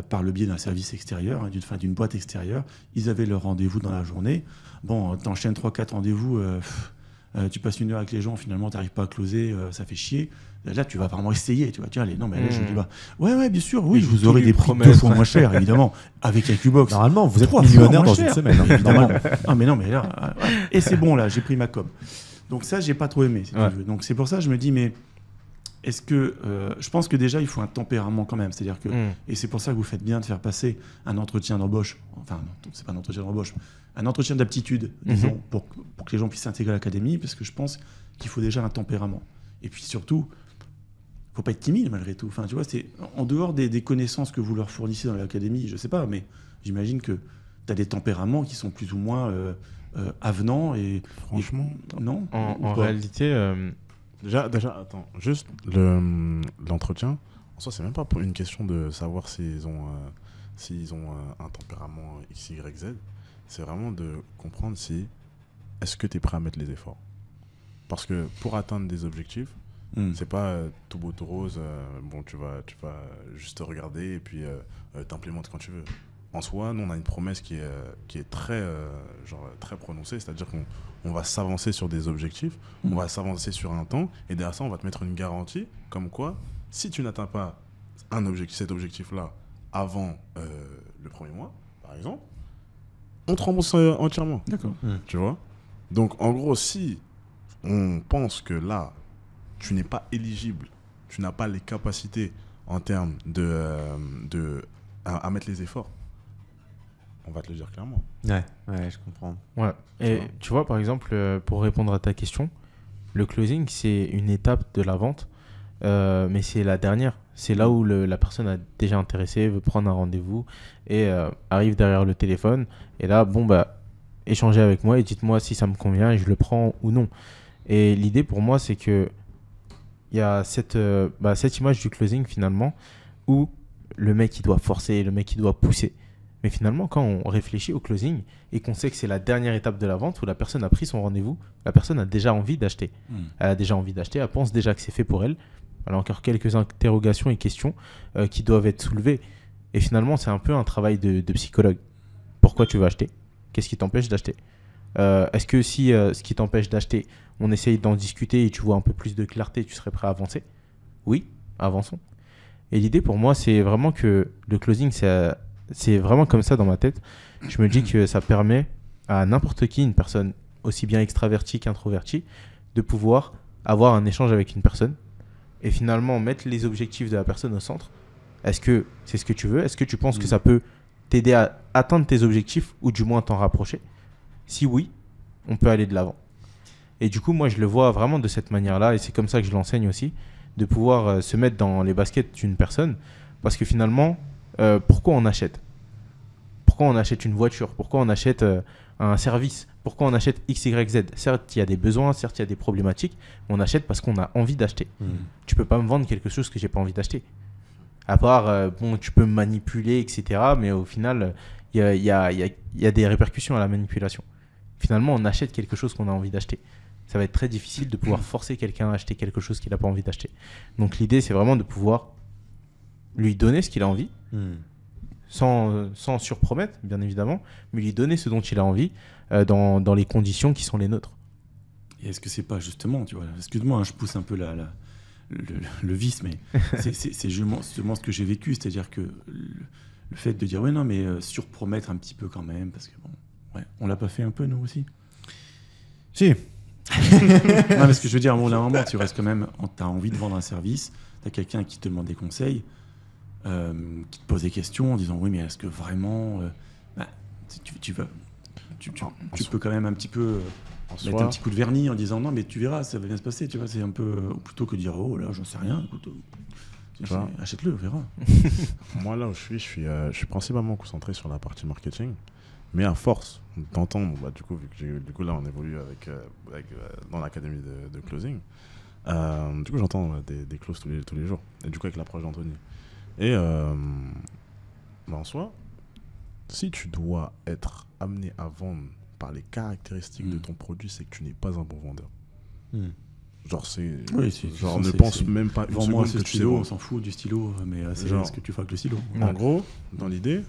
par le biais d'un service extérieur, d'une boîte extérieure, ils avaient leur rendez-vous dans la journée. T'enchaînes 3-4 rendez-vous, tu passes 1 heure avec les gens, finalement, t'arrives pas à closer, ça fait chier. Là, tu vas vraiment essayer, tu vois. Tiens, allez, non, mais là, je me dis, ouais, bien sûr, oui, je vous aurai des prix 2 fois moins cher, évidemment, avec un Q-Box. Normalement, vous êtes millionnaire dans une semaine, évidemment. Mais non, mais là, et c'est bon, là, j'ai pris ma com. Donc ça, j'ai pas trop aimé, si tu veux. Donc c'est pour ça que je me dis, mais est-ce que... je pense que déjà, il faut un tempérament quand même. C'est-à-dire que... Et c'est pour ça que vous faites bien de faire passer un entretien d'embauche. Enfin, non, c'est pas un entretien d'embauche. Un entretien d'aptitude, disons, pour que les gens puissent s'intégrer à l'académie, parce que je pense qu'il faut déjà un tempérament. Et puis surtout, faut pas être timide malgré tout. Enfin, tu vois, c'est en dehors des connaissances que vous leur fournissez dans l'académie, je sais pas, mais j'imagine que tu as des tempéraments qui sont plus ou moins avenants et Franchement, non. En réalité, déjà, attends, juste l'entretien, en soi, c'est même pas pour une question de savoir s'ils ont un tempérament X, Y, Z. C'est vraiment de comprendre si est-ce que tu es prêt à mettre les efforts. Parce que pour atteindre des objectifs, c'est pas tout beau, tout rose. Bon, tu vas juste regarder et puis t'implémentes quand tu veux. En soi, nous, on a une promesse qui est très prononcée, c'est-à-dire qu'on va s'avancer sur des objectifs, on va s'avancer sur un temps, et derrière ça, on va te mettre une garantie, comme quoi, si tu n'atteins pas cet objectif-là avant le premier mois, par exemple, on te rembourse entièrement. D'accord. Tu vois ? Donc, en gros, si on pense que là, tu n'es pas éligible, tu n'as pas les capacités en termes à mettre les efforts, on va te le dire clairement. Ouais, je comprends. ouais. Et tu vois, par exemple, pour répondre à ta question, le closing, c'est une étape de la vente, mais c'est la dernière. C'est là où la personne a déjà intéressé, veut prendre un rendez-vous et arrive derrière le téléphone. Et là, échangez avec moi et dites-moi si ça me convient et je le prends ou non. Et l'idée pour moi, c'est que il y a cette image du closing finalement où le mec il doit forcer, le mec il doit pousser. Mais finalement, quand on réfléchit au closing et qu'on sait que c'est la dernière étape de la vente où la personne a pris son rendez-vous, la personne a déjà envie d'acheter. Elle a déjà envie d'acheter, elle pense déjà que c'est fait pour elle. Elle a encore quelques interrogations et questions qui doivent être soulevées. Et finalement, c'est un peu un travail de psychologue. Pourquoi tu veux acheter ? Qu'est-ce qui t'empêche d'acheter ? Est-ce que si ce qui t'empêche d'acheter, on essaye d'en discuter et tu vois un peu plus de clarté, tu serais prêt à avancer ? Oui, avançons. Et l'idée pour moi, c'est vraiment que le closing, c'est vraiment comme ça dans ma tête. Je me dis que ça permet à n'importe qui, une personne aussi bien extravertie qu'introvertie, de pouvoir avoir un échange avec une personne et finalement mettre les objectifs de la personne au centre. Est-ce que c'est ce que tu veux ? Est-ce que tu penses que ça peut t'aider à atteindre tes objectifs ou du moins t'en rapprocher ? Si oui, on peut aller de l'avant. Et du coup, moi, je le vois vraiment de cette manière-là et c'est comme ça que je l'enseigne aussi, de pouvoir se mettre dans les baskets d'une personne parce que finalement, pourquoi on achète ? Pourquoi on achète une voiture ? Pourquoi on achète un service ? Pourquoi on achète X, Y, Z ? Certes, il y a des besoins, certes, il y a des problématiques, mais on achète parce qu'on a envie d'acheter. Tu peux pas me vendre quelque chose que j'ai pas envie d'acheter. À part, tu peux me manipuler, etc. Mais au final, il y a des répercussions à la manipulation. Finalement, on achète quelque chose qu'on a envie d'acheter. Ça va être très difficile de pouvoir forcer quelqu'un à acheter quelque chose qu'il n'a pas envie d'acheter. Donc l'idée, c'est vraiment de pouvoir lui donner ce qu'il a envie, sans surpromettre, bien évidemment, mais lui donner ce dont il a envie dans les conditions qui sont les nôtres. Et est-ce que c'est pas justement, tu vois, excuse-moi, je pousse un peu le vice, mais c'est justement ce que j'ai vécu, c'est-à-dire que le fait de dire ouais non mais surpromettre un petit peu quand même, parce que bon, ouais, on l'a pas fait un peu nous aussi. Si. Non, mais ce que je veux dire, à un moment, tu restes quand même, t'as envie de vendre un service, t'as quelqu'un qui te demande des conseils, qui te pose des questions en disant oui mais est-ce que vraiment tu peux quand même un petit peu mettre un petit coup de vernis en disant non mais tu verras ça va bien se passer, tu vois, c'est un peu plutôt que de dire oh là j'en sais rien, écoute, achète-le, on verra. Moi là où je suis principalement concentré sur la partie marketing, mais à force d'entendre, du coup vu que du coup là on évolue dans l'académie de closing, du coup j'entends des clauses tous les jours, et du coup avec l'approche d'Anthony. Et en soi, si tu dois être amené à vendre par les caractéristiques de ton produit, c'est que tu n'es pas un bon vendeur. Genre, ne pense même pas une Vends-moi seconde ce que tu sais stylo, vendre. on s'en fout du stylo, mais c'est ce que tu fais avec le stylo. En gros, dans l'idée,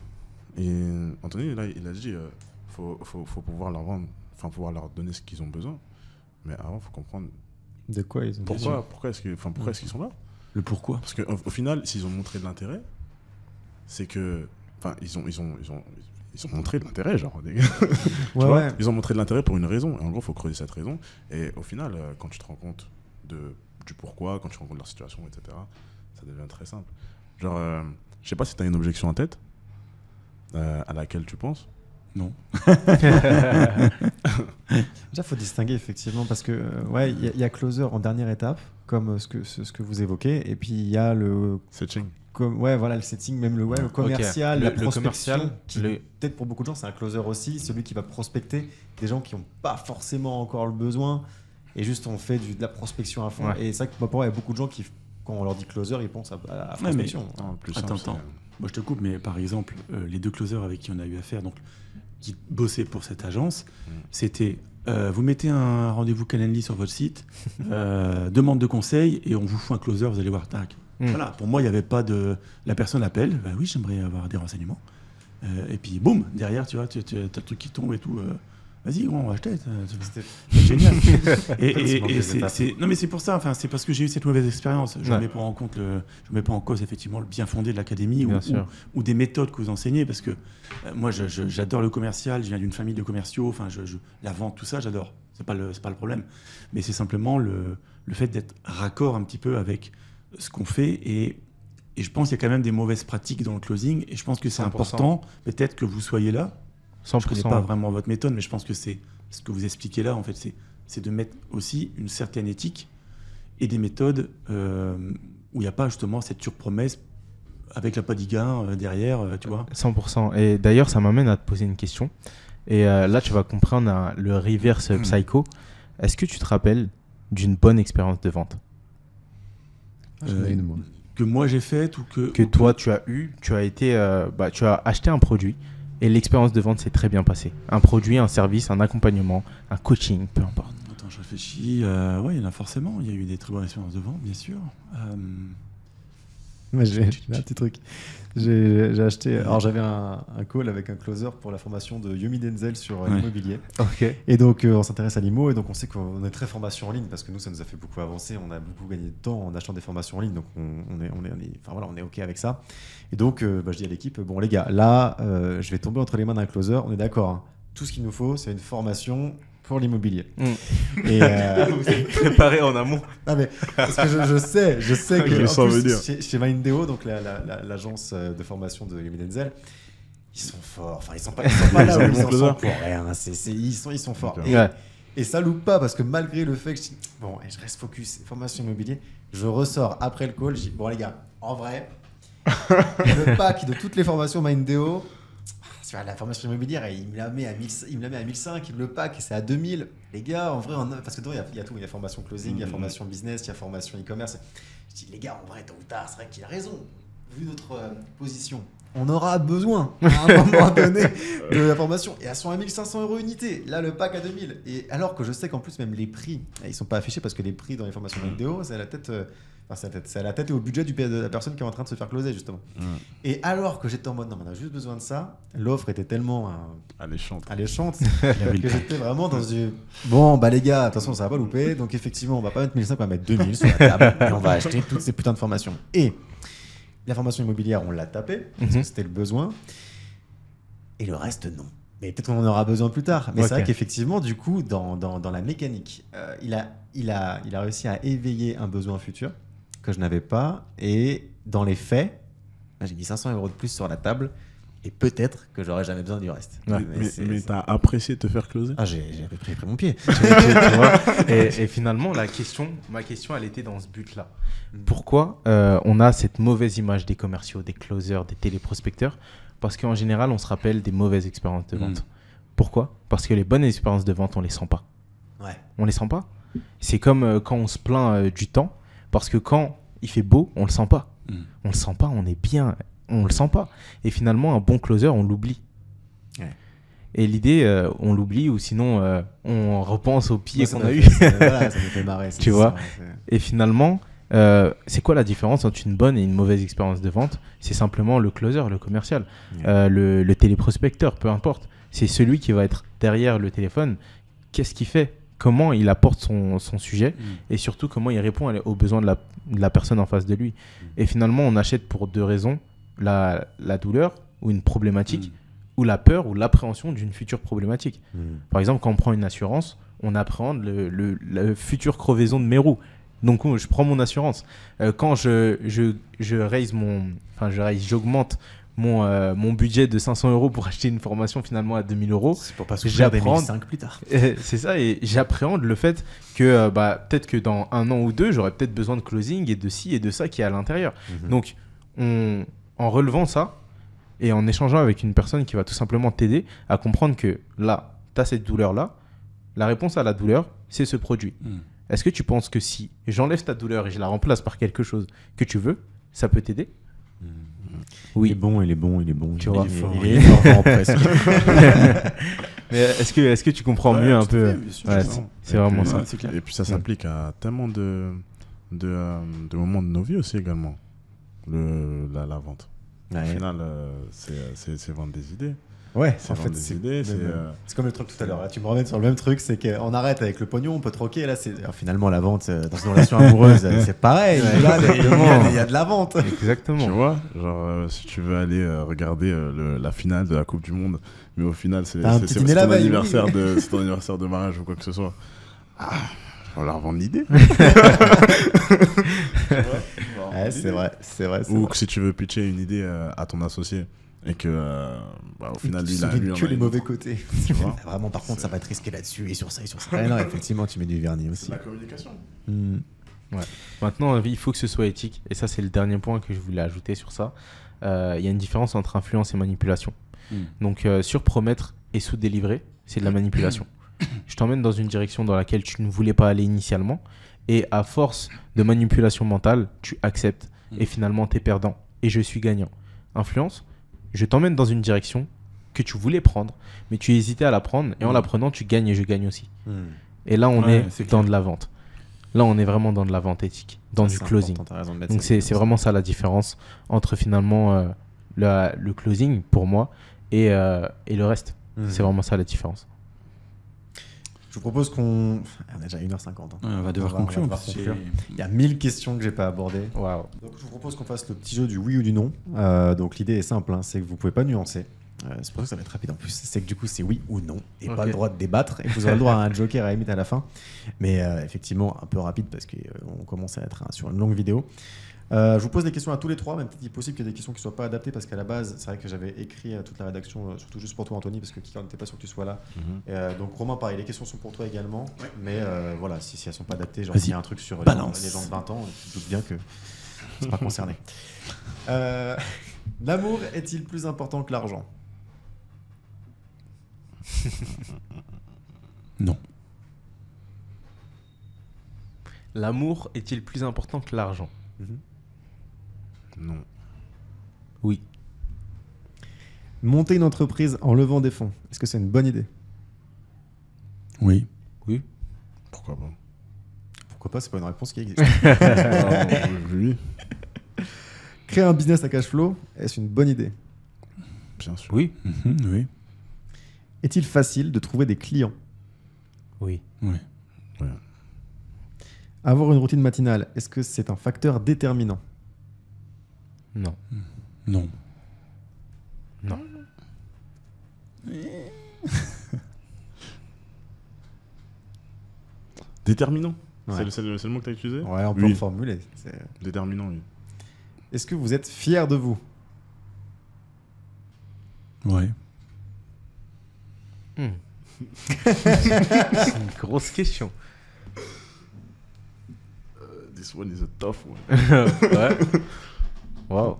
et Anthony, là, il a dit faut pouvoir leur vendre, enfin pouvoir leur donner ce qu'ils ont besoin. Mais avant, il faut comprendre de quoi ils ont besoin. Pourquoi est-ce qu'ils sont là ? Le pourquoi ? Parce qu'au final, s'ils ont montré de l'intérêt, c'est que. Enfin, ils ont montré de l'intérêt, genre. Ouais. Ils ont montré de l'intérêt pour une raison. Et en gros, il faut creuser cette raison. Et au final, quand tu te rends compte du pourquoi, quand tu te rends compte de leur situation, etc., ça devient très simple. Genre, je sais pas si tu as une objection en tête à laquelle tu penses. Non. Déjà, il faut distinguer effectivement parce que ouais, il y a closer en dernière étape, comme ce que vous évoquez, et puis il y a le Setting. ouais, voilà, le setting, même le commercial, Ok. la Le prospection, commercial, qui, peut-être pour beaucoup de gens, c'est un closer aussi, celui qui va prospecter des gens qui n'ont pas forcément encore le besoin, et juste on fait de la prospection à fond. Ouais. Et c'est vrai que pour moi, il y a beaucoup de gens qui, quand on leur dit closer, ils pensent à la Ouais, mais- prospection. Non, le plus Attends, simple, attends. Moi, je te coupe, mais par exemple, les 2 closers avec qui on a eu affaire, donc qui bossaient pour cette agence, c'était vous mettez un rendez-vous Calendly sur votre site, demande de conseil et on vous fout un closer, vous allez voir, tac. Voilà, pour moi, il n'y avait pas de. La personne appelle, bah oui, j'aimerais avoir des renseignements. Et puis, boum, derrière, tu vois, tu as le truc qui tombe et tout. Vas-y, on va acheter. C'était C'est génial. Effectivement, des étapes. Non, mais c'est pour ça, enfin, c'est parce que j'ai eu cette mauvaise expérience. Je ne Ouais. mets pas en compte je mets pas en cause effectivement le bien fondé de l'académie Bien sûr. ou des méthodes que vous enseignez, parce que moi, j'adore le commercial. Je viens d'une famille de commerciaux. Enfin, la vente, tout ça, j'adore. C'est pas le problème. Mais c'est simplement le fait d'être raccord un petit peu avec ce qu'on fait et je pense qu'il y a quand même des mauvaises pratiques dans le closing et je pense que c'est 100%. important peut-être que vous soyez là. 100%. Je connais pas vraiment votre méthode, mais je pense que c'est ce que vous expliquez là, en fait, c'est de mettre aussi une certaine éthique et des méthodes où il n'y a pas justement cette surpromesse avec la padiga derrière, tu vois. 100%. Et d'ailleurs, ça m'amène à te poser une question. Et là, tu vas comprendre le reverse psycho. Est-ce que tu te rappelles d'une bonne expérience de vente J'en ai une, moi. Que moi j'ai faite ou que toi, tu as eu, tu as acheté un produit et l'expérience de vente s'est très bien passée. Un produit, un service, un accompagnement, un coaching, peu importe. Attends, je réfléchis. Ouais, il y en a forcément. Il y a eu des très bonnes expériences de vente, bien sûr. Moi, j'ai un petit truc. J'ai acheté. Alors, j'avais un call avec un closer pour la formation de Yomi Denzel sur Ouais. l'immobilier. Ok. Et donc, on s'intéresse à l'IMO et donc on sait qu'on est très formation en ligne parce que nous, ça nous a fait beaucoup avancer. On a beaucoup gagné de temps en achetant des formations en ligne. Donc, on est OK avec ça. Et donc, je dis à l'équipe, bon, les gars, là, je vais tomber entre les mains d'un closer. On est d'accord. Hein. Tout ce qu'il nous faut, c'est une formation pour l'immobilier. Et Vous êtes préparé en amont. ah mais parce que je sais que Je en sens plus, venir. chez Mindeo, donc l'agence de formation de Yomi Denzel, ils sont forts. Enfin, ils sont pas là où ils en sont pour rien. Ils sont forts. Ok. Et ça loupe pas parce que malgré le fait que je reste focus formation immobilier, je ressors après le call. Je dis bon les gars, en vrai, le pack de toutes les formations Mindeo. Sur la formation immobilière, il me la met à 1005, le pack c'est à 2000. Les gars, en vrai, parce que dedans il y a tout, il y a formation closing, il y a formation business, il y a formation e-commerce. Je dis les gars, en vrai, tôt ou tard, c'est vrai qu'il a raison. Vu notre position, on aura besoin à un moment donné de la formation. Et elles sont à 1500 € unité. Là, le pack à 2000. Et alors que je sais qu'en plus, même les prix, ils sont pas affichés parce que les prix dans les formations vidéo, c'est à la tête. C'est à la tête et au budget de la personne qui est en train de se faire closer, justement. Et alors que j'étais en mode, non, on a juste besoin de ça, l'offre était tellement Alléchante. que j'étais vraiment dans du. Bon, bah les gars, attention, ça va pas louper. Donc, effectivement, on va pas mettre 1500, on va mettre 2000 sur la table et on va acheter toutes ces putains de formations. Et la formation immobilière, on l'a tapé parce que c'était le besoin. Et le reste, non. Mais peut-être qu'on en aura besoin plus tard. Mais c'est vrai qu'effectivement, du coup, dans la mécanique, il a réussi à éveiller un besoin futur que je n'avais pas. Et dans les faits, j'ai mis 500 € de plus sur la table. Et peut-être que j'aurais jamais besoin du reste. Ouais. Mais t'as apprécié te faire closer? Ah, j'ai pris mon pied. Tu vois, et finalement, ma question, elle était dans ce but-là. Pourquoi on a cette mauvaise image des commerciaux, des closers, des téléprospecteurs? Parce qu'en général, on se rappelle des mauvaises expériences de vente. Pourquoi? Parce que les bonnes expériences de vente, on les sent pas. Ouais. On les sent pas. C'est comme quand on se plaint du temps, parce que quand il fait beau, on le sent pas. On le sent pas, on est bien, on le sent pas. Et finalement, un bon closer, on l'oublie. Ouais. Et l'idée, on l'oublie ou sinon on repense aux pieds qu'on a eu. Voilà, ça me fait marrer. Tu vois. Et finalement, c'est quoi la différence entre une bonne et une mauvaise expérience de vente? C'est simplement le closer, le commercial, le téléprospecteur, peu importe. C'est celui qui va être derrière le téléphone. Qu'est-ce qu'il fait? Comment il apporte son sujet et surtout comment il répond aux besoins de la personne en face de lui. Et finalement, on achète pour deux raisons, la douleur ou une problématique ou la peur ou l'appréhension d'une future problématique. Par exemple, quand on prend une assurance, on appréhende la future crevaison de mes roues. Donc, je prends mon assurance. Quand j'augmente mon budget de 500 € pour acheter une formation finalement à 2000 €. C'est pour pas souffrir des J'apprends- 1005 plus tard. C'est ça, et j'appréhende le fait que peut-être que dans 1 an ou 2, j'aurai peut-être besoin de closing et de ci et de ça qui est à l'intérieur. Mhm. Donc, en relevant ça et en échangeant avec une personne qui va tout simplement t'aider à comprendre que là, tu as cette douleur-là, la réponse à la douleur, c'est ce produit. Mm. Est-ce que tu penses que si j'enlève ta douleur et je la remplace par quelque chose que tu veux, ça peut t'aider? Il est Oui. bon, il est bon, il est bon. Tu vois. il est fort, il est énorme presque. Mais est-ce que tu comprends Ouais, mieux un tout à peu? fait, bien sûr, Ouais, je comprends. c'est vraiment puis, ça. c'est clair. Et puis ça s'applique à tellement de moments de nos vies aussi également. La vente. Au Ouais. final, c'est vendre des idées. Ouais, C'est en vendre fait, des c'est idées. c'est comme le truc tout à l'heure. Là, tu me remets sur le même truc, c'est qu'on arrête avec le pognon, on peut troquer. Là, c'est alors, finalement la vente dans une relation amoureuse, c'est pareil. Ouais, Là, exactement. il y a de la vente. Tu Exactement. vois, genre si tu veux aller regarder la finale de la Coupe du Monde, mais au final c'est T'as un petit dîner ton là-bas, anniversaire oui. c'est ton anniversaire de mariage ou quoi que ce soit. On va leur vendre l'idée. Ouais, c'est vrai, c'est vrai. c'est Ou vrai. que si tu veux pitcher une idée à ton associé et que au final lui, Tu il a soulignes lui en que a les une mauvais autre. côtés. Tu vois. Vraiment, par contre, ça va être risqué là-dessus et sur ça et sur ça. Ouais, non, effectivement, tu mets du vernis aussi. C'est la communication. Hmm. Maintenant, il faut que ce soit éthique. Et ça, c'est le dernier point que je voulais ajouter sur ça. Il y a une différence entre influence et manipulation. Mm. Donc, surpromettre et sous-délivrer, c'est de la manipulation. Je t'emmène dans une direction dans laquelle tu ne voulais pas aller initialement. Et à force de manipulation mentale, tu acceptes. Et finalement, tu es perdant. Et je suis gagnant. Influence, je t'emmène dans une direction que tu voulais prendre, mais tu hésitais à la prendre. Et en la prenant, tu gagnes et je gagne aussi. Hmm. Et là, on Ouais, est c'est dans clair. de la vente. Là, on est vraiment dans de la vente éthique, dans du C'est closing. important, t'as raison de mettre Donc, ça. c'est vraiment ça la différence entre finalement le closing pour moi et le reste. Hmm. C'est vraiment ça la différence. Je vous propose qu'on. On a déjà 1h50. hein. Ouais, on va devoir On va conclure. devoir parce que conclure. Il y a 1000 questions que j'ai pas abordées. Waouh. Donc, je vous propose qu'on fasse le petit jeu du oui ou du non. Donc, l'idée est simple, hein, c'est que vous pouvez pas nuancer. C'est pour ça que ça va être rapide en plus. C'est que du coup, c'est oui ou non. Et pas Ok. le droit de débattre. Et vous aurez le droit à un joker à la limite à la fin. Mais effectivement, un peu rapide parce qu'on commence à être sur une longue vidéo. Je vous pose des questions à tous les trois, même peut-être il est possible qu'il y ait des questions qui ne soient pas adaptées parce qu'à la base, c'est vrai que j'avais écrit à toute la rédaction, surtout juste pour toi, Anthony, parce que Kika n'était pas sûr que tu sois là. Donc, Romain, pareil, les questions sont pour toi également. Mais voilà, si elles ne sont pas adaptées, genre Vas-y, s'il y a un truc sur balance. les gens de 20 ans, tu te doutes bien que c'est pas concerné. L'amour est-il plus important que l'argent? Non. L'amour est-il plus important que l'argent? Non. Oui. Monter une entreprise en levant des fonds, est-ce que c'est une bonne idée? Oui. Pourquoi pas. Pourquoi pas, c'est pas une réponse qui existe. Oui, Créer un business à cash flow, est-ce une bonne idée? bien sûr. Oui. Mhm, oui. Est-il facile de trouver des clients? Oui. Oui. Avoir une routine matinale, est-ce que c'est un facteur déterminant? Non. Non. Non. Déterminant. Ouais. C'est le mot que tu as utilisé. Ouais, on peut Oui. reformuler. Déterminant, oui. Est-ce que vous êtes fier de vous? Ouais. C'est une grosse question. This one is a tough one. Ouais. Waouh.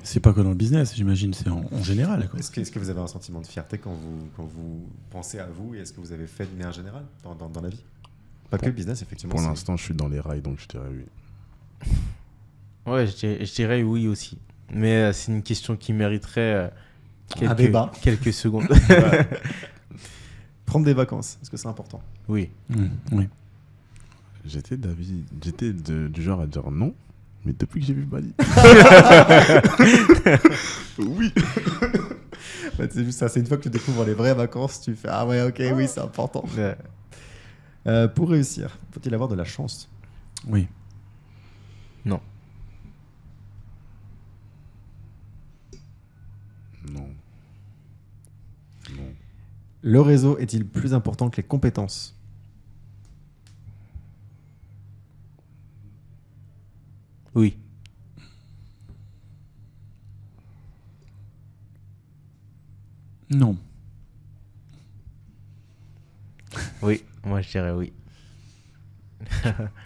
C'est pas que dans le business, j'imagine, c'est en général. Quoi. Est-ce que vous avez un sentiment de fierté quand vous pensez à vous et est-ce que vous avez fait de manière générale dans la vie? Pas que le business, effectivement. Pour c'est- l'instant, je suis dans les rails, donc je dirais oui. Ouais, je dirais oui aussi. Mais c'est une question qui mériterait Un débat. quelques secondes. Prendre des vacances, est-ce que c'est important? Oui. Oui. J'étais du genre à dire non, mais depuis que j'ai vu Bali. Oui. Bah, c'est juste ça, c'est une fois que tu découvres les vraies vacances, tu fais ah ouais, ok, oui, c'est important. Pour réussir, faut-il avoir de la chance? Oui. Non. Non. Non. Le réseau est-il plus important que les compétences? Oui. Non. Oui, moi je dirais oui.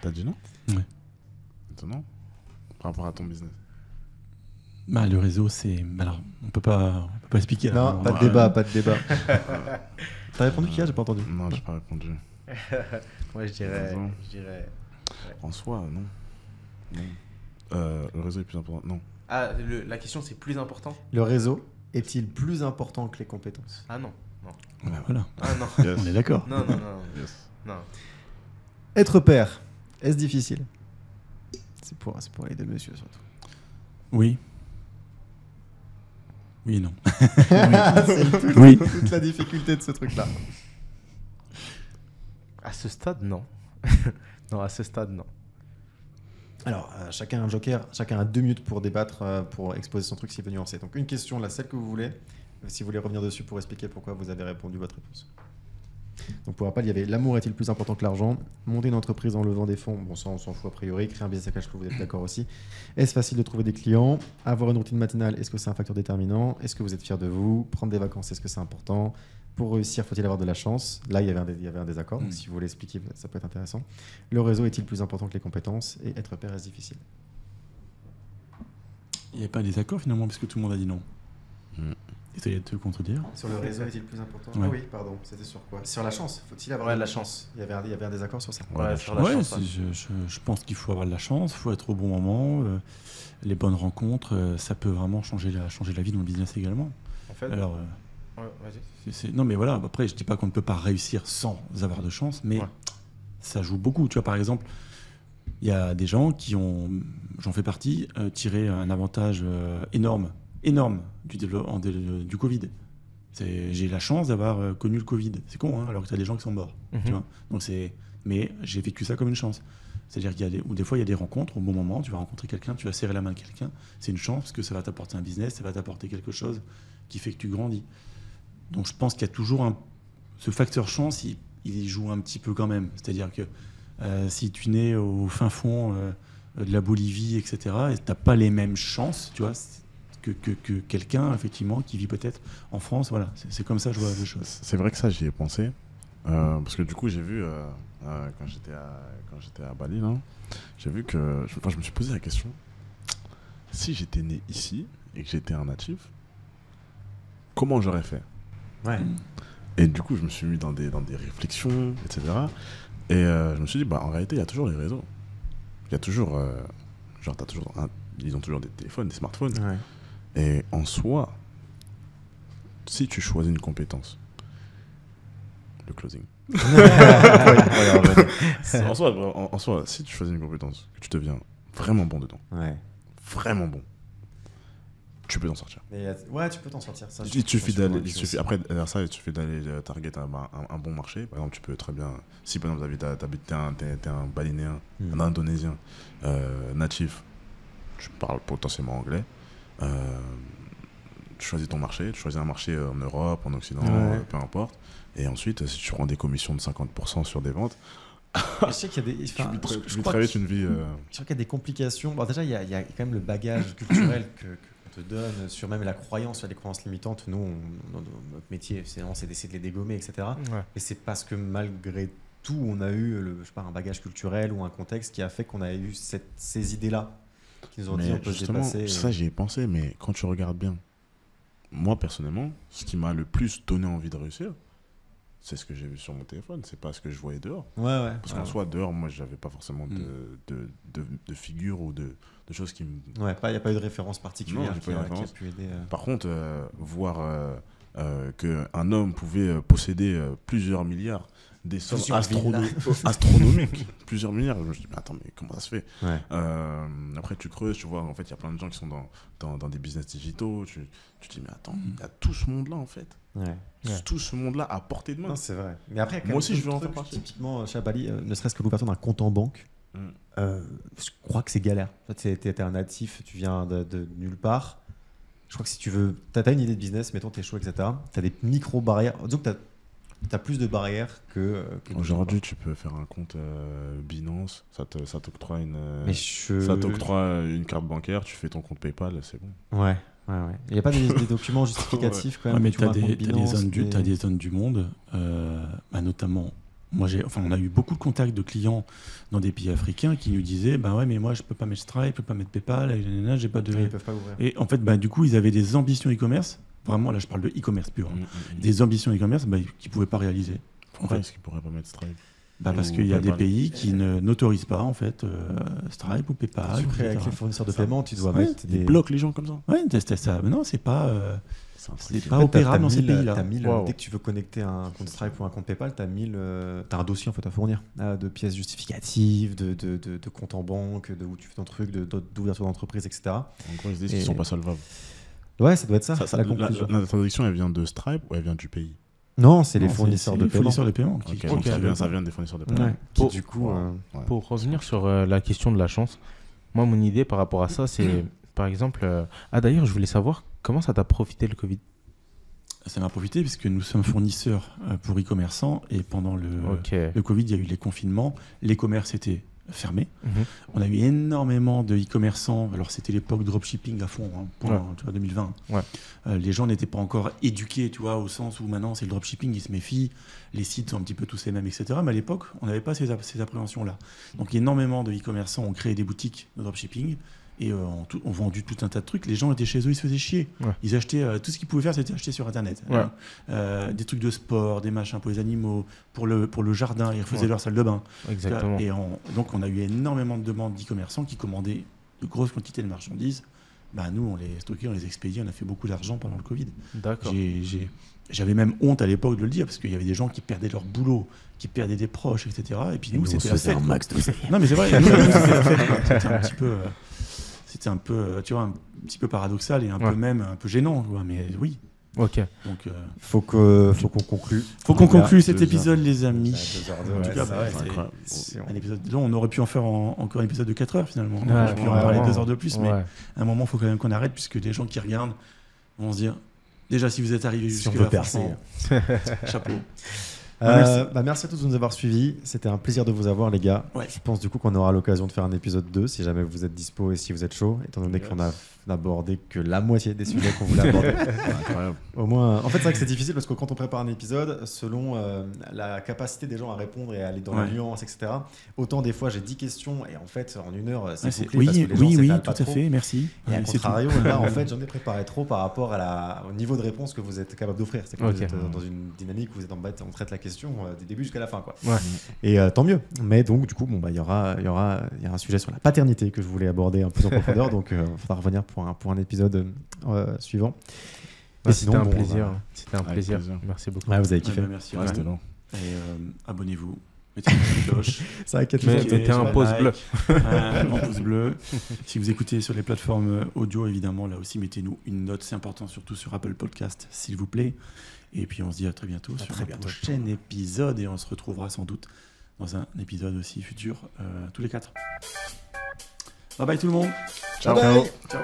T'as dit non? Ouais. Étonnant. Par rapport à ton business. Bah, le réseau, c'est. Alors, on peut pas expliquer. là. Non, pas de débat, pas de débat. T'as répondu qui a? J'ai pas entendu. Non, j'ai pas répondu. Moi je dirais. Raison. Ouais. En soi, non. Non. Le réseau est plus important. Non. Ah, la question c'est plus important? Le réseau est-il plus important que les compétences? Ah non. Bah, voilà, Ah non. Yes. on est d'accord. Non. Yes. Non. Être père, est-ce difficile? C'est pour les deux messieurs surtout. Oui. Oui et non. C'est Oui. toute la difficulté de ce truc-là. À ce stade, non. Non, à ce stade, non. Alors, chacun a un joker, chacun a 2 minutes pour débattre, pour exposer son truc s'il veut nuancer. Donc, une question, là, celle que vous voulez. Si vous voulez revenir dessus pour expliquer pourquoi vous avez répondu votre réponse. Donc, pour rappel, il y avait l'amour est-il plus important que l'argent? Monter une entreprise en levant des fonds, bon, ça on s'en fout a priori. Créer un business à cash flow, vous êtes d'accord aussi. Est-ce facile de trouver des clients? Avoir une routine matinale, est-ce que c'est un facteur déterminant? Est-ce que vous êtes fier de vous? Prendre des vacances, est-ce que c'est important? Pour réussir, faut-il avoir de la chance? Là, il y avait un désaccord. Donc, si vous voulez expliquer, ça peut être intéressant. Le réseau est-il plus important que les compétences? Et être père est difficile? Il n'y a pas des accords finalement, parce que tout le monde a dit non. Essayez de te contredire. Sur le réseau est-il plus important? Ouais. Ah oui, pardon, c'était sur quoi? Sur la chance, faut-il avoir Ouais, de la chance. Il y avait un désaccord sur ça. Ouais, sur la Ouais, chance. je pense qu'il faut avoir de la chance, il faut être au bon moment, les bonnes rencontres, ça peut vraiment changer la vie dans le business également. En fait, Alors, ouais, vas-y. non mais voilà, après je dis pas qu'on ne peut pas réussir sans avoir de chance, mais Ouais. ça joue beaucoup. Tu vois, par exemple, il y a des gens qui ont, j'en fais partie, tiré un avantage énorme du développement du Covid. J'ai la chance d'avoir connu le Covid. C'est con, hein, alors que tu as des gens qui sont morts. Tu vois. Donc mais j'ai vécu ça comme une chance. C'est-à-dire ou des fois il y a des rencontres au bon moment, tu vas rencontrer quelqu'un, tu vas serrer la main de quelqu'un, c'est une chance parce que ça va t'apporter un business, ça va t'apporter quelque chose qui fait que tu grandis. Donc je pense qu'il y a toujours ce facteur chance, il y joue un petit peu quand même. C'est-à-dire que si tu nais au fin fond de la Bolivie, etc., et tu n'as pas les mêmes chances, tu vois, que quelqu'un effectivement qui vit peut-être en France, voilà, c'est comme ça que je vois les choses. C'est vrai que ça, j'y ai pensé. Parce que du coup, j'ai vu, quand j'étais à Bali, là, j'ai vu que. Je me suis posé la question, si j'étais né ici et que j'étais un natif, comment j'aurais fait? Ouais. Et du coup, je me suis mis dans des réflexions, etc. Et je me suis dit, bah, en réalité, il y a toujours les réseaux. Il y a toujours. Ils ont toujours des téléphones, des smartphones. Ouais. Et en soi, si tu choisis une compétence, le closing. en soi, si tu choisis une compétence, que tu deviens vraiment bon dedans, Ouais. vraiment bon, tu peux t'en sortir. Ouais, tu peux t'en sortir. Ça, Il suffit d'aller, aussi. après derrière ça, il suffit d'aller target un bon marché. Par exemple, tu peux très bien, si par exemple t'es un Balinéen, un Indonésien natif, tu parles potentiellement anglais, tu choisis ton marché, tu choisis un marché en Europe, en Occident, peu importe. Et ensuite, si tu prends des commissions de 50% sur des ventes, je sais qu'il y a des. tu vis très vite une vie. Je crois qu'il y a des complications. Bon, déjà, il y a quand même le bagage culturel qu'on te donne sur même la croyance, les croyances limitantes. Nous, notre métier, c'est d'essayer de les dégommer, etc. Ouais. Et c'est parce que malgré tout, on a eu un bagage culturel ou un contexte qui a fait qu'on a eu ces idées-là qui nous ont dit on peut se dépasser. Ça, j'y ai pensé, mais quand tu regardes bien, moi, personnellement, ce qui m'a le plus donné envie de réussir, c'est ce que j'ai vu sur mon téléphone, c'est pas ce que je voyais dehors. Ouais. Parce qu'en soi, dehors, moi, j'avais pas forcément de figures ou de choses qui me... Ouais, il n'y a pas eu de référence particulière Non, qui a pu aider. Par contre, voir qu'un homme pouvait posséder plusieurs milliards, des sommes astronomiques, plusieurs milliards, je me suis dit, mais attends, mais comment ça se fait? Ouais. Après, tu creuses, tu vois, en fait, il y a plein de gens qui sont dans des business digitaux, tu te dis, mais attends, il y a tout ce monde-là, en fait. Ouais. Tout ce monde-là à portée de main. Non, c'est vrai. Mais après, Moi aussi, je veux en faire partie. Typiquement, chez Bali, ne serait-ce que l'ouverture d'un compte en banque, je crois que c'est galère. En fait, t'es un natif, tu viens de nulle part. Je crois que si tu veux, t'as une idée de business, mettons t'es chaud, etc. T'as des micro-barrières. Disons que t'as plus de barrières que Aujourd'hui, tu peux faire un compte Binance, ça t'octroie une carte bancaire, tu fais ton compte PayPal, c'est bon. Ouais. Ouais. Il n'y a pas des documents justificatifs quand même. Ouais, mais tu vois, un compte bilan, t'as des zones du monde, notamment. On a eu beaucoup de contacts de clients dans des pays africains qui nous disaient bah ouais, mais moi je peux pas mettre Stripe, je peux pas mettre PayPal, j'ai pas de. Ils peuvent pas ouvrir. Et en fait, du coup, ils avaient des ambitions e-commerce. Vraiment, là, je parle de e-commerce pur. Des ambitions e-commerce qu'ils pouvaient pas réaliser. Pourquoi est-ce qu'ils pourraient pas mettre Stripe? Parce qu'il y a des pays qui n'autorisent pas en fait Stripe ou PayPal. Avec les fournisseurs de paiement, tu dois mettre Ils bloquent les gens comme ça. Ouais, c'était ça. Mais non, c'est pas opérable dans ces pays-là. Dès que tu veux connecter un compte Stripe ou un compte PayPal, t'as un dossier en fait à fournir de pièces justificatives, de compte en banque, de où tu fais ton truc, d'ouverture d'entreprise, etc. En gros, ils disent qu'ils sont pas solvables. Ouais, ça doit être ça. La traduction, elle vient de Stripe ou elle vient du pays? Non, c'est les fournisseurs de paiement. Donc ça vient des fournisseurs de paiement. Du coup, pour revenir sur la question de la chance, moi, mon idée par rapport à ça, c'est par exemple. D'ailleurs, je voulais savoir comment ça t'a profité le Covid. Ça m'a profité puisque nous sommes fournisseurs pour e-commerçants et pendant le Covid, il y a eu les confinements. Les commerces étaient fermés. On a eu énormément de e-commerçants. Alors, c'était l'époque dropshipping à fond, pendant 2020. Ouais. Les gens n'étaient pas encore éduqués, tu vois, au sens où maintenant, c'est le dropshipping, ils se méfient. Les sites sont un petit peu tous les mêmes, etc. Mais à l'époque, on n'avait pas ces appréhensions-là. Donc, énormément de e-commerçants ont créé des boutiques de dropshipping et ont vendu tout un tas de trucs. Les gens étaient chez eux, ils se faisaient chier. Ouais. Ils achetaient, tout ce qu'ils pouvaient faire, c'était acheter sur Internet. Ouais. Des trucs de sport, des machins pour les animaux, pour le jardin, ils refaisaient leur salle de bain. Exactement. Et donc, on a eu énormément de demandes d'e-commerçants qui commandaient de grosses quantités de marchandises. Nous, on les stockait, on les expédiait, on a fait beaucoup d'argent pendant le Covid. D'accord. J'avais même honte à l'époque de le dire, parce qu'il y avait des gens qui perdaient leur boulot, qui perdaient des proches, etc. Et puis nous, c'était la fête. Non, mais c'est vrai, nous, c'était la fête. C'était un peu, tu vois, un petit peu paradoxal et un peu gênant, quoi, mais oui. Ok. Donc, faut qu'on conclue. Faut qu'on conclue cet épisode, les amis. 2 heures de en tout cas, c'est un épisode. Là, on aurait pu en faire encore un épisode de 4 heures finalement. On aurait pu en parler 2 heures de plus, mais à un moment, il faut quand même qu'on arrête, puisque les gens qui regardent vont se dire. Déjà, si vous êtes arrivé jusque-là, franchement, chapeau. Merci à tous de nous avoir suivis. C'était un plaisir de vous avoir, les gars. Ouais. Je pense du coup qu'on aura l'occasion de faire un épisode 2 si jamais vous êtes dispo et si vous êtes chaud, étant donné qu'on a abordé que la moitié des sujets qu'on voulait aborder. Incroyable. Au moins, en fait, c'est vrai que c'est difficile parce que quand on prépare un épisode, selon la capacité des gens à répondre et à aller dans la nuance, etc., autant des fois j'ai 10 questions et en fait, en 1 heure, c'est bouclé parce que les gens s'étalent pas tout à trop. fait, merci. Et à contrario, là, en fait, j'en ai préparé trop par rapport au niveau de réponse que vous êtes capable d'offrir. C'est que vous êtes dans une dynamique où vous êtes on traite la question du début jusqu'à la fin, quoi. Ouais. Et tant mieux. Mais donc, du coup, il y aura un sujet sur la paternité que je voulais aborder un peu en profondeur. Donc, il faudra revenir pour un épisode suivant. C'était un plaisir. C'était un plaisir. Merci beaucoup. Ouais, vous avez kiffé. Merci. C'était long. Et abonnez-vous. Mettez une petite cloche. Ça inquiète. Mettez un pouce bleu. Un pouce bleu. Si vous écoutez sur les plateformes audio, évidemment, là aussi, mettez-nous une note. C'est important, surtout sur Apple Podcast, s'il vous plaît. Et puis, on se dit à très bientôt sur un prochain épisode. Et on se retrouvera sans doute dans un épisode aussi futur, tous les 4. Bye bye tout le monde. Ciao. Bye bye. Ciao.